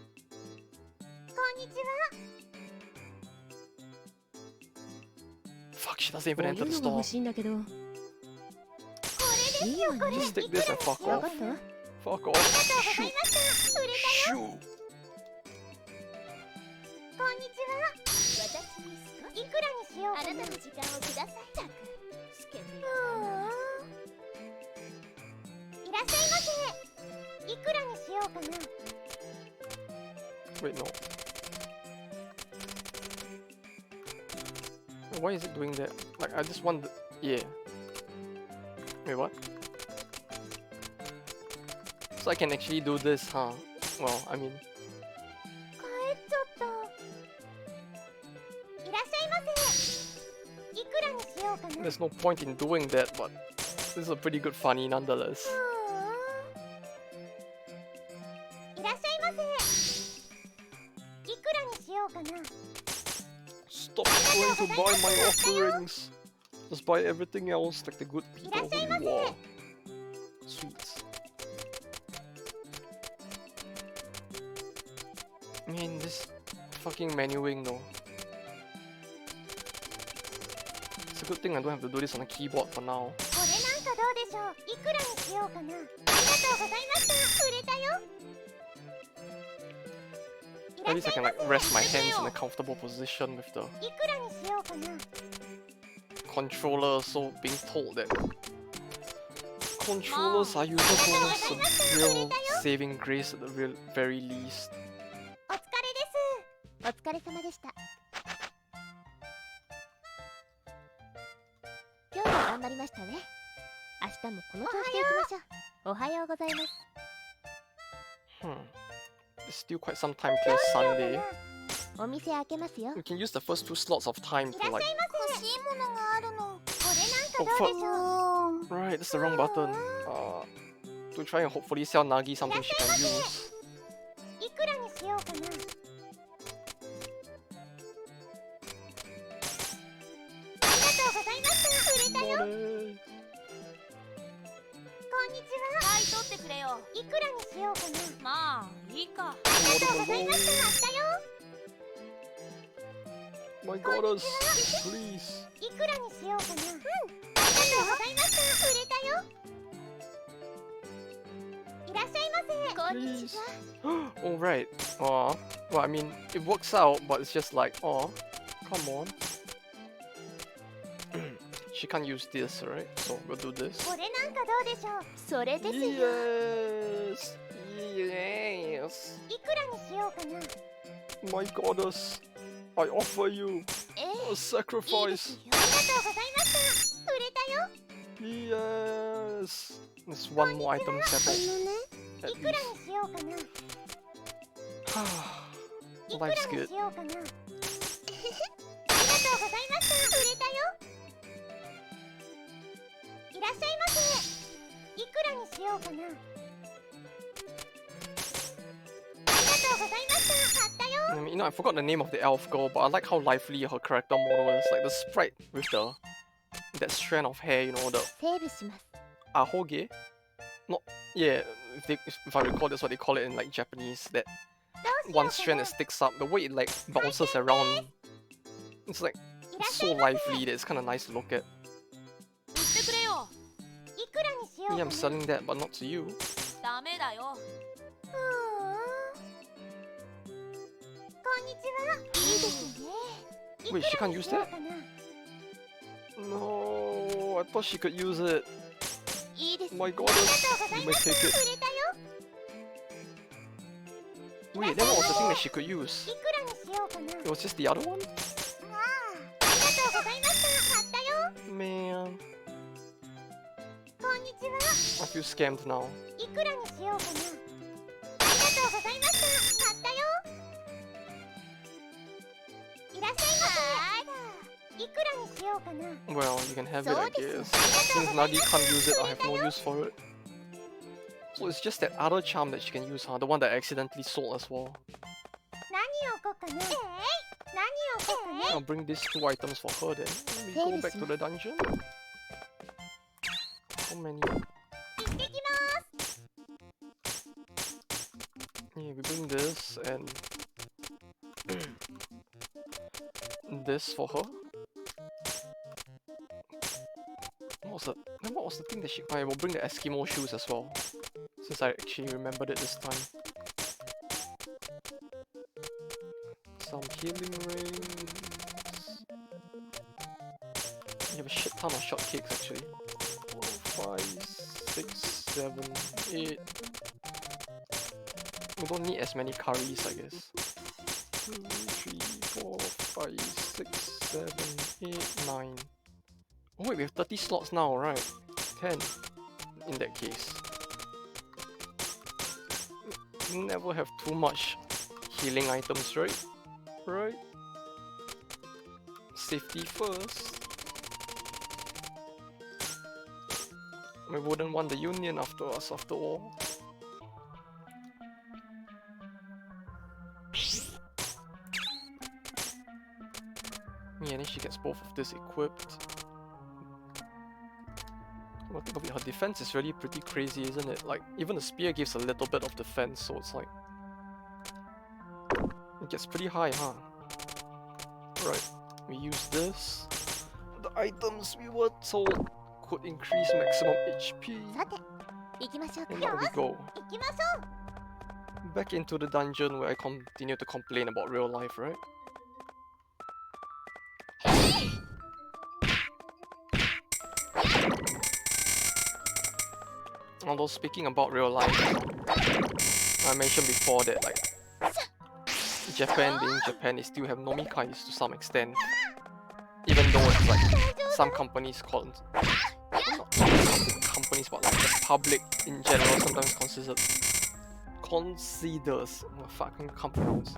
Fuck, she doesn't even enter the store. Just take this and fuck off. Fuck off. Shoot. Shoot. Wait, no. Why is it doing that? Like, I just want the... Yeah. Wait, what? So I can actually do this, huh? Well, I mean... There's no point in doing that, but this is a pretty good funny nonetheless. Stop going to buy my offerings! Just buy everything else like the good people who you are. Sweet. fucking menuing though. It's a good thing I don't have to do this on a keyboard for now. At least I can like rest my hands in a comfortable position with the controller, also being told that controllers are usable as a real saving grace at the very least. お疲れ様でした。今日も頑張りましたね。明日もこの調子でいきましょう。おはようございます。It's still quite some time till Sunday. お店開けますよ。 We can use the first 2 slots of time to like. 欲しいものがあるの。これ Oh, なんかどうでしょう。 right, that's the wrong button. To try and hopefully sell Nagi something she can use. いくらにしようかな。ありがとうございました。売れたよ。こんにちは。買い取ってくれよ。いくらにしようかな。まあいいか。ありがとうございました。買ったよ。 My goddess, please. いくらにしようかな。ありがとうございました。売れたよ。いらっしゃいませ。こんにちは。All right. Well, I mean, it works out, but it's just like, oh, come on. She can't use this, right? So we'll do this. これなんかどうでしょう。それですよ。 Yes, yes. いくらにしようかな。 My goddess, I offer you a いいです sacrifice. よ。ありがとうございました。売れたよ。 Yes. There's one more item い settled. くらにしようかな。いくら Life's に good. しようかな。ありがとうございました。売れたよ。いらっしゃいませ。いくらにしようかな。ありがとうございました。買ったよ。You know, I forgot the name of the elf girl, but I like how lively her character model is. Like the sprite with that strand of hair, you know, the セーブします。 ahoge. Not yeah. If I recall, that's what they call it in like Japanese. That どうしよう one か strand な。 that sticks up. The way it like bounces around. It's like いらっ it's しゃ so いませ。 lively that it's kind of nice to look at. 売ってくれよ。いくらにしよう Yeah, か I'm な。 selling that, but not to you. ダメだよ。こんにちは。いいですね。 Wait, she can't use that? いくらにしようかな。 No, I thought she could use it. いいですね。 My ありが goddess, とうござい you ま may した。 take it. 売れたよ。 Wait, then what was the thing that she could use? いくらにしようかな。 It was just the other one? ありがとうございました。買ったよ。 Man, こんにちは。 I feel scammed now. いくらにしようかな。ありがとうございました。買ったよ。いらっしゃいませ。いくらにしようかな。 Well, you can have it, I そうです。 guess. Since Nagi can't use it, I have no use for it. So it's just that other charm that she can use, huh? The one that I accidentally sold as well. 何をこうかな。何をこうかね。 I'll bring these 2 items for her then. We go back to the dungeon. How many? 行ってきます。 Yeah, we bring this and this for her. What was the thing that she? I will bring the Eskimo shoes as well, since I actually remembered it this time. Some healing rings. You have a shit ton of shortcakes actually. 4, 5, 6, 7, 8. We don't need as many curries, I guess. 2, 3, 4, 5, 6, 7, 8, 9. Oh wait, we have 30 slots now, right? 10 in that case. Never have too much healing items, right? Right? Safety first. We wouldn't want the Union after us, after all. Yeah, then she gets both of this equipped. Well, think of it, her defense is really pretty crazy, isn't it? Like, even the spear gives a little bit of defense, so it's like... It gets pretty high, huh? Right, we use this. The items we were told could increase maximum HP. さて行きましょうか And now we go 行きましょう back into the dungeon where I continue to complain about real life, right? Although speaking about real life, I mentioned before that like Japan being Japan, they still have nomikais to some extent. Even though it's like some companies call not companies but like the public in general sometimes considers fucking can't pronounce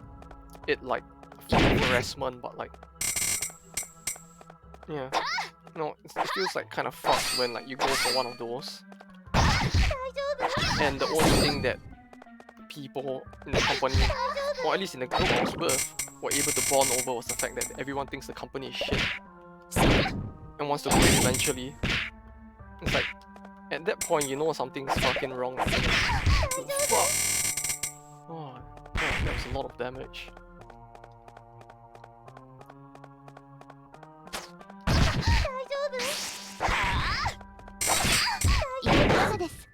it like a form of harassment, but like yeah. No, it feels like kind of fucked when like you go for one of those and the only thing that people in the company, or at least in the group I was with, were able to bond over was the fact that everyone thinks the company is shit and wants to quit eventually. It's like, at that point you know something's fucking wrong. Fuck. Oh, God, that was a lot of damage. いかがです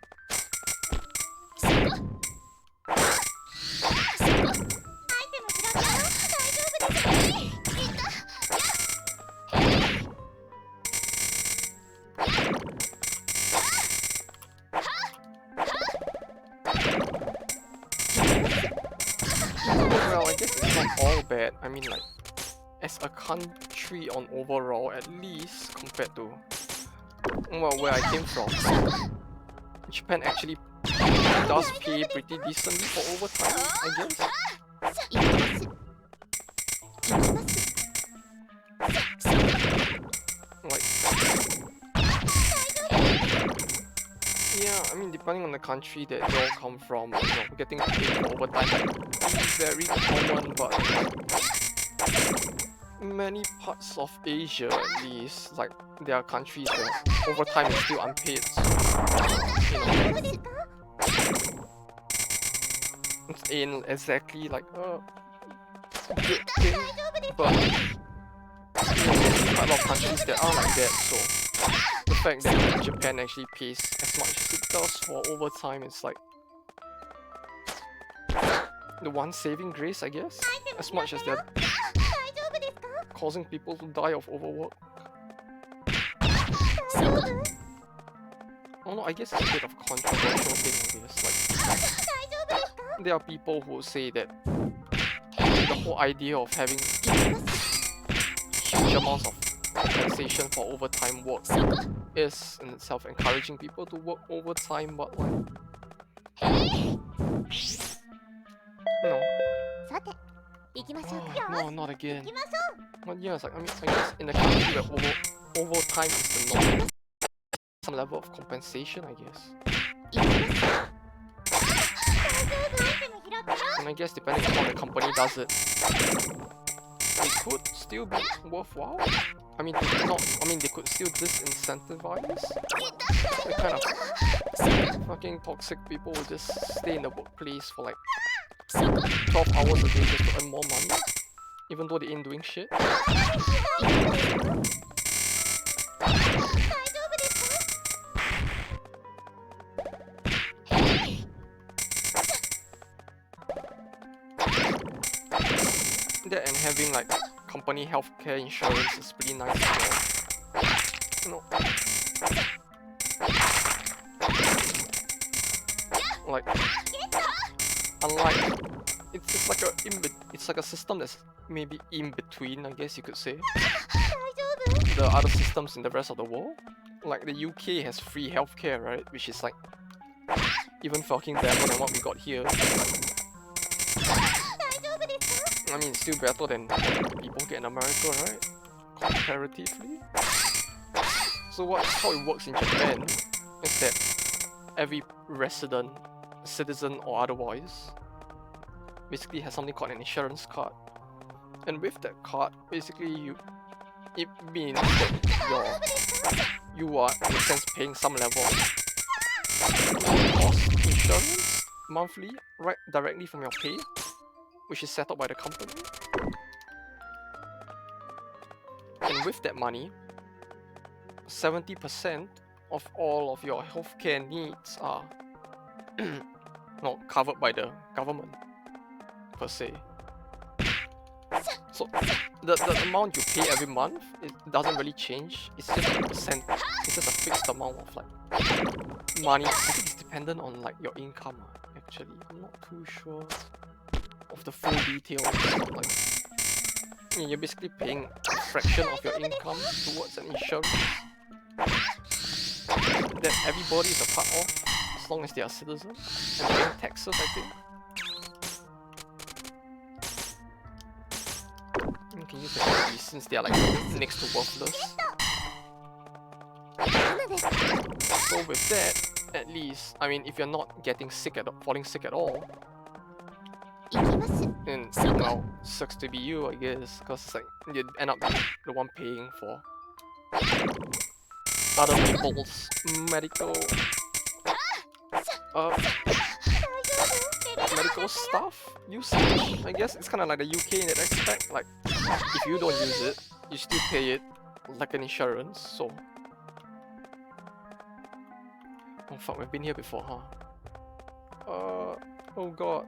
Well, I guess it's not all bad. I mean, like, as a country on overall, at least compared to, well, where I came from, Japan actually does pay pretty decently for overtime, I guess. 行きます Like, yeah, I mean, depending on the country that you all come from, you know, getting paid for overtime is very common, but like, many parts of Asia, at least, like, there are countries where overtime is still unpaid. So, you know, it ain't exactly like a good thing, but you know, there's quite a lot of countries that are like that, so the fact that Japan actually pays as much as it does for overtime is like the one saving grace, I guess, as much as they're causing people to die of overwork. Oh no, I guess it's a bit of a controversial thing, I guess. Like, there are people who say that the whole idea of having huge amounts of compensation for overtime work is in itself encouraging people to work overtime, but like, no. さて行きましょうか Oh, no, not again. 行きましょう But yeah, it's like, I mean, I guess in the country where overtime is the norm, some level of compensation, I guess. 行きます And I guess depending on how the company does it, it could still be worthwhile. I mean, they could still disincentivize the kind of fucking toxic people who just stay in the workplace for like 12 hours a day just to earn more money, even though they ain't doing shit. That and having like company healthcare insurance is pretty nice as well. You know, like, unlike it's like a system that's maybe in between, I guess you could say, the other systems in the rest of the world. Like the UK has free healthcare, right? Which is like even fucking better than what we got here. I mean, it's still better than what people get in America, right? Comparatively. So how it works in Japan is that every resident, citizen or otherwise, basically has something called an insurance card. And with that card, basically it means that you are in a sense paying some level of cost insurance monthly, right, directly from your pay. which is set up by the company. And with that money, 70% of all of your healthcare needs are not covered by the government, per se. So the amount you pay every month, it doesn't really change. It's just a percent. It's just a fixed amount of like money. I think it's dependent on like your income. Actually, I'm not too sure of the full details. But, like, you're basically paying a fraction of your income towards an insurance that everybody is a part of, as long as they are citizens and paying taxes, I think. You can use the cookies since they are like next to worthless. So with that, at least, I mean, if you're not getting sick falling sick at all, then well, sucks to be you, I guess, because like you end up being the one paying for other people's medical medical stuff usage. I guess it's kind of like the UK in that aspect. Like, if you don't use it, you still pay it like an insurance. So, oh fuck, we've been here before, huh? Oh god.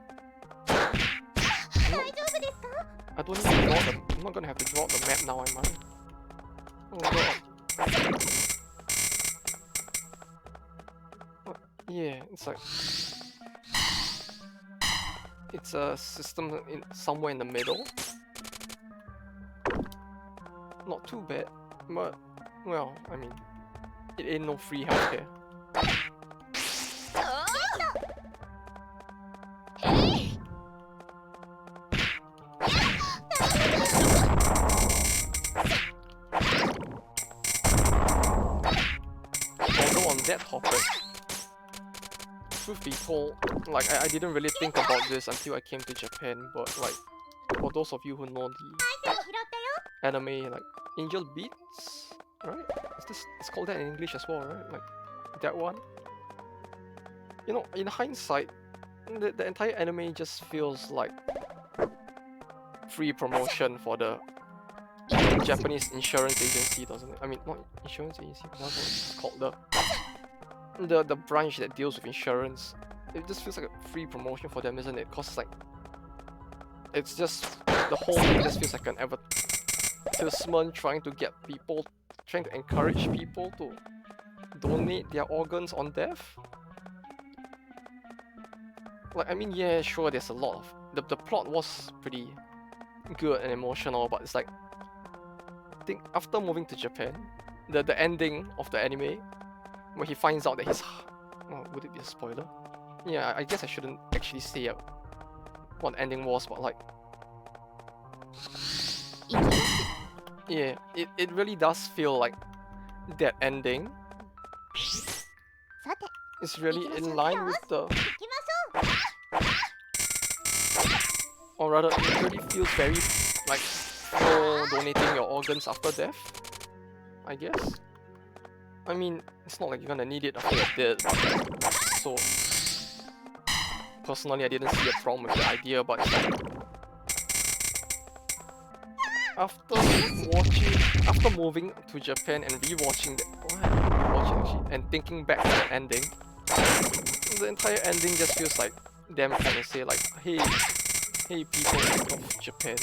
I don't need to draw the. I'm not gonna have to draw the map now, am I? Oh god. What? Yeah, it's like. It's a system somewhere in the middle. Not too bad, but well, I mean, it ain't no free healthcare. Although on that topic, truth be told, like I didn't really think about this until I came to Japan, but like for those of you who know the anime like Angel Beats, right? It's called that in English as well, right? Like that one. You know, in hindsight, the entire anime just feels like free promotion for the Japanese insurance agency, doesn't it? I mean, not insurance agency, but that's what it's called, the branch that deals with insurance. It just feels like a free promotion for them, isn't it? Cause like, it's just, the whole thing just feels like an advertisement trying to encourage people to donate their organs on death. Like, I mean, yeah, sure, there's a lot of, the plot was pretty good and emotional, but it's like, I think after moving to Japan, the ending of the anime, where he finds out that he's... Oh, would it be a spoiler? Yeah, I guess I shouldn't actually say what the ending was, but like... Yeah, it really does feel like that ending is really in line with the... Or rather, it really feels very like pro donating your organs after death, I guess. I mean, it's not like you're gonna need it after you're dead. So, personally, I didn't see a problem with the idea, but it's like, after moving to Japan and rewatching and thinking back to the ending, the entire ending just feels like them trying to say like, hey people of Japan,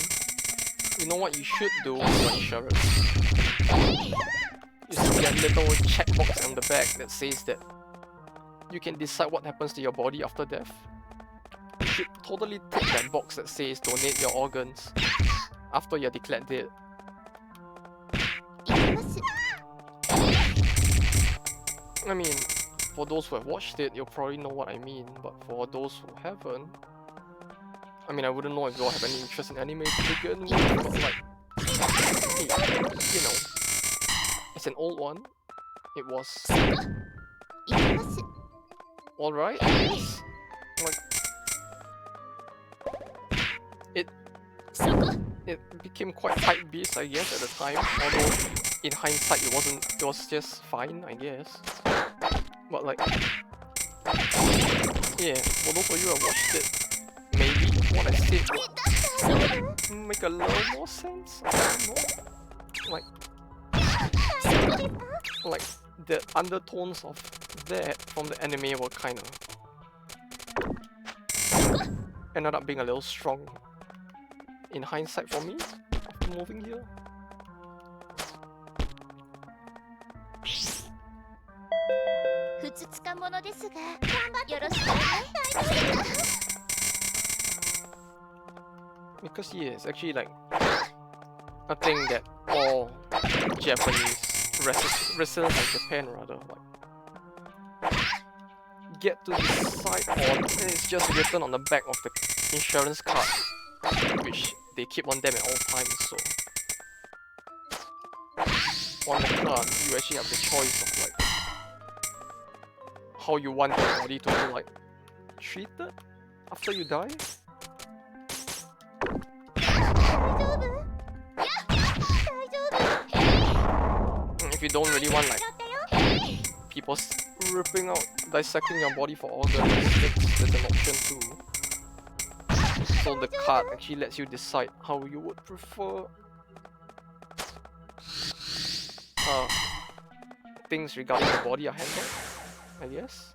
you know what you should do with your insurance? You see that little checkbox on the back that says that you can decide what happens to your body after death. You should totally tick that box that says donate your organs after you're declared dead. I mean, for those who have watched it, you'll probably know what I mean, but for those who haven't, I mean, I wouldn't know if you all have any interest in anime to begin with, but like, hey, you know, it's an old one. It was alright, I guess. Like, it became quite hype beast, I guess, at the time. Although in hindsight, it was just fine, I guess. But like, yeah, for those of you who have watched it, maybe what I said make a little more sense. I don't know. Like the undertones of that from the anime were kind of ended up being a little strong in hindsight for me after moving here. Because yeah, it's actually like a thing that all Japanese residents of Japan rather like get to decide on, and it's just written on the back of the insurance card, which they keep on them at all times. So on the card, you actually have the choice of like how you want your body to be like treated after you die. If you don't really want like people ripping out, dissecting your body for organs, that's an option too. So the card actually lets you decide how you would prefer things regarding the body are handled, I guess.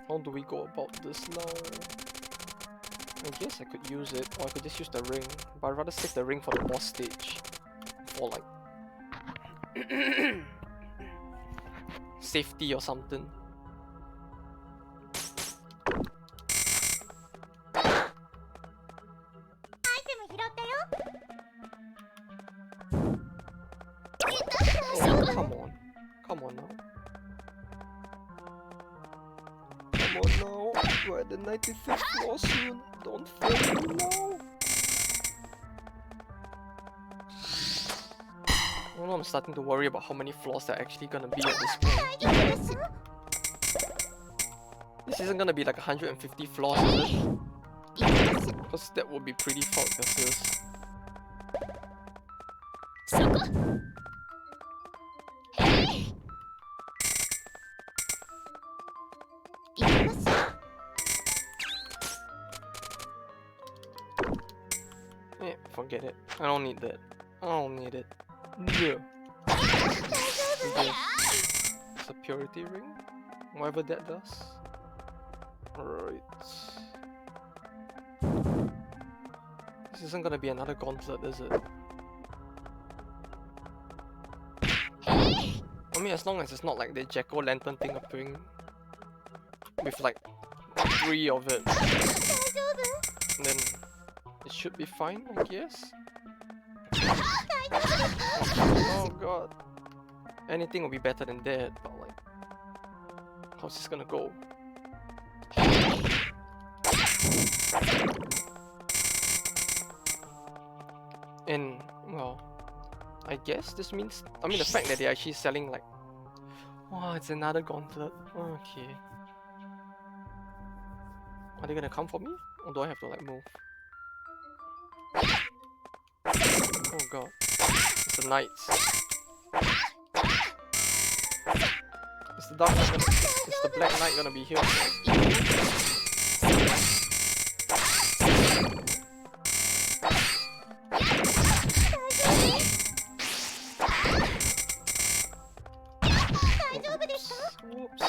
How do we go about this now? I guess I could use it, or I could just use the ring, but I'd rather save the ring for the boss stage. For like safety or something. Oh, come on now. Come on now, we're at the 95th floor soon. Don't fail me now. Oh, I'm starting to worry about how many floors there are actually gonna be at this point. This isn't gonna be like 150 floors, is it? Because that would be pretty fucked, this. Yeah, forget it. I don't need that. I don't need it. No. It's a purity ring? Whatever that does. Right. This isn't gonna be another gauntlet, is it? I mean, as long as it's not like the jack-o'-lantern thing appearing with like 3 of it, then it should be fine, I guess. Oh god. Anything will be better than that, but like, how's this gonna go? And, well, I guess this means, I mean the fact that they're actually selling like, wow, it's another gauntlet. Okay. Are they gonna come for me? Or do I have to like move? Oh god. It's the knights. Is the dark knight gonna, is the black knight gonna be here? Oops.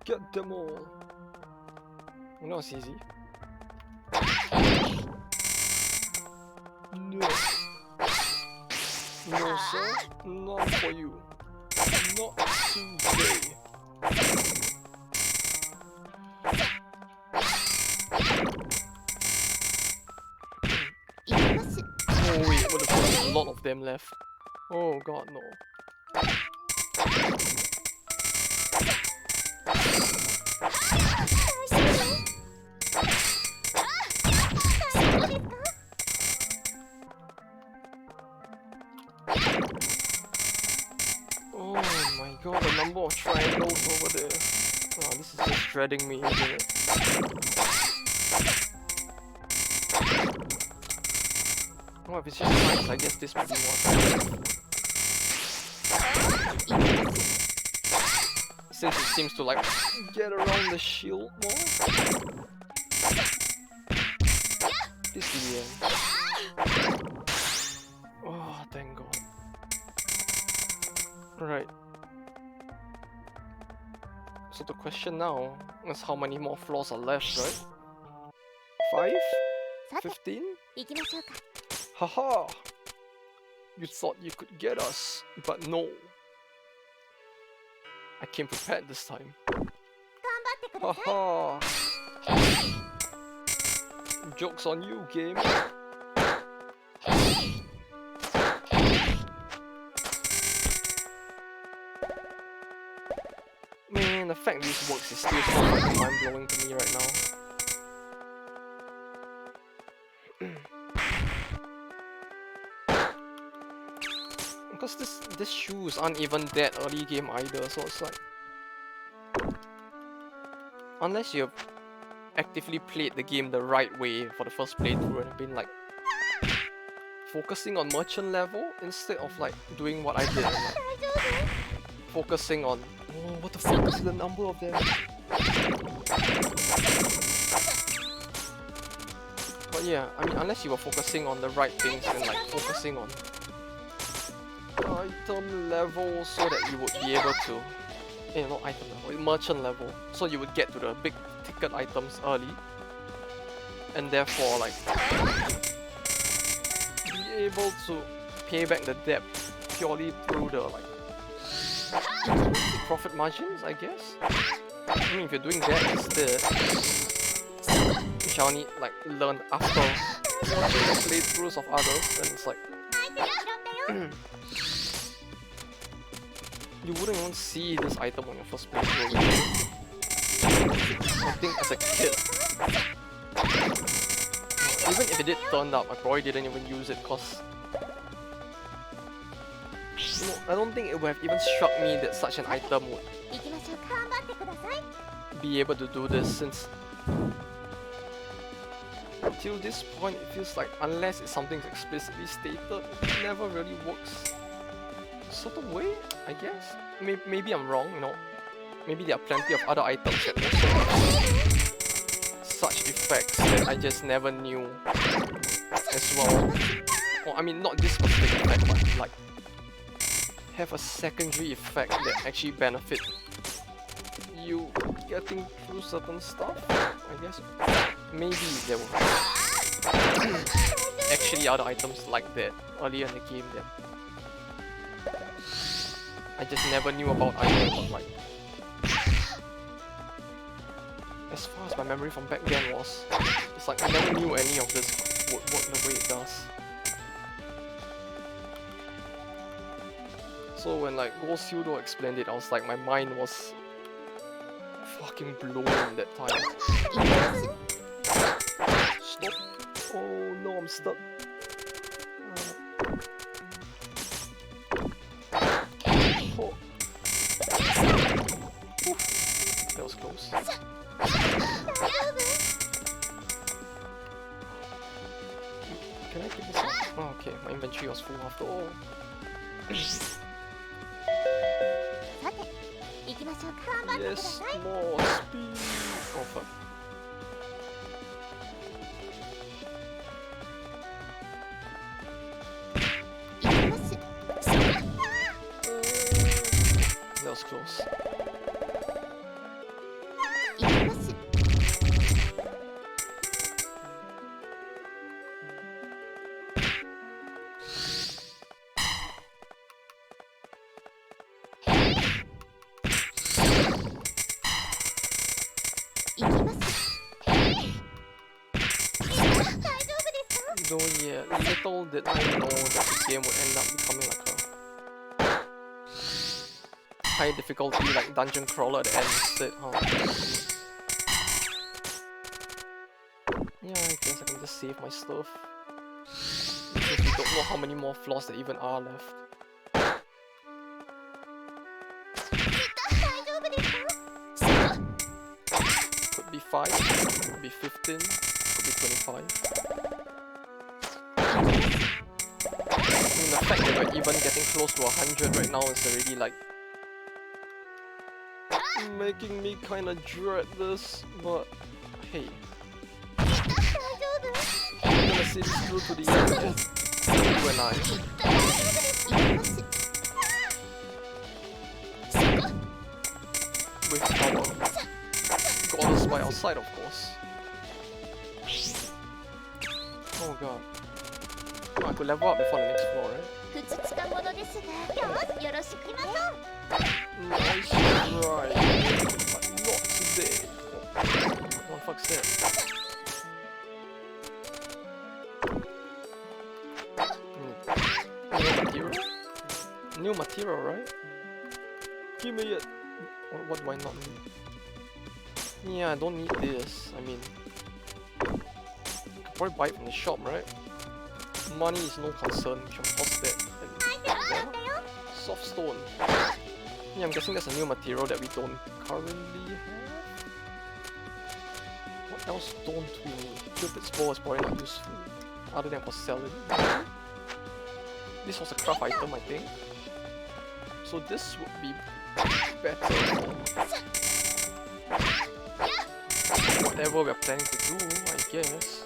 Get them all. You know it's easy. No. No, sir. Not for you. Not today. Oh wait, what if there's a lot of them left? Oh god, no. Oh my god, the number of triangles over there. Oh, this is just dreading me, isn't it? Oh, if it's just nice, I guess this would be one. Since it seems to like get around the shield more. This is the end. Oh, thank god. Right. So the question now is how many more floors are left, right? 5? 15? Haha! You thought you could get us, but no. I came prepared this time. Haha! Joke's on you, game. Man, the fact this works is still so mind-blowing to me right now. Because these shoes aren't even that early game either, so it's like... Unless you've actively played the game the right way for the first playthrough and been like... focusing on merchant level instead of like doing what I did. Like, focusing on... Oh, what the fuck is the number of them? But yeah, I mean, unless you were focusing on the right things and like focusing on item level so that you would be able to, not item level, merchant level, so you would get to the big ticket items early and therefore like be able to pay back the debt purely through the like profit margins, I guess. I mean, if you're doing that instead, which I only like learned after watching the playthroughs of others, then it's like you wouldn't even see this item on your first playthrough. I think as a kid, even if it did turn up, I probably didn't even use it because I don't think it would have even struck me that such an item would be able to do this, since till this point it feels like unless it's something explicitly stated, it never really works sort of way, I guess. Maybe I'm wrong, maybe there are plenty of other items that also have such effects that I just never knew as well. Well, I mean, not this specific effect, but like have a secondary effect that actually benefit you getting through certain stuff, I guess. Maybe there were actually other items like that earlier in the game that I just never knew about either, but like as far as my memory from back then was, it's like I never knew any of this would work the way it does. So when like Gosudo explained it, I was like, my mind was fucking blown that time. Stop. Oh no, I'm stuck. Oh. Oof. That was close. Can I keep this up? Oh, okay, my inventory was full after all. Yes, more speed. Oh fuck. That was close. Little did I know that the game would end up becoming like a high difficulty like dungeon crawler at the end instead, huh? Yeah, I guess I can just save my stuff. Because we don't know how many more floors there even are left. Could be 5, could be 15, could be 25. I mean, the fact that we're even getting close to 100 right now is already like making me kinda dread this, but hey. I'm gonna see this through to the end, you and I. With our goddess by our side, of course. Oh god. Oh, I could level up before the next floor, right? Nice try, but not today. What the fuck's that? New material? New material, right? Give me it! What do I not need? Yeah, I don't need this. I mean, I could probably buy it from the shop, right? Money is no concern. We can toss that. And there. Soft stone. Yeah, I'm guessing that's a new material that we don't currently have. What else don't we need? Cupid's bow is probably not useful, other than for selling. This was a craft item, I think. So this would be better for whatever we're planning to do, I guess.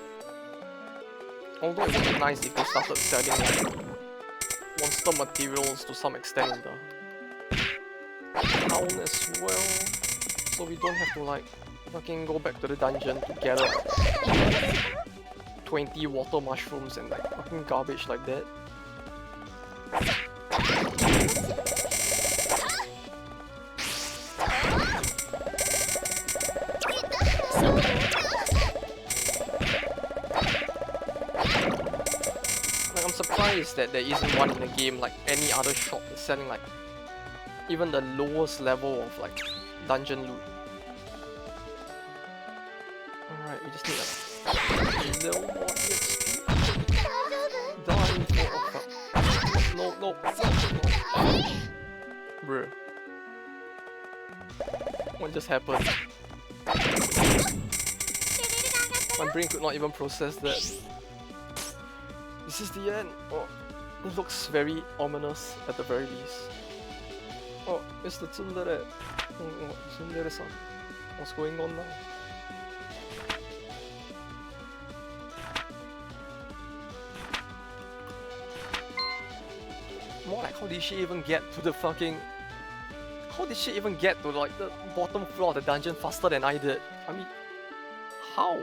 Although it would be nice if they started selling like monster materials to some extent in the town as well, so we don't have to like fucking go back to the dungeon to gather 20 water mushrooms and like fucking garbage like that. Like, I'm surprised that there isn't one in the game like any other shop that's selling like even the lowest level of like dungeon loot. Alright, we just need a little more XP. Die for no. Bruh. What just happened? My brain could not even process that. This is the end. Oh, it looks very ominous at the very least. Oh, it's the tsundere. Tsundere-san. What's going on now? More like, how did she even get to the fucking... How did she even get to like the bottom floor of the dungeon faster than I did? I mean, how?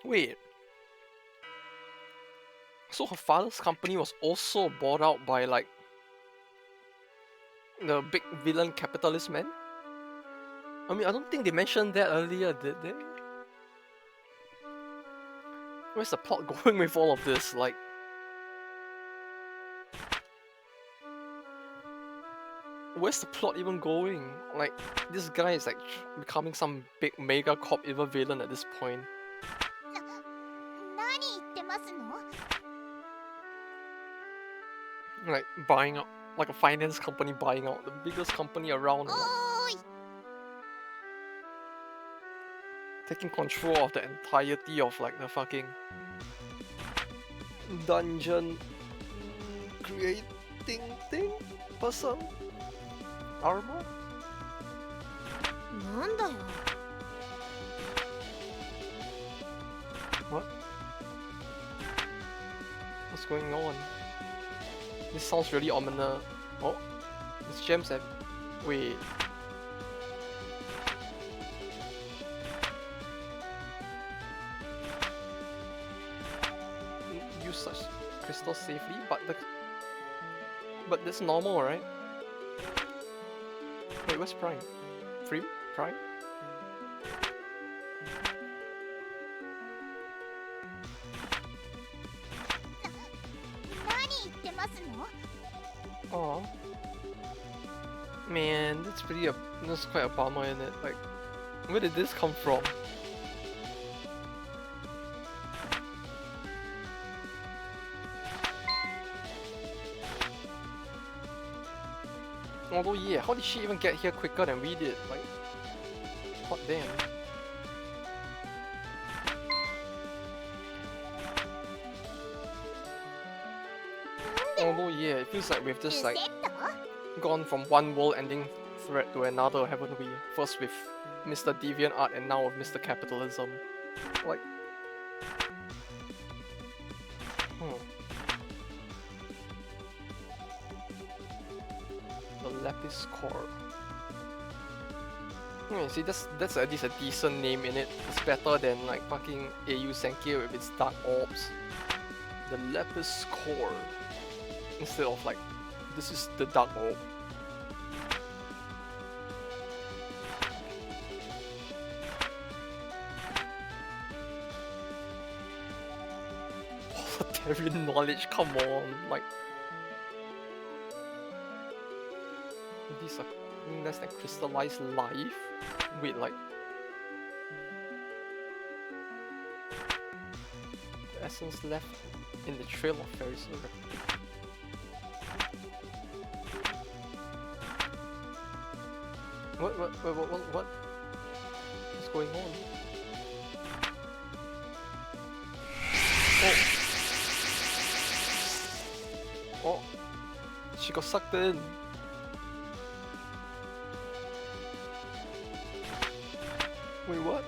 Wait. So her father's company was also bought out by like the big villain Capitalism man? I mean, I don't think they mentioned that earlier, did they? Where's the plot going with all of this? Like, where's the plot even going? Like, this guy is like becoming some big mega cop evil villain at this point. Like buying out, like a finance company buying out the biggest company around, and, like, taking control of the entirety of like the fucking dungeon creating thing person armor. What? What's going on? This sounds really ominous. Oh, this gems have... Wait. Use such crystals portal safely, but that's normal, right? Wait, where's Prime? Prime? 何言ってますの？ Oh. Man, that's quite a bummer, isn't it? Like, where did this come from? Although, yeah, how did she even get here quicker than we did? Like, hot damn. Although, yeah, it feels like we've just like gone from one world-ending threat to another, haven't we? First with Mr. Deviant Art and now with Mr. Capitalism. Like, the Lapis core. See, that's at least a decent name in it. It's better than like fucking AU Senki with its dark orbs. The Lapis core. Instead of like, this is the dark orb. Authoritarian knowledge, come on, like. These are less than crystallized life. Wait, like. The essence left in the trail of fairies. What? What's going on? Oh, she got sucked in. Wait, what?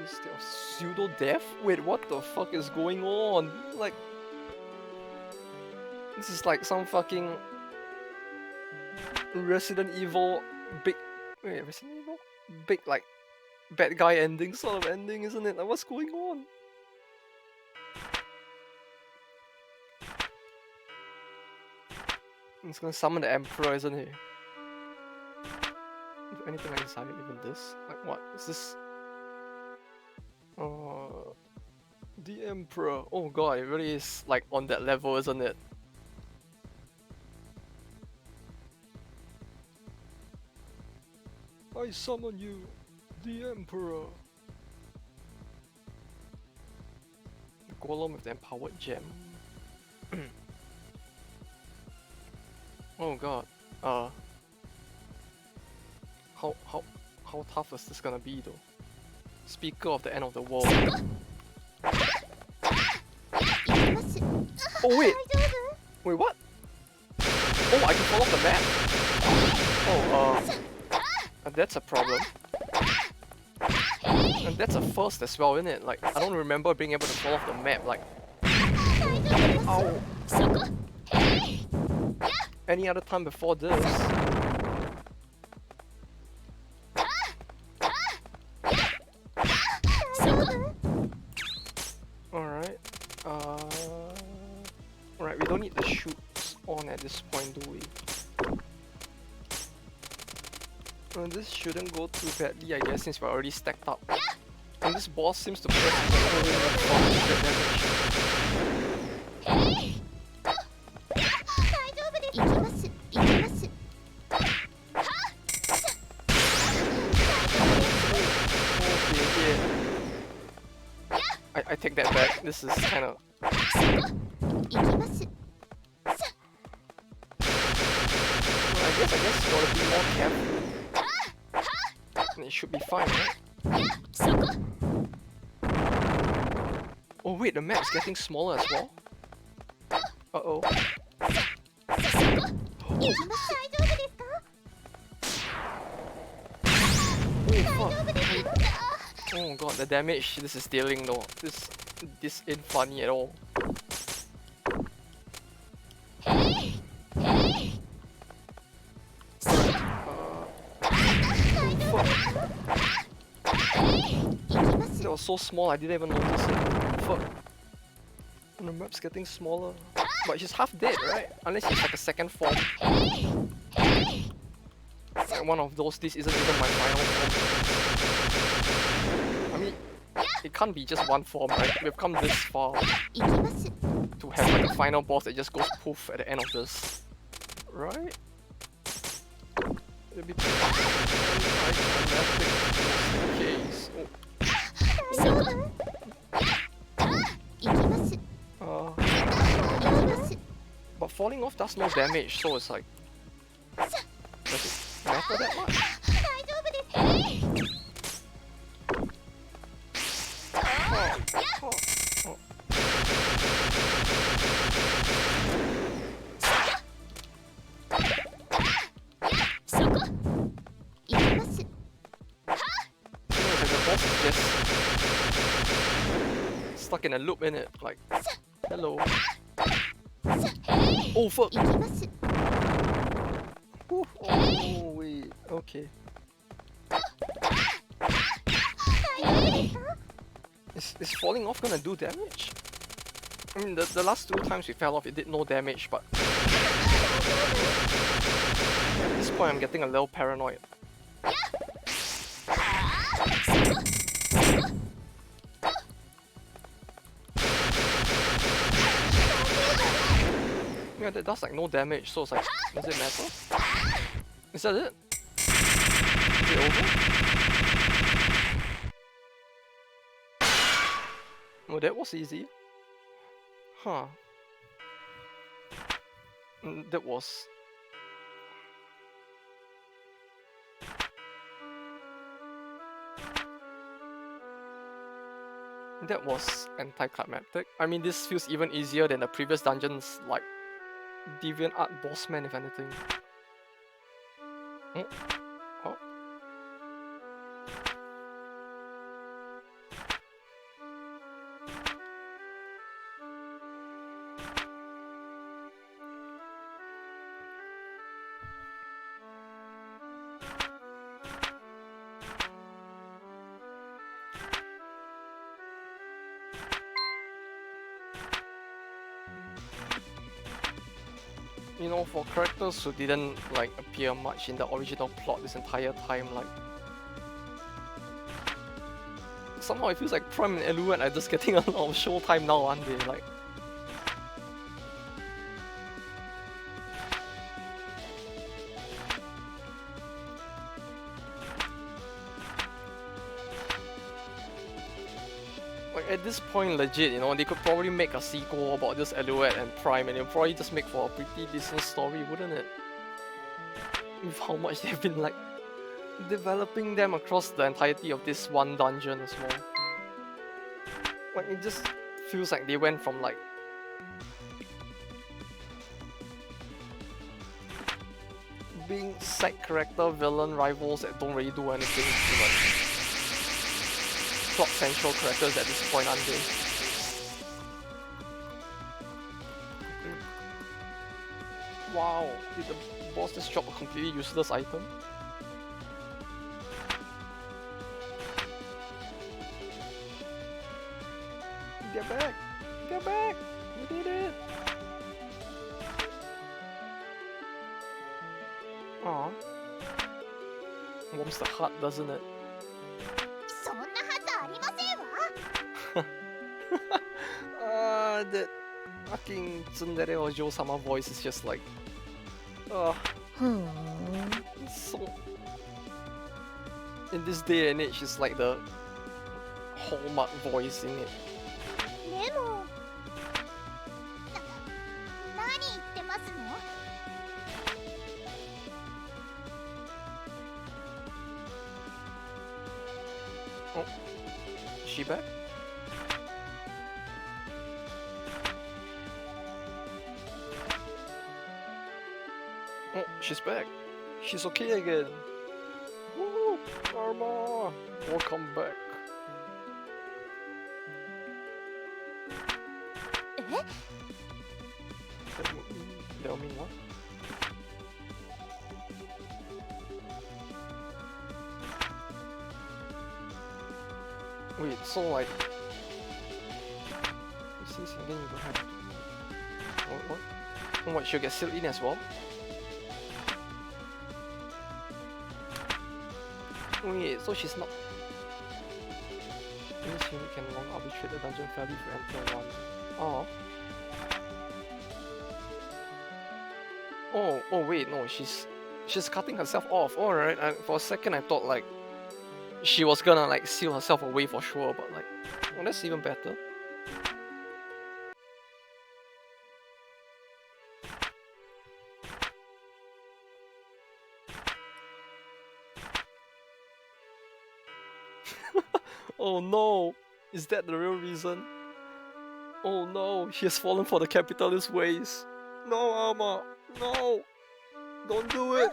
State of pseudo death? Wait, what the fuck is going on? Like, this is like some fucking Resident Evil Resident Evil? Big like bad guy ending sort of ending, isn't it? Like, what's going on? It's gonna summon the Emperor, isn't he? If anything like inside even this? Like, what? Is this? The Emperor. Oh god, it really is like on that level, isn't it? I summon you, the Emperor. The Golem with the empowered gem. Oh god. How tough is this gonna be though? Speaker of the end of the world. Oh wait! Wait, what? Oh, I can fall off the map! Oh, that's a problem. And that's a first as well, isn't it? Like, I don't remember being able to fall off the map, like... Ow! Any other time before this? Alright. Alright, we don't need the shoots on at this point, do we? This shouldn't go too badly, I guess, since we're already stacked up. And this boss seems to press I take that back. This is kind of. I guess gotta be more careful. And it should be fine, right? Oh wait, the map's getting smaller as well. Uh-oh. Oh fuck. Oh god, the damage this is dealing though. This ain't funny at all. so small I didn't even notice it. Fuck. And the map's getting smaller. But he's half dead, right? Unless he's like a second form. Like one of those, this isn't even my final form. I mean, it can't be just one form, right? We've come this far to have like a final boss that just goes poof at the end of this. Right? It'd be too case. But falling off does no damage, so it's like, does it matter that much? Stuck in a loop in it, like, hello. Oh fuck! Ooh, oh wait, okay. Is falling off gonna do damage? I mean, the last 2 times we fell off, it did no damage, but at this point I'm getting a little paranoid. Yeah, that does like no damage, so it's like, does it matter? Is that it? Is it over? Oh, that was easy. Huh. That was... That was anticlimactic. I mean, this feels even easier than the previous dungeons, like Deviant Art Bossman, if anything. Oh. You know, for characters who didn't like appear much in the original plot this entire time, like somehow it feels like Prime and Eluet are just getting a lot of showtime now, aren't they? Like, at this point, legit, you know, they could probably make a sequel about this Eluet and Prime, and it'll probably just make for a pretty decent story, wouldn't it? With how much they've been like developing them across the entirety of this one dungeon as well. Like, it just feels like they went from like being side character villain rivals that don't really do anything to like plot central characters at this point, aren't they? Wow, did the boss just drop a completely useless item? Get back! Get back! You did it! Aw. Warms the heart, doesn't it? That fucking tsundere Ojo-sama voice is just like... so... In this day and age, it's like the hallmark voice in it. Oh, is she back? Oh, she's back. She's okay again. Woo! Karma! Welcome back. That mean what? Wait, so like... You see, so then you don't have... What? Oh, what, she'll get sealed in as well? Wait, so she's not... This unit can long arbitrate the dungeon fairly if you enter one. Oh. Oh wait, no, she's cutting herself off. Alright, for a second I thought like she was gonna like seal herself away for sure, but like, oh, that's even better. Oh no, is that the real reason? Oh no, she has fallen for the capitalist ways. No, Alma, no, don't do it.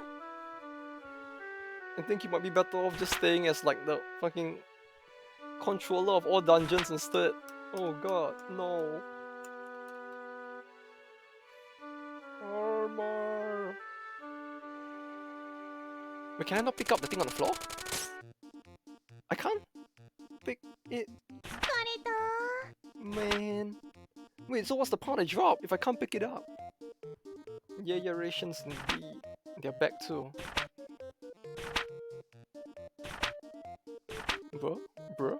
I think you might be better off just staying as like the fucking controller of all dungeons instead. Oh god, no. Armor. Wait, can I not pick up the thing on the floor? I can't pick it. Man. Wait, so what's the point of drop if I can't pick it up? Yeah, rations indeed. They're back too. Bruh.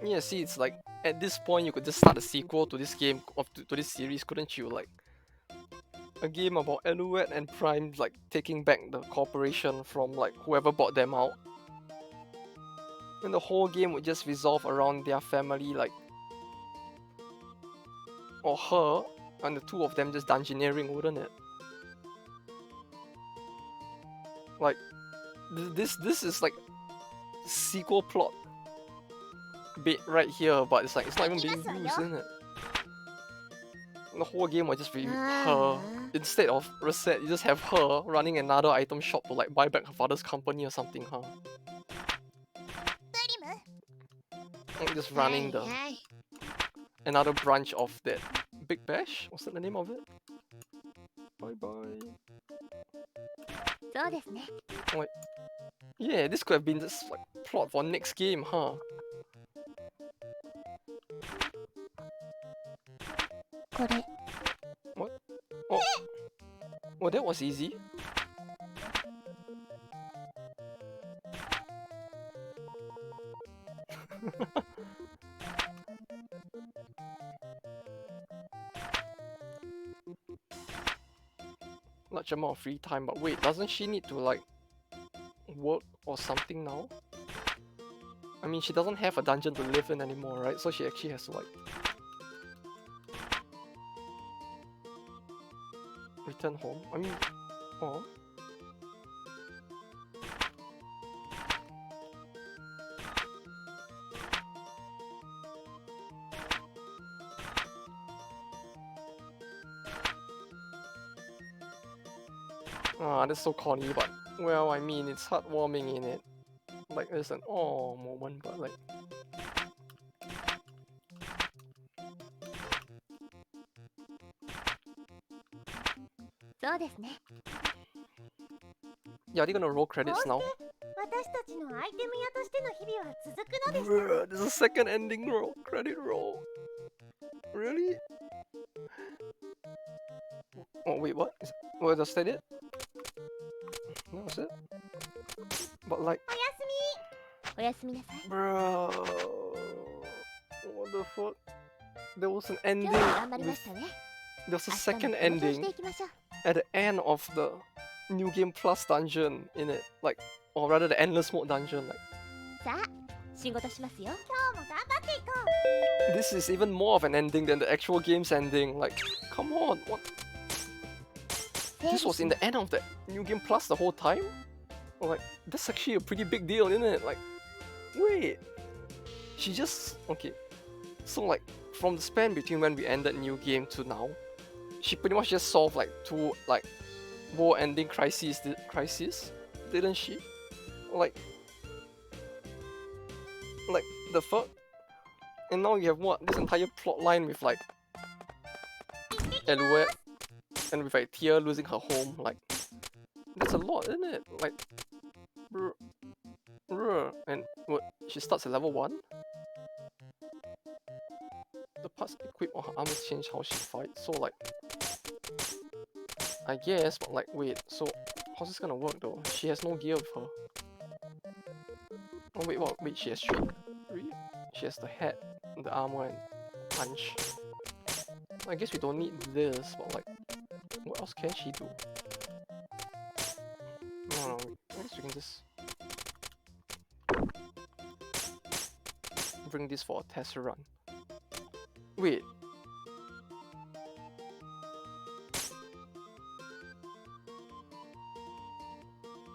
Yeah, see, it's like, at this point you could just start a sequel to this game, to this series, couldn't you? Like, a game about Alouette and Prime, like, taking back the corporation from, like, whoever bought them out. And the whole game would just resolve around their family, like, or her, and the two of them just dungeoneering, wouldn't it? Like, this is like sequel plot bit right here, but it's like it's not even being used, isn't it? The whole game will just be her. Instead of Recette, you just have her running another item shop to like buy back her father's company or something, huh? Like just running the another branch of that Big Bash. What's that the name of it? Bye bye. Like, yeah, this could have been this like plot for next game, huh? What? Oh, well, that was easy. Large amount of free time, but wait, doesn't she need to like work or something now? I mean, she doesn't have a dungeon to live in anymore, right? So she actually has to like return home. I mean, oh. Ah, that's so corny, but well, I mean, it's heartwarming in it. Like, there's an oh moment, but like. Yeah, are they gonna roll credits now? Bruh, there's a second ending roll, credit roll. Really? Oh wait, what? Well, that's that it? That was it? But like... Bro, what the fuck? There was an ending with... There's a second ending at the end of the New Game Plus dungeon in it. Like, or rather the Endless Mode dungeon. Like, this is even more of an ending than the actual game's ending. Like, come on, what? This was in the end of the New Game Plus the whole time? Like, that's actually a pretty big deal, isn't it? Like, wait. She just... Okay. So like, from the span between when we ended New Game to now, she pretty much just solved like two like war-ending crises, didn't she? Like the fuck? And now you have what? This entire plot line with like Elouette and with like Tia losing her home. Like, that's a lot, isn't it? Like, and what? She starts at level 1? The parts equipped on her armor change how she fights. So like, I guess, but like, wait. So how's this gonna work though? She has no gear with her. Oh wait, what? Wait, she has 3. She has the hat, the armor, and punch. I guess we don't need this, but like, what else can she do? No, I guess we can just bring this for a test run. Wait.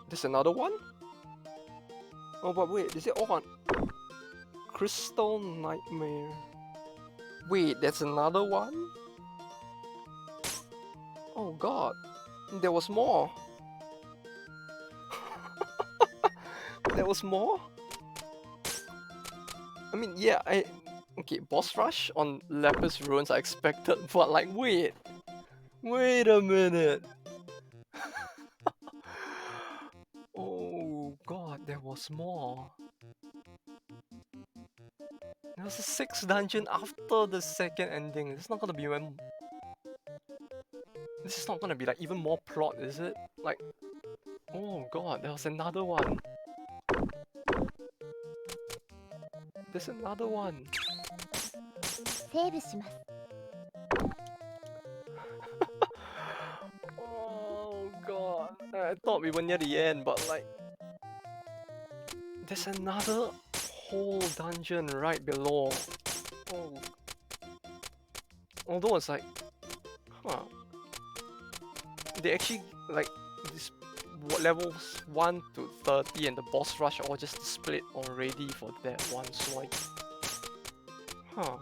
There's another one? Oh, but wait, is it all on Crystal Nightmare? Wait, there's another one? Oh god, there was more. There was more? I mean, yeah, okay, boss rush on Lapis ruins I expected, but like, wait a minute. Oh god, there was more. There was a 6th dungeon after the 2nd ending. It's not gonna be this is not gonna be like even more plot, is it? Like, oh god, there was another one. There's another one. Oh god, I thought we were near the end, but like, there's another whole dungeon right below. Oh. Although it's like, huh. They actually, like, this levels 1 to 30 and the boss rush are all just displayed already for that one, so like, huh.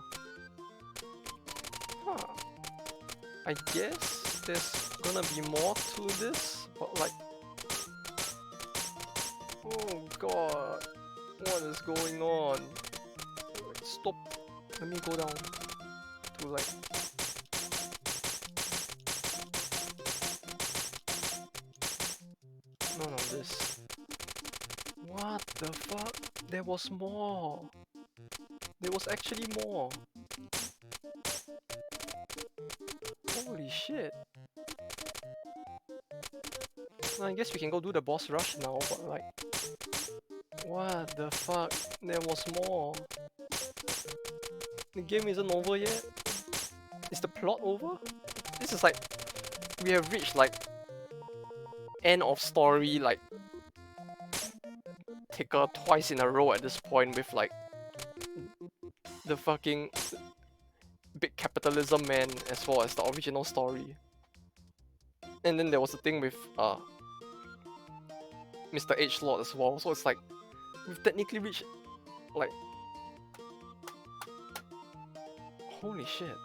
I guess there's gonna be more to this, but like, oh god, what is going on? Wait, stop, let me go down to like, no, this. What the fuck? There was more. There was actually more. Holy shit. I guess we can go do the boss rush now, but like, what the fuck? There was more. The game isn't over yet? Is the plot over? This is like, we have reached like end of story like ticker twice in a row at this point with like the fucking big capitalism man as well as the original story. And then there was the thing with Mr. H Lord as well, so it's like we've technically reached like, holy shit.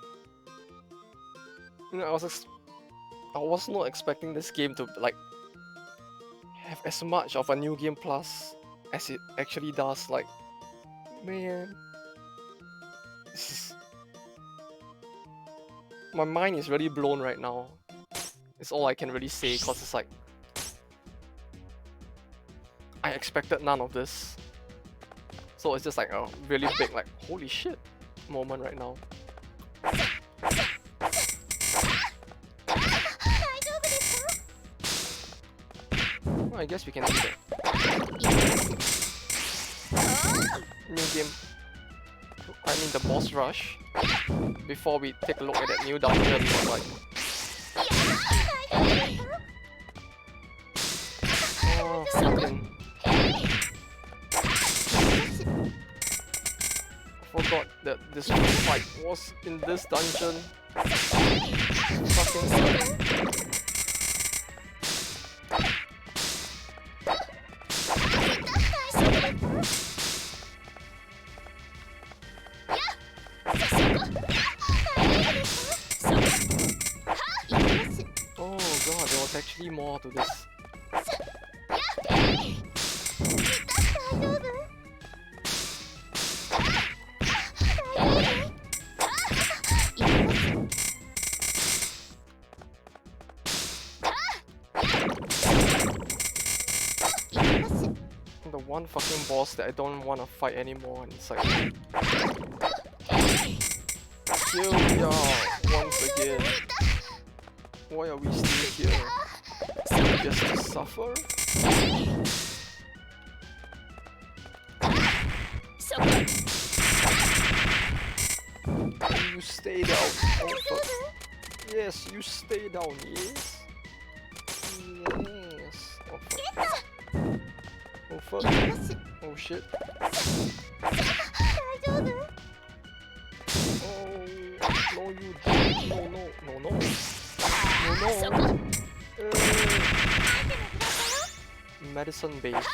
You know, I was not expecting this game to like have as much of a new game plus as it actually does. Like, man, this is, my mind is really blown right now. It's all I can really say, cause it's like, I expected none of this. So it's just like a really big like, holy shit moment right now. Well, I guess we can do that. New game. I mean the boss rush. Before we take a look at that new dungeon, but like, oh, fucking. Forgot that this fight was in this dungeon. Fucking. Oh god, there was actually more to this. The one fucking boss that I don't want to fight anymore, and it's like... Here we are, once again. Why are we still here? Just to suffer? You stay down. Oh fuck. Yes, you stay down, yes? Yes. Oh fuck. Oh fuck. Oh shit. Oh, no you don't. No, no, no, no. No, no. Medicine base.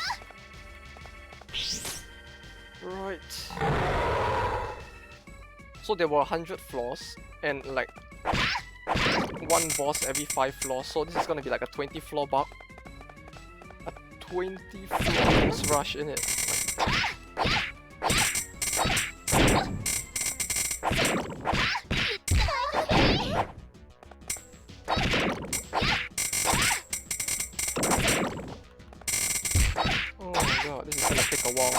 Right. So there were 100 floors and like one boss every 5 floors. So this is gonna be like a 20 floor bug. A 20 floor boss rush in it. Oh my god, this is gonna take a while.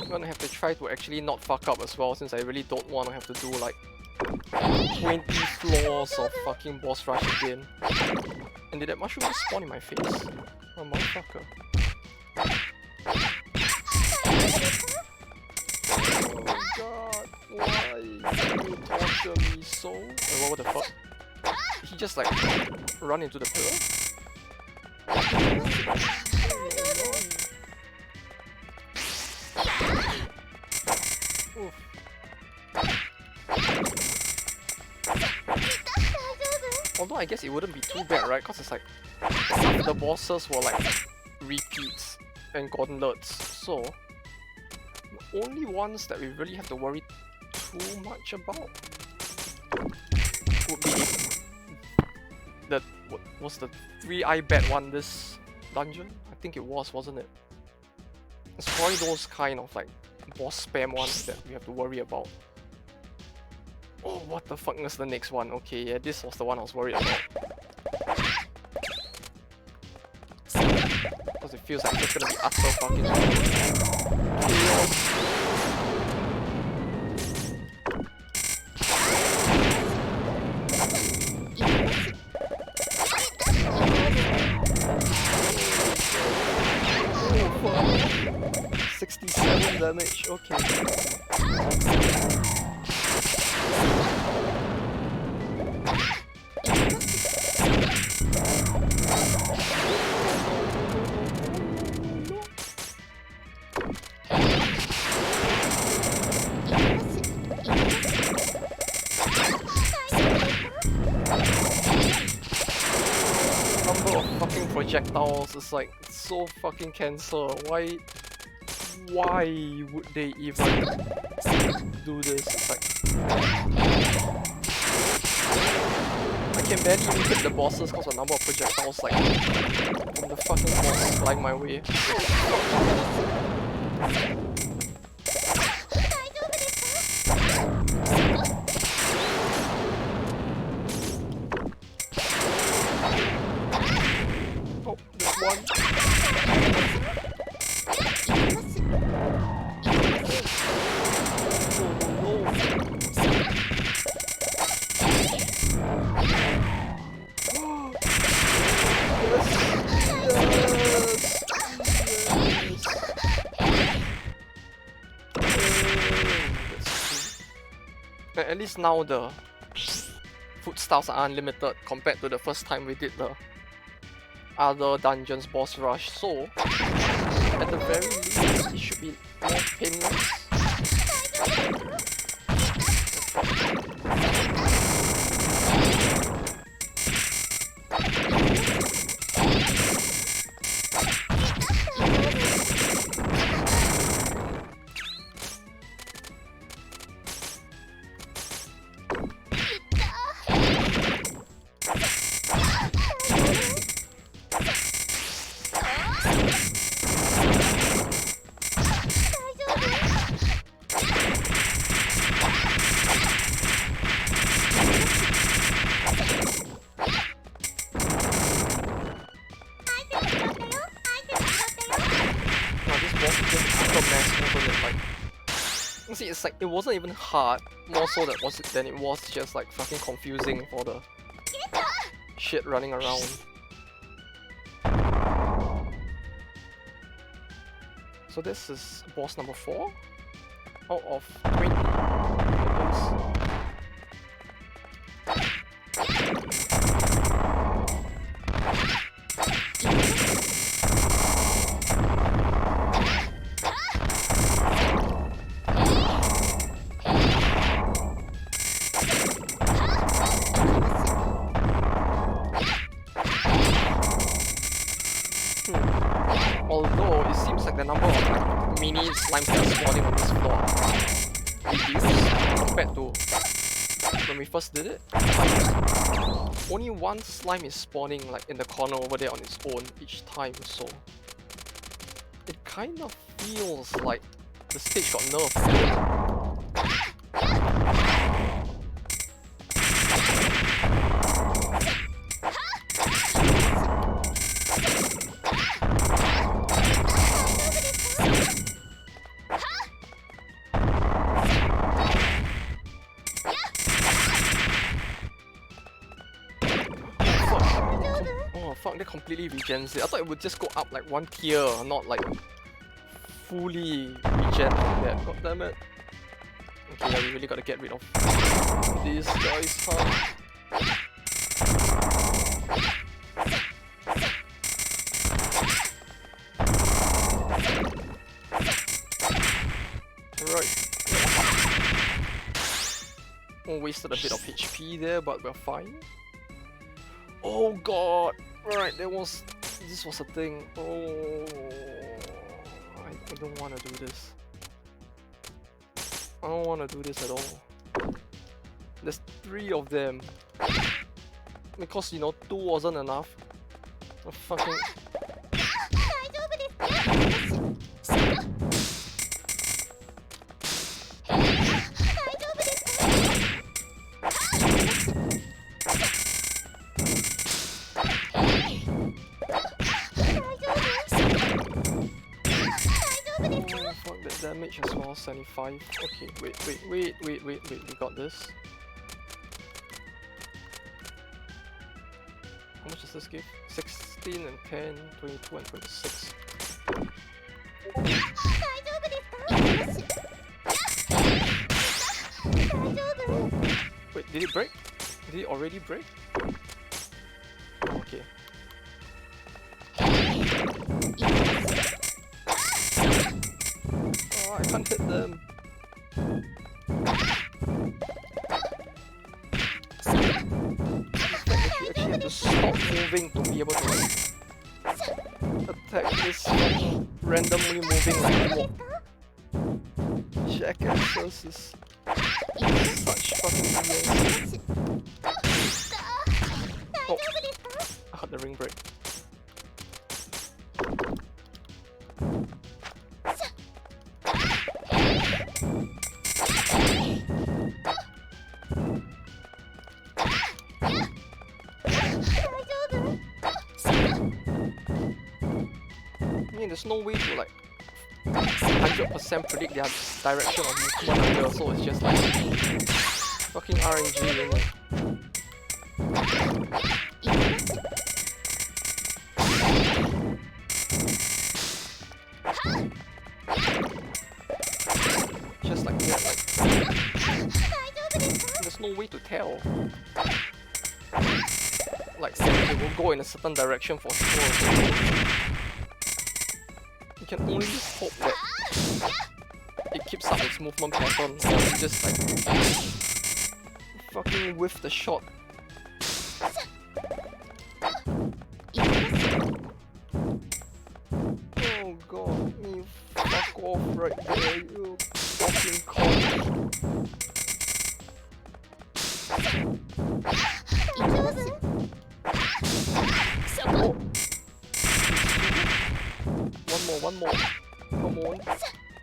I'm gonna have to try to actually not fuck up as well, since I really don't want to have to do like 20 floors of fucking boss rush again. And did that mushroom just spawn in my face? Oh motherfucker. Oh god, why do you torture me so? What the fuck? Did he just like run into the pillar? Oof. Although I guess it wouldn't be too bad, right? Cause it's like some of the bosses were like repeats and gauntlets, so the only ones that we really have to worry too much about would be the what was the 3-eye bat one this dungeon? I think it was, wasn't it? It's probably those kind of like boss spam ones that we have to worry about. Oh, what the fuck is the next one? Okay, yeah, this was the one I was worried about. Because it feels like it's gonna be utter fucking chaos. 67 damage, okay. Number of fucking projectiles is like so fucking cancer. Why would they even do this? It's like I can barely even hit the bosses because the number of projectiles like from the fucking boss flying my way. Oh, there's one. At least now the food styles are unlimited compared to the first time we did the other dungeons boss rush, so at the very least it should be more painless. See, it's like it wasn't even hard, more so than it was just like fucking confusing for the shit running around. So this is boss number 4 out of 20. Although it seems like the number of like, mini slimes that are spawning on this floor reduced compared to when we first did it. Only one slime is spawning like in the corner over there on its own each time, so it kind of feels like the stage got nerfed. Fuck, that completely regens it. I thought it would just go up like one tier, not like fully regen like that. God damn it. Okay, yeah, we really gotta get rid of these guys, huh? Right. Oh, wasted a bit of HP there, but we're fine. Oh god! Right, this was a thing. Oh, I don't want to do this. I don't want to do this at all. There's 3 of them. Because, you know, 2 wasn't enough. Oh, fucking... Damage as well, 75. Okay, wait, we got this. How much does this give? 16 and 10, 22 and 26. Wait, did it break? Did it already break? Okay. I can't hit them. You actually have to stop moving to be able to like, attack this randomly moving like jackasses is such fucking BS. Oh, I heard the ring break. There's no way to like 100% predict their direction of movement either, so it's just like fucking RNG, isn't it? Just like that, like there's no way to tell. Like it will go in a certain direction for sure. You can only hope that it keeps up its movement pattern, or you just like fucking whiff the shot. Oh god, you fuck off right there, you fucking cock. Oh. One more. Come on.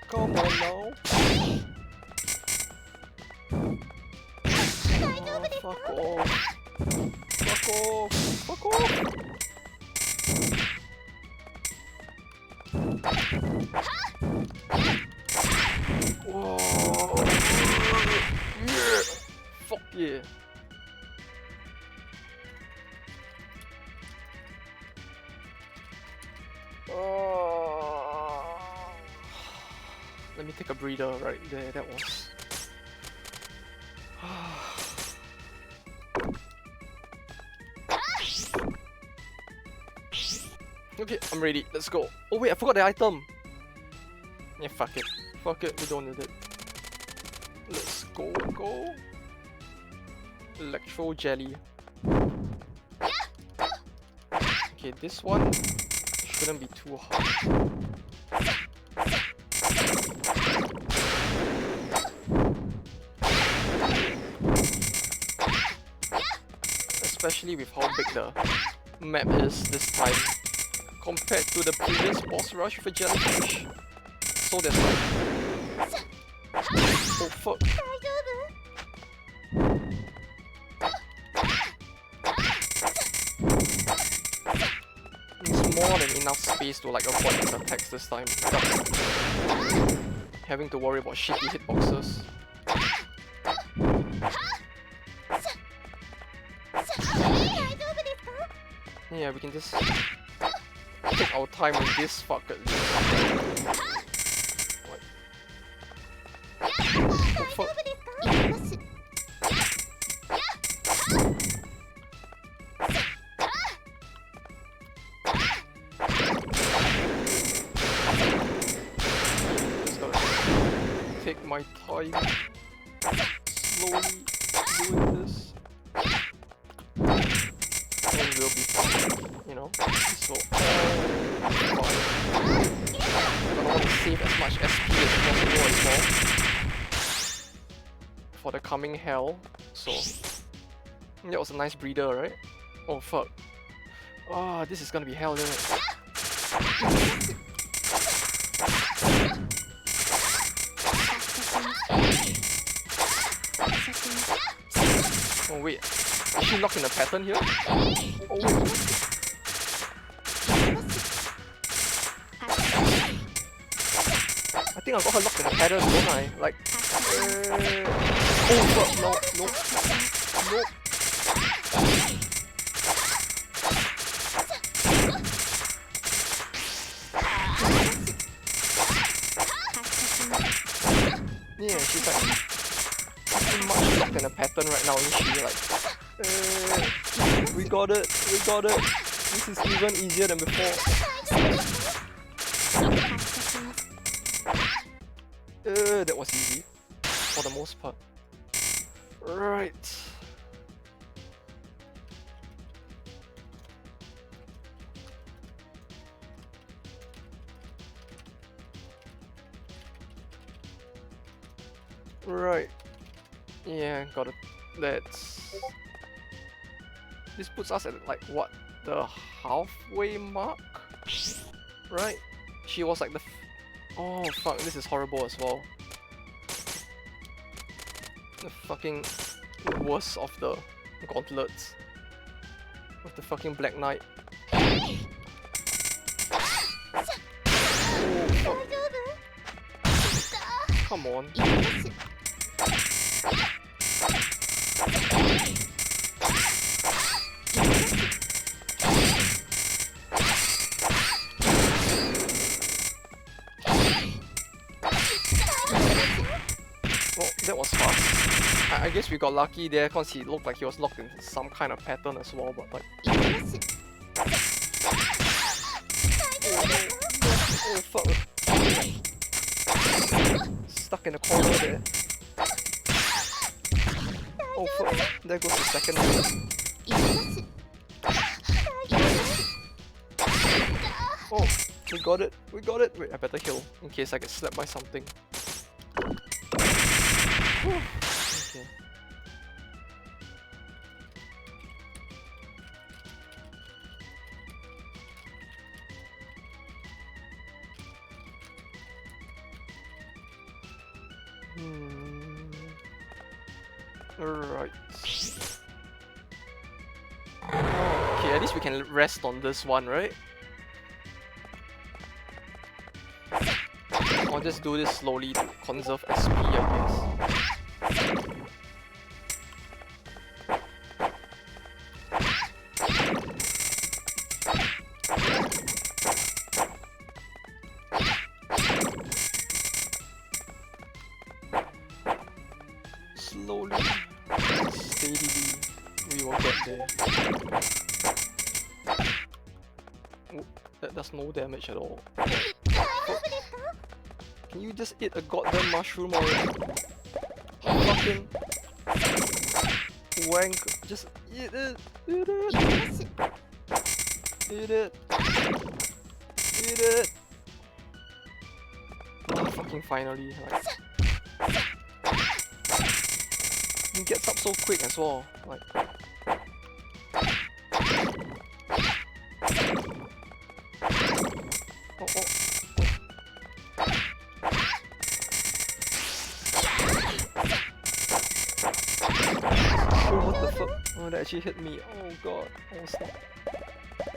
Come on now. Oh, fuck off. Fuck off. Fuck off. Whoa. Yeah. Let me take a breather right there. That was. Okay, I'm ready. Let's go. Oh wait, I forgot the item. Yeah, fuck it. Fuck it, we don't need it. Let's go. Electro jelly. Okay, this one shouldn't be too hard. Especially with how big the map is this time compared to the previous boss rush with a jellyfish. So there's like... Oh fuck. It's more than enough space to like avoid his attacks this time without having to worry about shitty hitboxes. Yeah, we can just take our time with this fuck at least. What? Oh fuck. Just gotta take my time, slowly doing this. And we'll be fine, you know? So, fine. I want to save as much SP as possible as well for the coming hell. So, that was a nice breather, right? Oh fuck. Ah, this is gonna be hell, isn't it? Oh wait, is she locked in a pattern here? Oh wait. I think I got her locked in a pattern, don't I? Like, oh fuck, no. Yeah, she's like pretty much locked in a pattern right now, isn't she? Like, we got it. This is even easier than before. That was easy, for the most part. Right. Right. Yeah, got it. This puts us at like what? The halfway mark? Right? She was like the oh fuck, this is horrible as well. The fucking worst of the gauntlets. With the fucking Black Knight. Oh fuck. Come on. Well, that was fast. I guess we got lucky there because he looked like he was locked in some kind of pattern as well, but like... Oh fuck. Stuck in the corner there. Oh fuck, there goes the second one. Oh, we got it. Wait, I better heal in case I get slapped by something. Okay. Alright. Okay, at least we can rest on this one, right? I'll just do this slowly to conserve SP, I guess. slowly, steadily, we will get there. Oh, that does no damage at all. Can you just eat a goddamn mushroom already? Fucking wank. Just eat it. Eat it. Eat it. Eat it. Oh, fucking finally. Like, he gets up so quick as well. Like. Oh, oh. Oh, what the fuck? Oh, that actually hit me. Oh god, I was not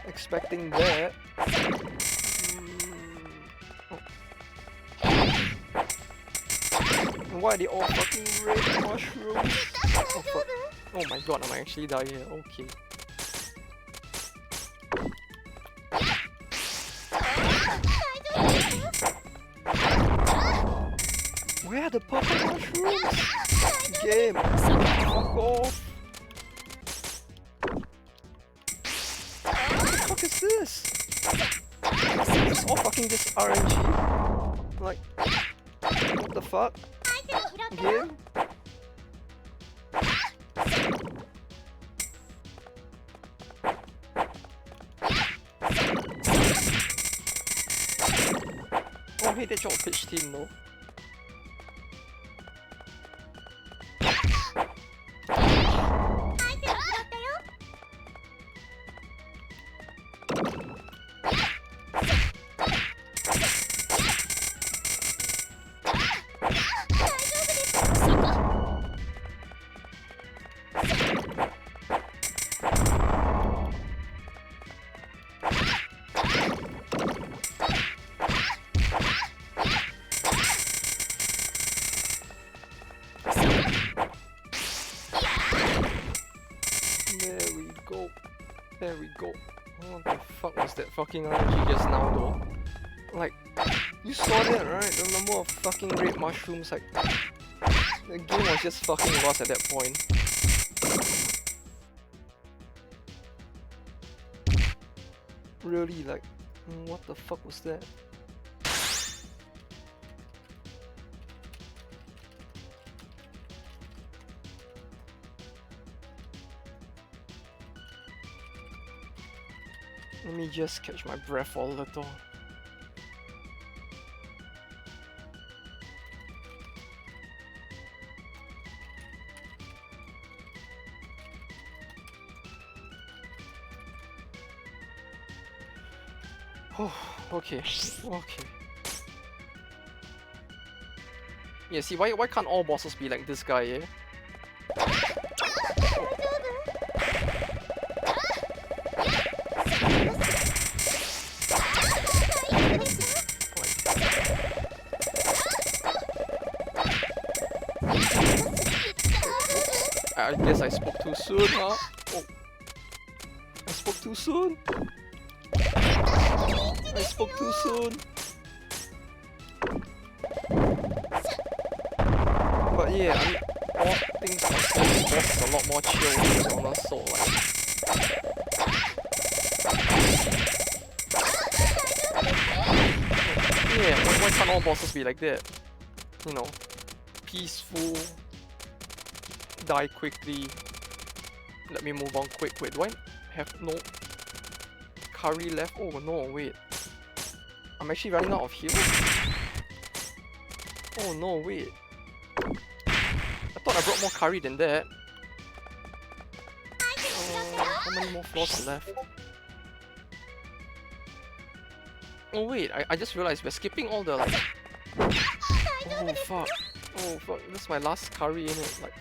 expecting that. Oh. And why are they all fucking red mushrooms? Oh fuck. Oh my god, I'm actually dying here. Okay. Where are the purple mushrooms? Game! Fuck off! What the fuck is this? It's all fucking just RNG. Like, what the fuck? Game? Oh hey, that's your pitch team though. There we go. What the fuck was that fucking RNG just now though? Like, you saw that right? The number of fucking red mushrooms, like, the game was just fucking lost at that point. Really, like, what the fuck was that? Let me just catch my breath for a little. Oh, okay, okay. Yeah, see, why can't all bosses be like this guy, eh? I guess I spoke too soon, huh? Oh. I spoke too soon. I spoke too soon. But yeah, I mean, all things considered, the boss is a lot more chill, to be honest, so like... Yeah, why can't all bosses be like that? You know, peaceful, die quickly, let me move on quick. Wait, do I have no curry left? Oh no, wait. I'm actually running out of heals? Oh no, wait. I thought I brought more curry than that. How many more floors left? Oh wait, I just realized we're skipping all the like... Oh fuck. Oh fuck, this is my last curry in it, like...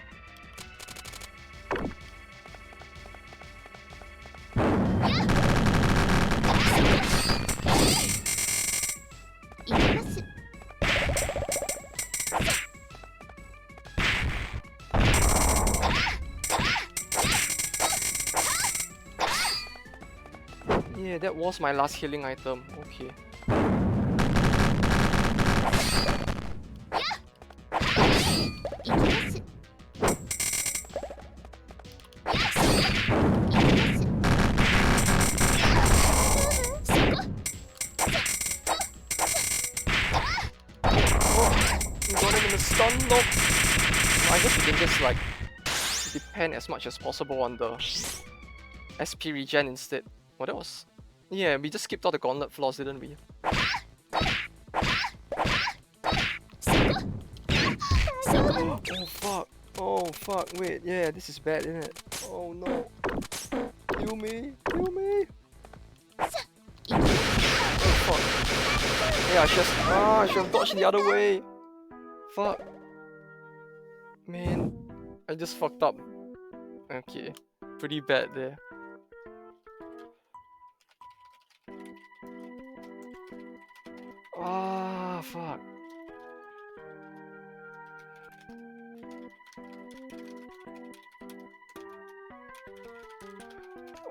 Yeah, that was my last healing item. Okay. no. I guess we can just like depend as much as possible on the SP regen instead. Well, that was... Yeah, we just skipped all the gauntlet floors, didn't we? Oh fuck. Oh fuck, wait, yeah, this is bad, isn't it? Oh no. Kill me, kill me. Oh fuck. Yeah, I should have dodged the other way. Fuck. Man, I just fucked up. Okay, pretty bad there. Ah, fuck.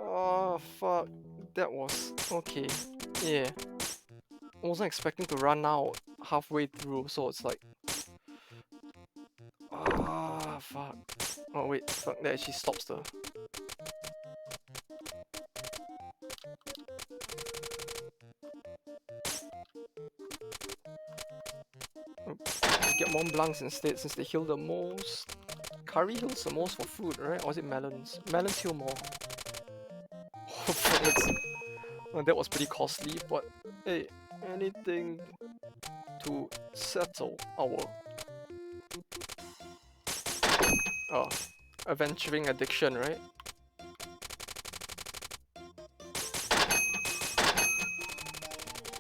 Oh, fuck. That was... okay. Yeah. I wasn't expecting to run out halfway through, so it's like... ah, fuck. Oh, wait. Fuck, that actually stops the... get Mont Blancs instead, since they heal the most. Curry heals the most for food, right? Or is it melons? Melons heal more. Oh, fuck, that was pretty costly, but hey, anything to settle our adventuring addiction, right?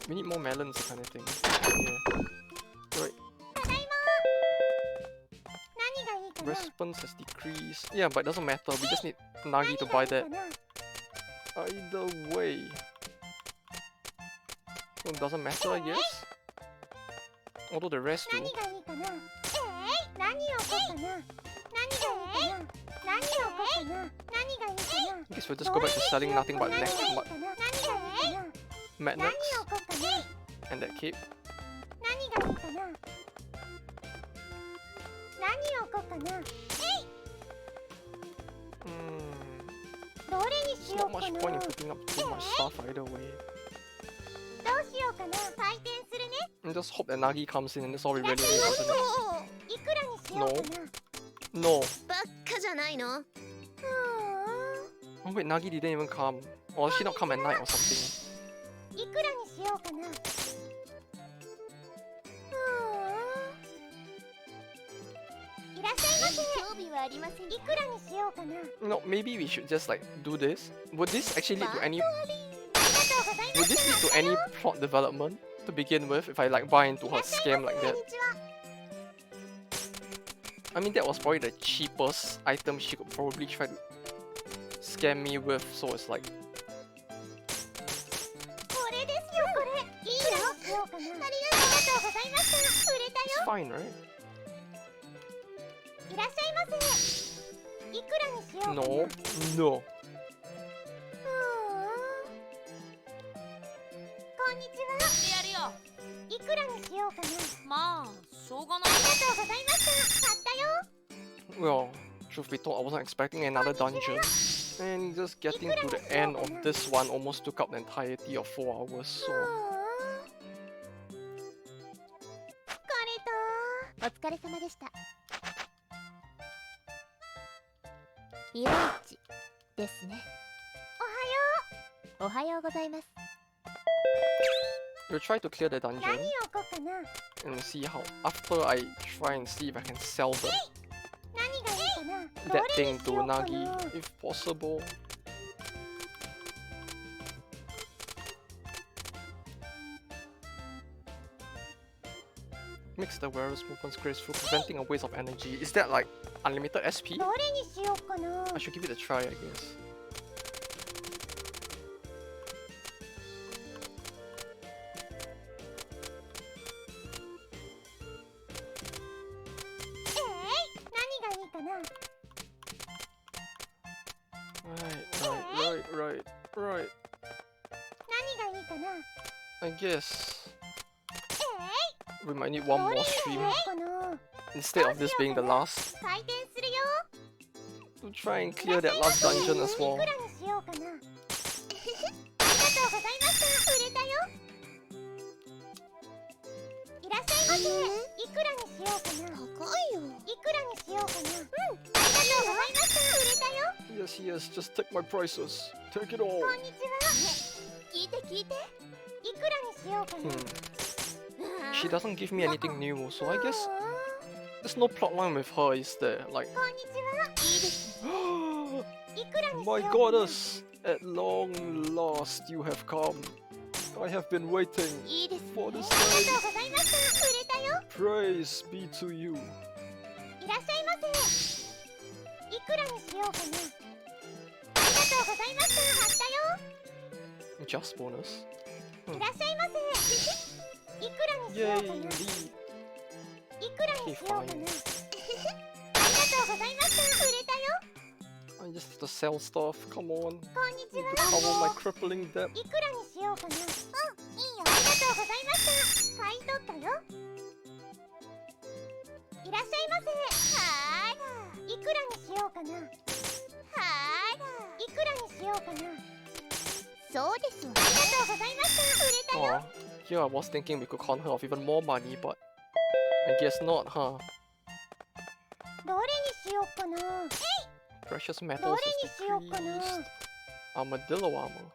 We need more melons, kind of thing. Yeah. Right. Response has decreased. Yeah, but it doesn't matter. We just need Nagi to buy that. Either way. So it doesn't matter, I guess. Although the rest do. I guess we'll just go back to selling nothing but Madnex and that cape. There's not much point in putting up too much stuff either way. And just hope that Nagi comes in and that's all we really need, isn't it? No. No. Oh wait, Nagi didn't even come. Or she not come at night or something. No, maybe we should just like do this. Would this actually lead to any... would this lead to any plot development to begin with if I like buy into her scam like that? I mean, that was probably the cheapest item she could probably try to scam me with, so it's like... it's fine, right? No, no. Well, truth be told, I wasn't expecting another dungeon. And just getting to the end of this one almost took up the entirety of 4 hours, so... お疲れ様でした。イライチですね。おはよう。おはようございます。We'll try to clear the dungeon and see how, after I try and see if I can sell that thing to Nagi, if possible. Makes the wearer's movements graceful, preventing a waste of energy. Is that like unlimited SP? I should give it a try, I guess. Right. I guess we might need one more stream instead of this being the last, to try and clear that last dungeon as well. らっしゃいませ。いくらにしようかな。高いよ。いくらにしようかな。ありがとうございました。売れたよ。 Yes, yes, just take my prices. Take it all. こんにちは。聞いて聞いて。いくらにしようかな。 She doesn't give me anything new, so I guess there's no plotline with her, is there? Like, こんにちは。いいです。いくらにしようかな。 my goddess, at long last you have come. I have been waiting いいですね。 for this あり day. がとうございました。売れたよ。 Praise be to you. いらっしゃいませ。いくらにしようかな。ありがとうございました。買ったよ。 Just bonus. いらっしゃいませ。いくらにしよ Yay, うかな。 indeed. いくらにしようかな。ありがとうございました。売れたよ。 I just have to sell stuff. Come on. こんにち To は。 cover my crippling debt. いくらにしようかな。いいよ。ありがとうございました。買い取ったよ。いらっしゃいませ。はーら。いくらにしようかな。はーら。いくらにしようかな。そうですわ。ありがとうございました。売れたよ。 Here I was thinking we could con her of even more money, but I guess not, huh? どれにしようかな。 Precious ど metals れ is にしようかな。 decreased. Armadillo armor.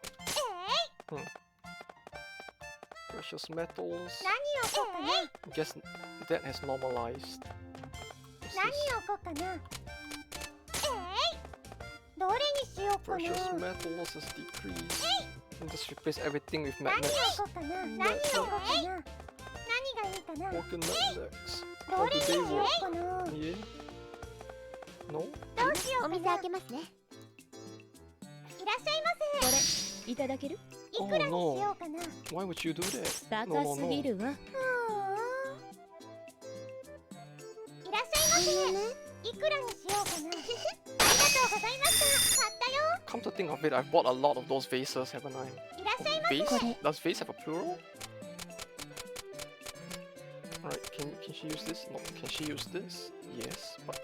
Precious metals. 何をこうかな。 I guess that has normalized. What's 何 this? をこうかな。どれにしようかな。 Precious metals is decreased. And just replace everything with 何を magnets. こうかな。何をこうかな。何がいいかな。 Broken magnets. ど How れ do にし they よう work? かな。 Yeah? No? どうしようかな。お店開けますね。いらっしゃいませ。これいただける。いくらにしようかな。 Why would you do that? 高 No, no, す no. ぎるわ。いらっしゃいませ。いくらにしようかな。ありがとうございました。買ったよ。 Come to think of it, I've bought a lot of those vases, haven't I? いらっしゃいませ。 Vase? Does vase have a plural? Alright, can she use this? No. Can she use this? Yes, but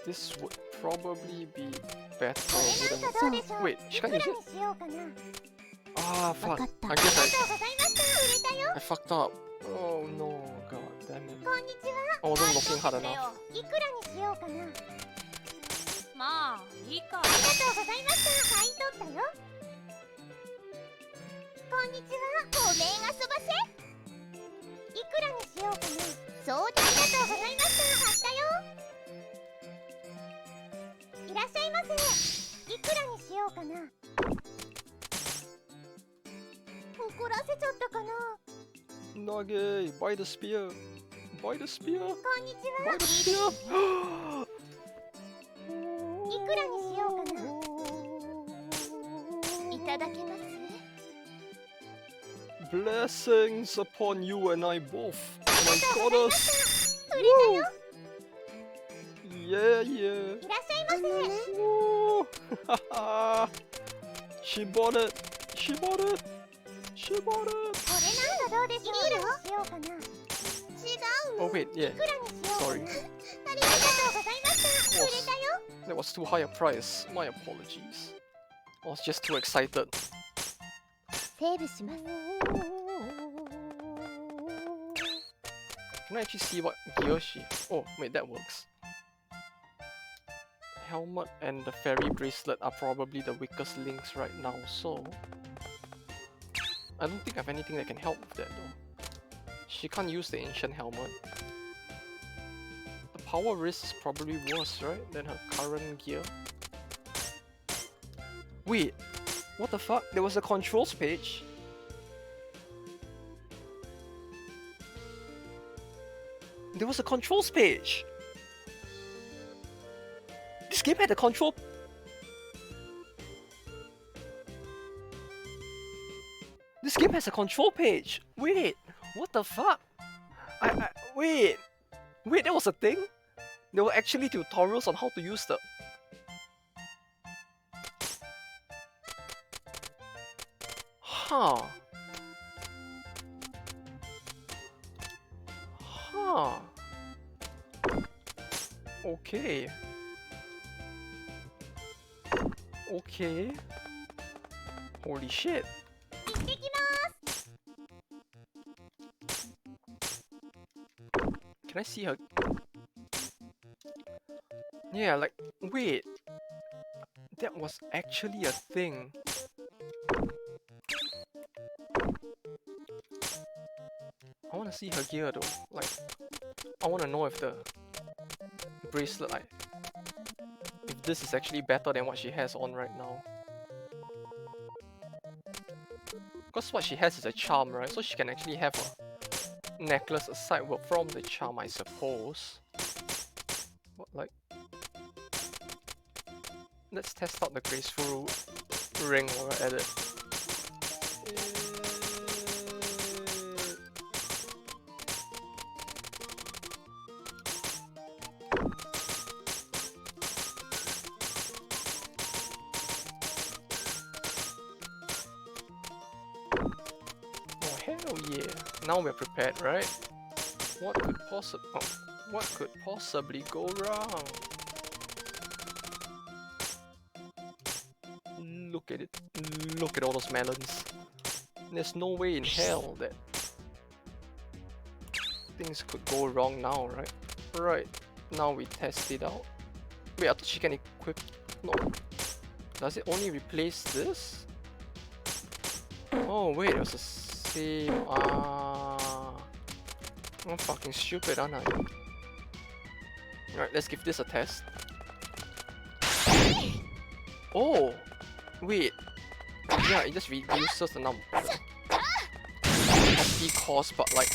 this would probably be better, これなんかどうでしょう。 Wait, she いく can't ら use に it? しようかな。 Ah, わ fuck. かった。 I あ guess りがとうございました。売れたよ。 I fucked up. Oh no, god damn it. こんにちは。 I wasn't looking hard enough. いくらにしようかな。まあいいか。ありがとうございました。買い取ったよ。こんにちは。ごめん遊ばせ。いくらにしようかな。そうだ。ありがとうございました。買ったよ。いらっしゃいませ。いくらにしようかな。怒らせちゃったかな。 Nage, buy the spear. Buy the spear. こんにち Buy は。 the spear. いくらにしようかな。いただけます。 Blessings upon you and I both. My goddess. 売れたよ。 Yeah, yeah. いらっしゃいませ。 Woo. She bought it. She bought it. She bought it. これなんかどうでしょう。いくらにしようかな。違う。 Oh wait, yeah. いくらにしようかな。 Sorry. ありがとうございました。売れたよ。 That was too high a price. My apologies. I was just too excited. セーブします。 Can I actually see what gear she... Oh, wait, that works. Helmet and the fairy bracelet are probably the weakest links right now, so... I don't think I have anything that can help with that though. She can't use the ancient helmet. The power wrist is probably worse, right, than her current gear. Wait, what the fuck? There was a controls page. There was a controls page. This game had a control. This game has a control page. Wait, what the fuck? Wait, that was a thing? There were actually tutorials on how to use the... Huh. Huh. Okay. Okay. Holy shit. 行ってきます。Can I see her? Yeah, like, wait. That was actually a thing. I wanna see her gear though. Like, I wanna know if the bracelet, like, if this is actually better than what she has on right now. Because what she has is a charm, right? So she can actually have a necklace aside from the charm, I suppose. What, like... Let's test out the graceful ring while we're at it. Oh hell yeah! Now we're prepared, right? What could possibly go wrong? Look at it. Look at all those melons. There's no way in hell that things could go wrong now, right? Right. Now we test it out. Wait, I thought she can equip... No. Does it only replace this? Oh wait, it was the same... I'm fucking stupid, aren't I? Alright, let's give this a test. Oh! Wait. Yeah, it just reduces the number. FP cost, but like...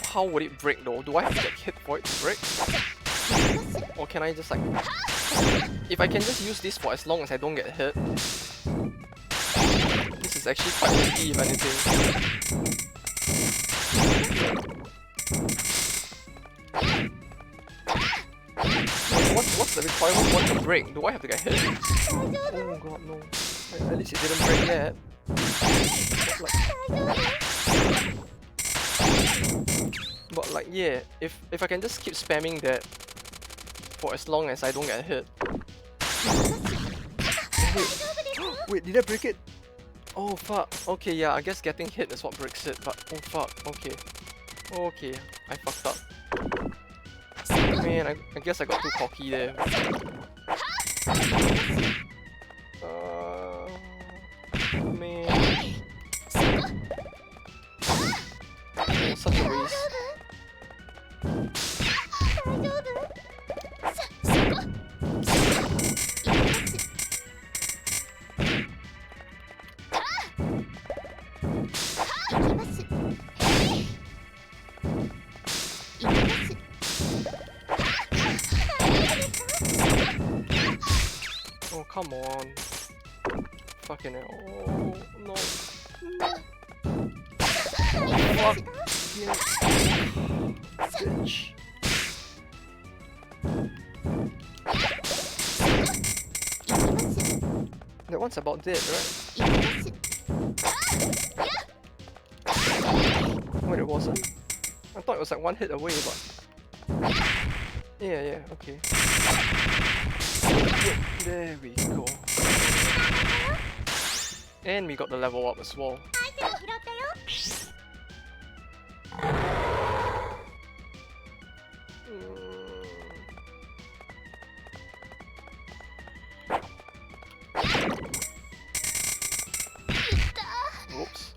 How would it break though? Do I have to get hit for it to break? Or can I just like... If I can just use this for as long as I don't get hit... This is actually quite OP if anything. What's the requirement for it to break? Do I have to get hit? Oh god, no. At least it didn't break yet. But like, yeah, if I can just keep spamming that for as long as I don't get hit. Wait, did I break it? Oh fuck. Okay, yeah, I guess getting hit is what breaks it, but oh fuck, okay. Okay, I fucked up. Man, I guess I got too cocky there. Man. Oh, such a waste. Oh, come on. Fucking hell. Oh, no. Fuck. Yeah. Bitch. That one's about dead, right? Wait, it wasn't? I thought it was like one hit away, but... Yeah, okay. There we go. And we got the level up as well. Whoops.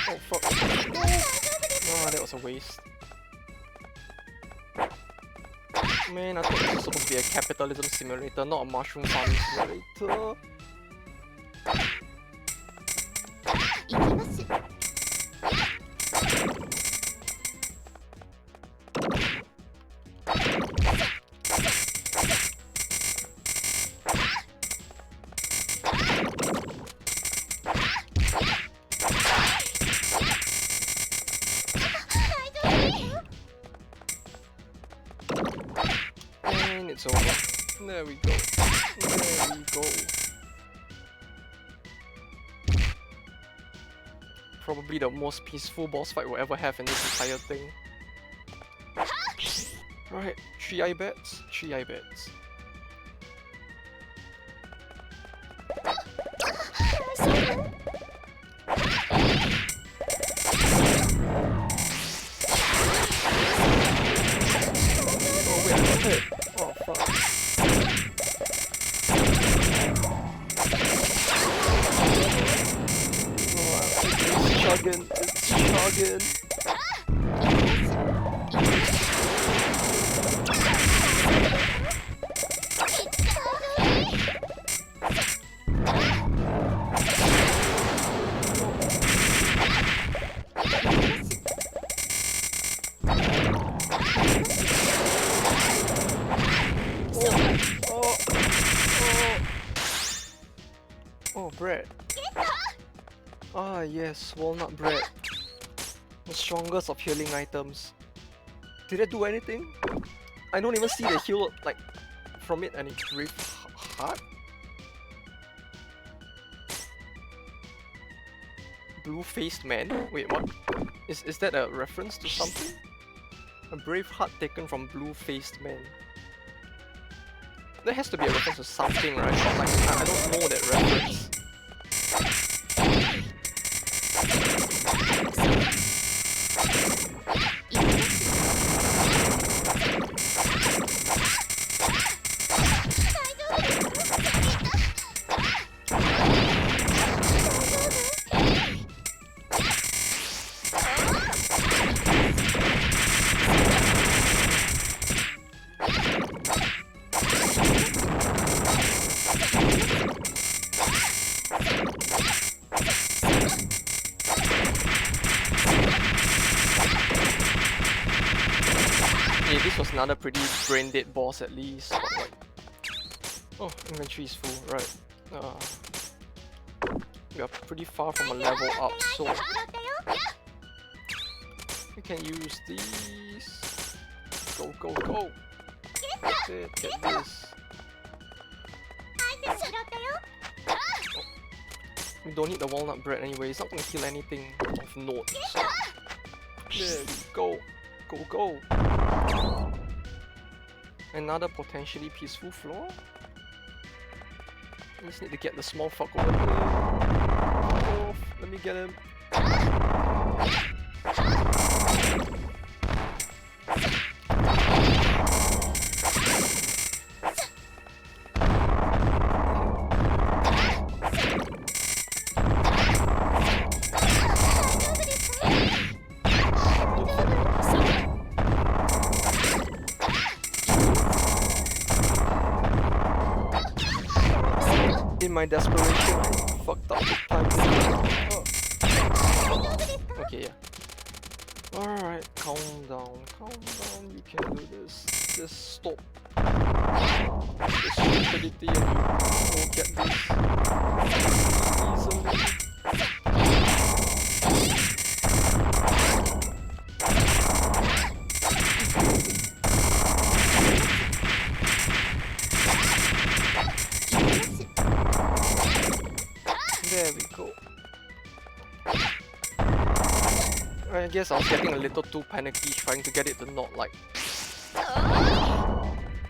Oh fuck. Oh, that was a waste. Man, I thought this was supposed to be a capitalism simulator, not a mushroom farming simulator. fine, it's over. There we go. There we go. Probably the most peaceful boss fight we'll ever have in this entire thing. Right, 3 eye bats, 3 eye bats. Oh wait, I got hit. Oh fuck. Oh, it's chugging, it's chugging. Bread. Ah yes, walnut bread. The strongest of healing items. Did it do anything? I don't even see the heal like from it any brave heart. Blue-faced man? Wait, what? Is that a reference to something? A brave heart taken from blue-faced man. There has to be a reference to something, right? Like, I don't know that reference. Another pretty brain dead boss at least. But like, oh, inventory is full, right? We are pretty far from a level up, so we can use these. Go, go, go! That's it, get this. Oh. We don't need the walnut bread anyway, it's not going to kill anything of note. So. There we go. Go, go! Another potentially peaceful floor? I just need to get the small fuck over there. Fuck off. Let me get him. In my desperation, I fucked up big time. Oh. Okay, yeah. Alright, calm down, you can do this. Just stop this stupidity and you will get this easily. There we go. I guess I was getting a little too panicky trying to get it to not like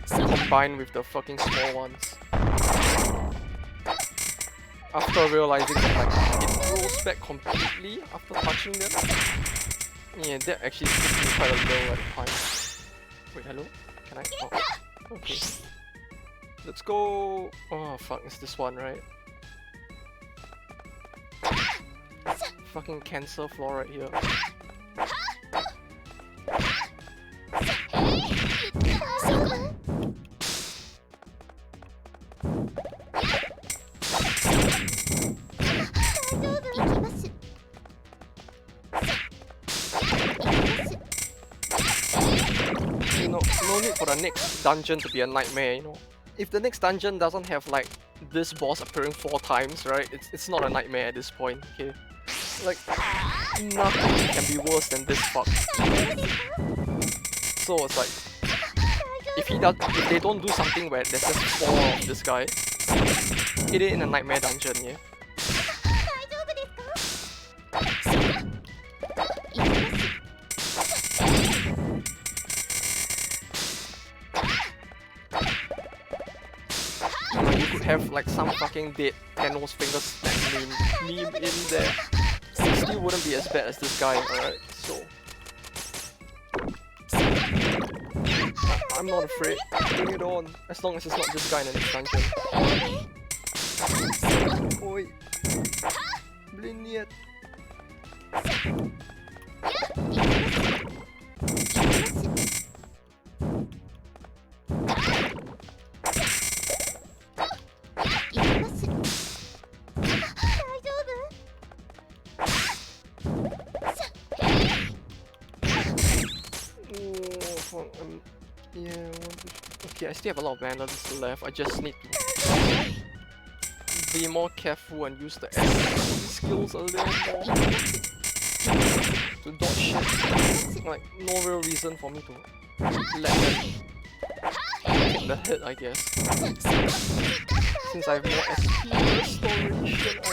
combine with the fucking small ones. After realizing that like it rolls back completely after touching them. Yeah, that actually took me quite a little at the time. Wait, hello? Can I? Oh, okay. Let's go. Oh fuck, it's this one, right? Fucking cancer floor right here. You know, no need for the next dungeon to be a nightmare, you know. If the next dungeon doesn't have like this boss appearing 4 times, right? It's not a nightmare at this point, okay? Like, nothing can be worse than this fuck. So it's like, if they don't do something where there's just 4 of this guy, it is in a nightmare dungeon, yeah. 大丈夫ですか？ Like, you could have like some fucking dead Thanos fingers snap meme in there. It still wouldn't be as bad as this guy, alright? So I'm not afraid. Bring it on. As long as it's not this guy in the next dungeon. Oi. Bliniet. Okay, I still have a lot of mana left. I just need to be more careful and use the S skills a little more to dodge shit. Like, no real reason for me to let them take the hit, I guess. Since I have more SP restoration, I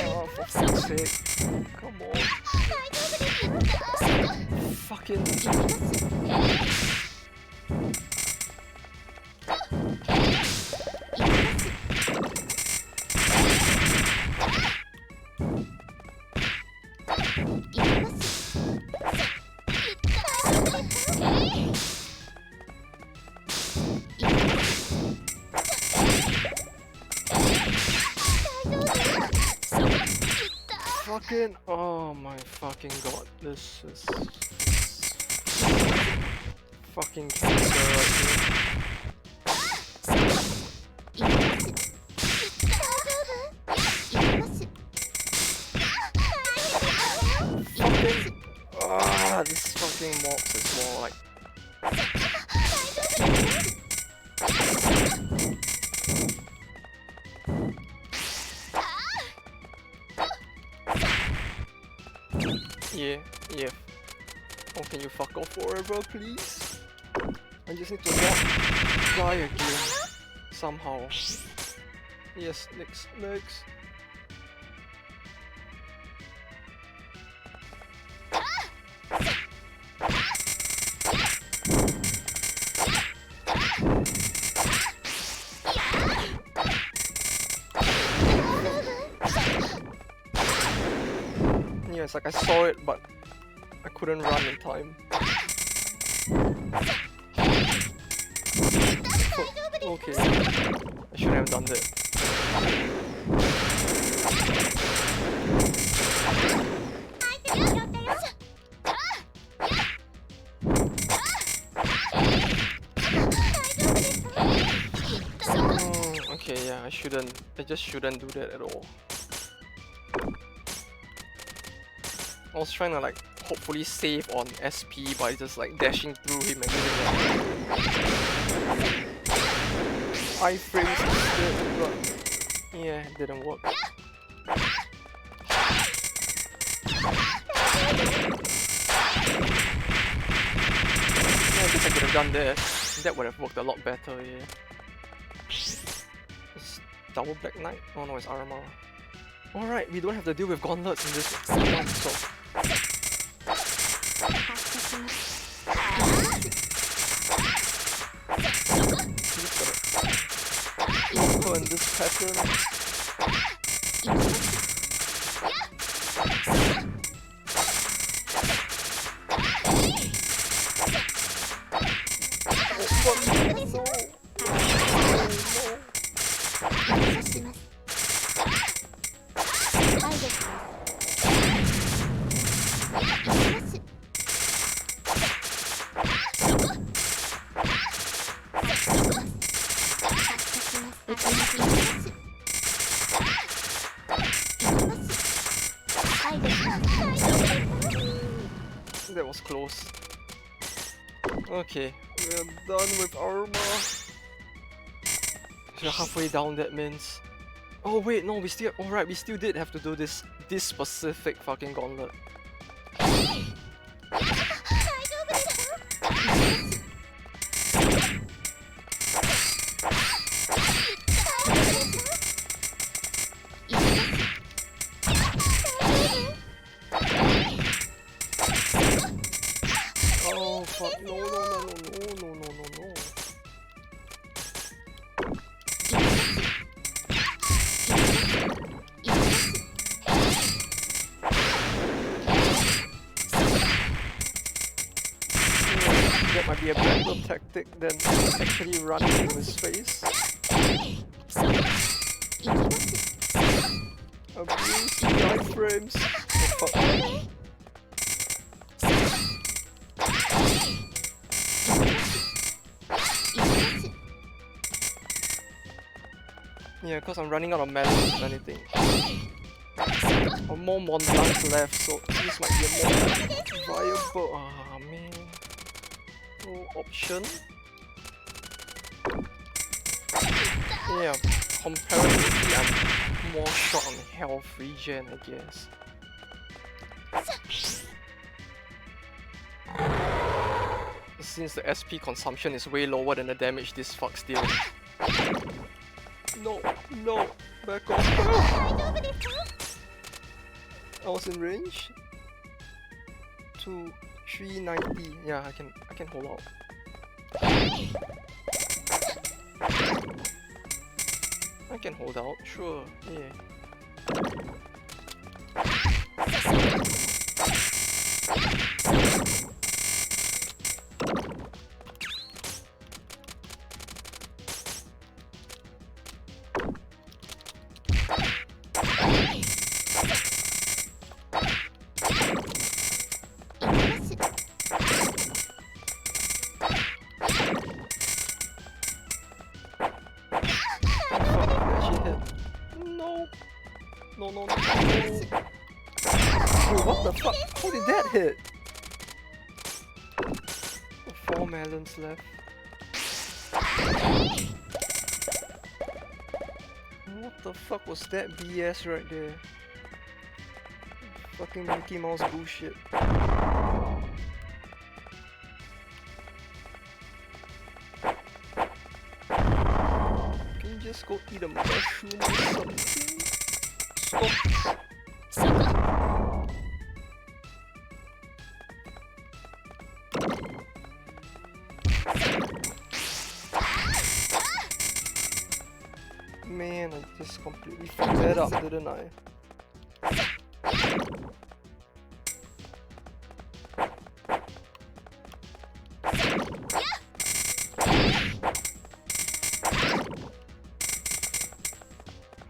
oh, for fuck's sake. Come on. Fucking. Fucking. Oh my fucking god. This is. Fucking cancer right here. Fucking. Ah, this fucking mobs is more like. Yeah. Oh, can you fuck off forever, please? I just need to not die again. Somehow. Yes, next. Yeah, it's like I saw it, but I couldn't run in time. Oh, okay, I shouldn't have done that. Oh, okay, yeah, I just shouldn't do that at all. I was trying to like hopefully save on SP by just like dashing through him and getting iframes instead, but yeah, it didn't work. Yeah, I guess I could have done that. That would have worked a lot better, yeah. It's double Black Knight? Oh no, it's armor. Alright, we don't have to deal with gauntlets in this one, so... Lock her in this pattern. That was close. Okay, we're done with armor. We're halfway down, that means. Oh wait, no, we still. Alright, we still did have to do this specific fucking gauntlet. Oh fuck, no, no, no, no, no, no, no, no, no. That might be a better tactic than actually running into his face. Abuse the iframes. Oh fuck. Yeah, because I'm running out of melons if anything. Or more Mont Blancs left, so this might be a more viable. Ah man. No option. Yeah, comparatively I'm more short on health regen, I guess. Since the SP consumption is way lower than the damage this fucks deals. No, no, back off. I was in range. 2, 390. Yeah, I can hold out. I can hold out, sure, yeah. No, no, no, no. Wait, what the fuck? How did that hit? 4 melons left. What the fuck was that BS right there? Fucking Mickey Mouse bullshit. Can you just go eat a mushroom or something? Stop. Man, I just completely fucked that up, didn't I?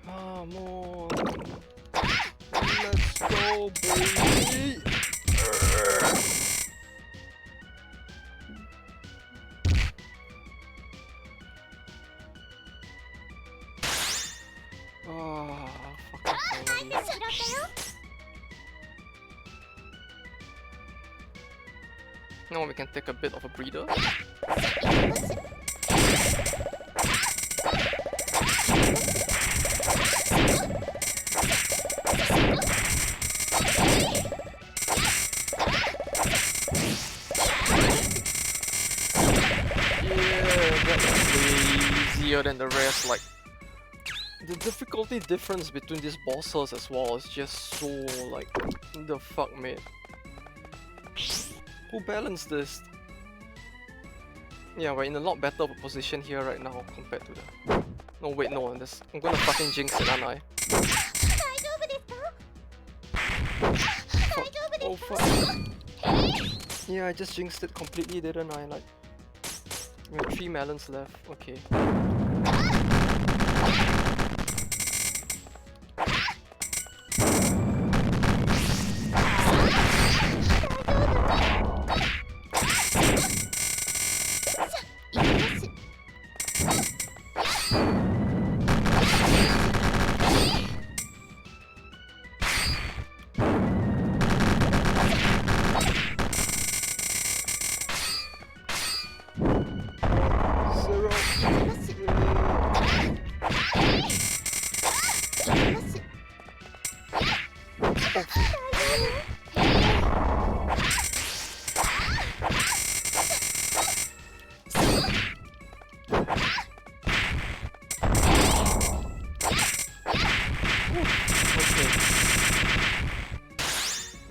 Come on. Let's go, baby. Oh, fucking quality. Now we can take a bit of a breather. Than the rest, like the difficulty difference between these bosses as well is just so like the fuck, man. Who balanced this? Yeah, we're in a lot better of a position here right now compared to the. No wait, no, I'm gonna fucking jinx it, aren't I? Fuck. Oh fuck. Yeah, I just jinxed it completely, didn't I? Like, we have 3 melons left. Okay.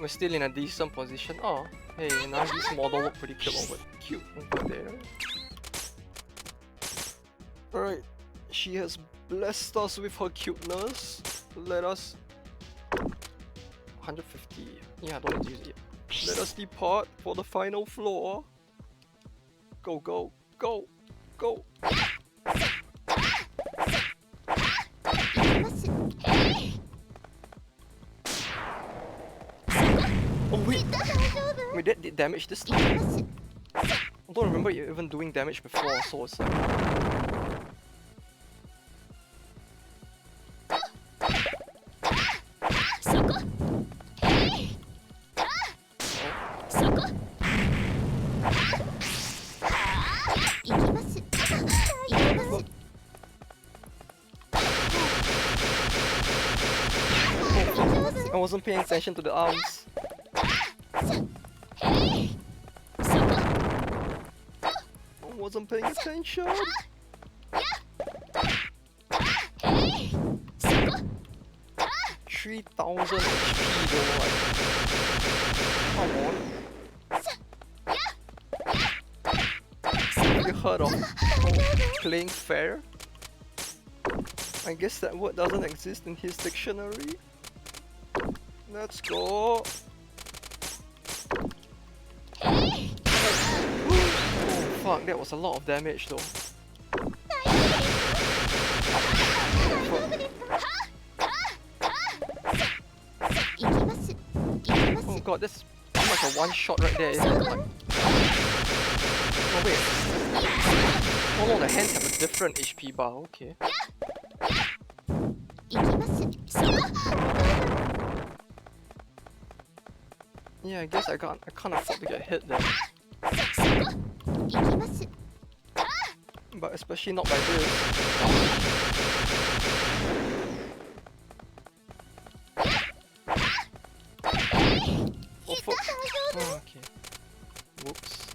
We're still in a decent position. Oh, hey, Nagi's model look pretty cute over there. Alright, she has blessed us with her cuteness. Let us... 150. Yeah, don't need to use it yet. Let us depart for the final floor. Go, go, go, go. Oh wait! Wait, that did damage this time? I don't remember it even doing damage before, so it's like... I wasn't paying attention to the arms. I wasn't paying attention. 3,000 HP though, like... Come on. Have you heard of playing fair? I guess that word doesn't exist in his dictionary. Let's go. Oh fuck, that was a lot of damage though. Oh god, that's pretty much a one shot right there, isn't it? Like... Oh wait. Oh no, the hands have a different HP bar, okay. Yeah, I guess I can't afford to get hit there. But especially not by this. Oh fuck. Oh, okay. Whoops.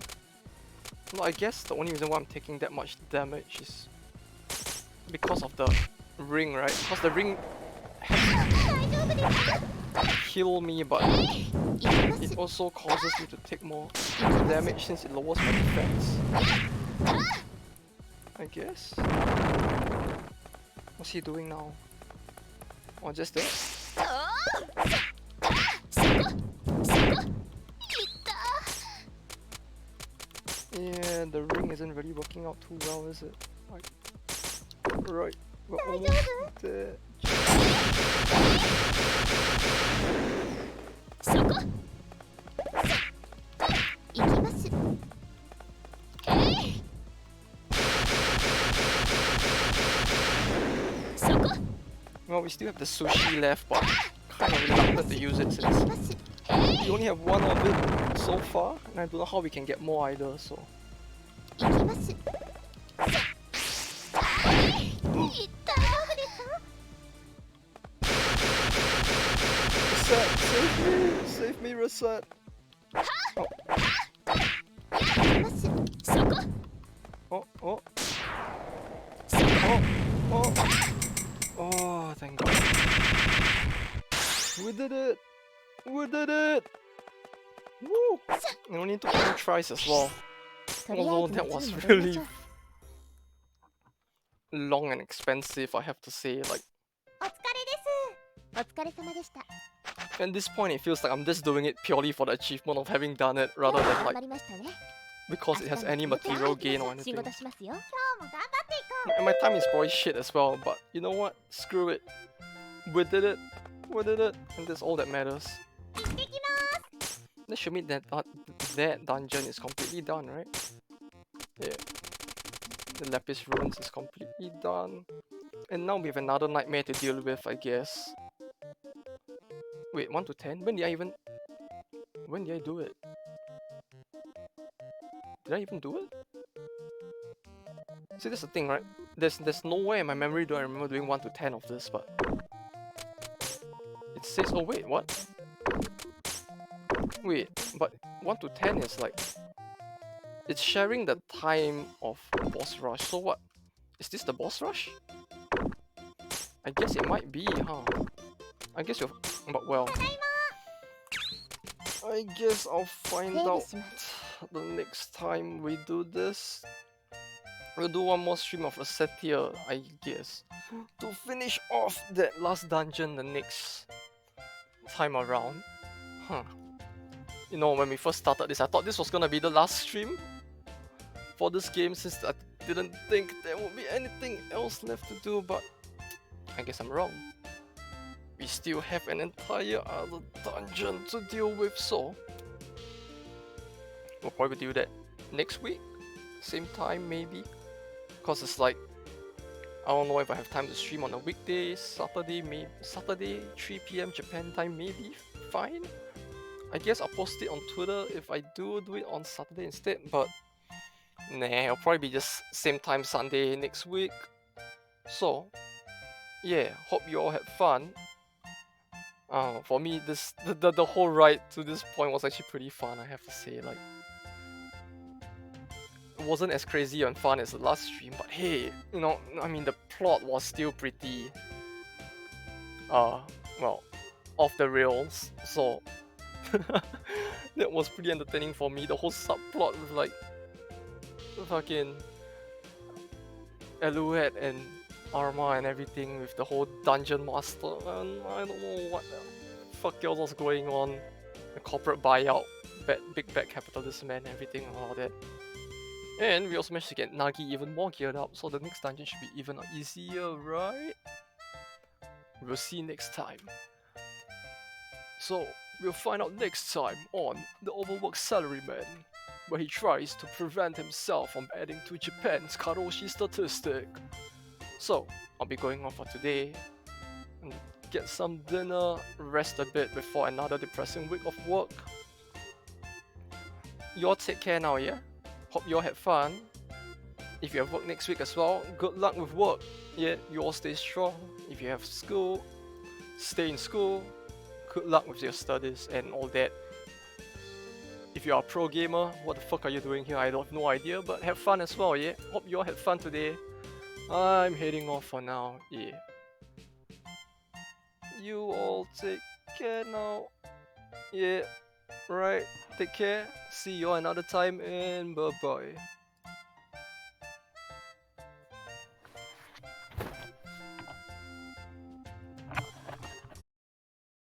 Well, I guess the only reason why I'm taking that much damage is because of the ring, right? Because the ring heal me, but it also causes me to take more damage since it lowers my defense. I guess. What's he doing now? Or just that? Yeah, the ring isn't really working out too well, is it? Like, right, we're almost there. Well, we still have the sushi left, but kind of reluctant to use it since we only have one of it so far, and I don't know how we can get more either, so... Reset! Save me! Save me, Reset! Oh. Oh, oh. Oh, oh. Oh, thank God. We did it! We did it! Woo! We only took 2 tries as well. Although that was really long and expensive, I have to say. Like, at this point, it feels like I'm just doing it purely for the achievement of having done it, rather than like because it has any material gain or anything. And my time is probably shit as well, but you know what? Screw it. We did it. We did it, and that's all that matters. That should mean that that dungeon is completely done, right? Yeah. The Lapis ruins is completely done. And now we have another nightmare to deal with, I guess. Wait, 1 to 10? When did I do it? Did I even do it? See, that's the thing, right? There's nowhere in my memory do I remember doing 1 to 10 of this, but... It says, oh wait, what? Wait, but 1 to 10 is like... It's sharing the time of boss rush, so what? Is this the boss rush? I guess it might be, huh? I guess you're... But well... I guess I'll find 整理 out します the next time we do this. We'll do one more stream of Recettear, I guess, to finish off that last dungeon the next time around. Huh. You know, when we first started this, I thought this was gonna be the last stream for this game since I didn't think there would be anything else left to do, but I guess I'm wrong. We still have an entire other dungeon to deal with, so we'll probably do that next week, same time maybe, because it's like, I don't know if I have time to stream on a weekday, Saturday, maybe Saturday 3 p.m. Japan time, maybe fine. I guess I'll post it on Twitter if I do it on Saturday instead, but nah, it'll probably be just same time Sunday next week. So yeah, hope you all had fun. For me, the whole ride to this point was actually pretty fun, I have to say. Like, it wasn't as crazy and fun as the last stream, but hey, you know, I mean, the plot was still pretty, well, off the rails. So that was pretty entertaining for me. The whole subplot with like fucking Eluette and Arma and everything with the whole dungeon master, and I don't know what the fuck else was going on. The corporate buyout, big bad capitalism and everything and all that. And we also managed to get Nagi even more geared up, so the next dungeon should be even easier, right? We'll see next time. So, we'll find out next time on The Overworked Salaryman, where he tries to prevent himself from adding to Japan's karoshi statistic. So, I'll be going off for today, and get some dinner, rest a bit before another depressing week of work. You all take care now, yeah? Hope you all had fun. If you have work next week as well, good luck with work. Yeah, you all stay strong. If you have school, stay in school. Good luck with your studies and all that. If you are a pro gamer, what the fuck are you doing here? I have no idea, but have fun as well, yeah? Hope you all had fun today. I'm heading off for now, yeah. You all take care now. Yeah, right. Take care. See you all another time and bye bye.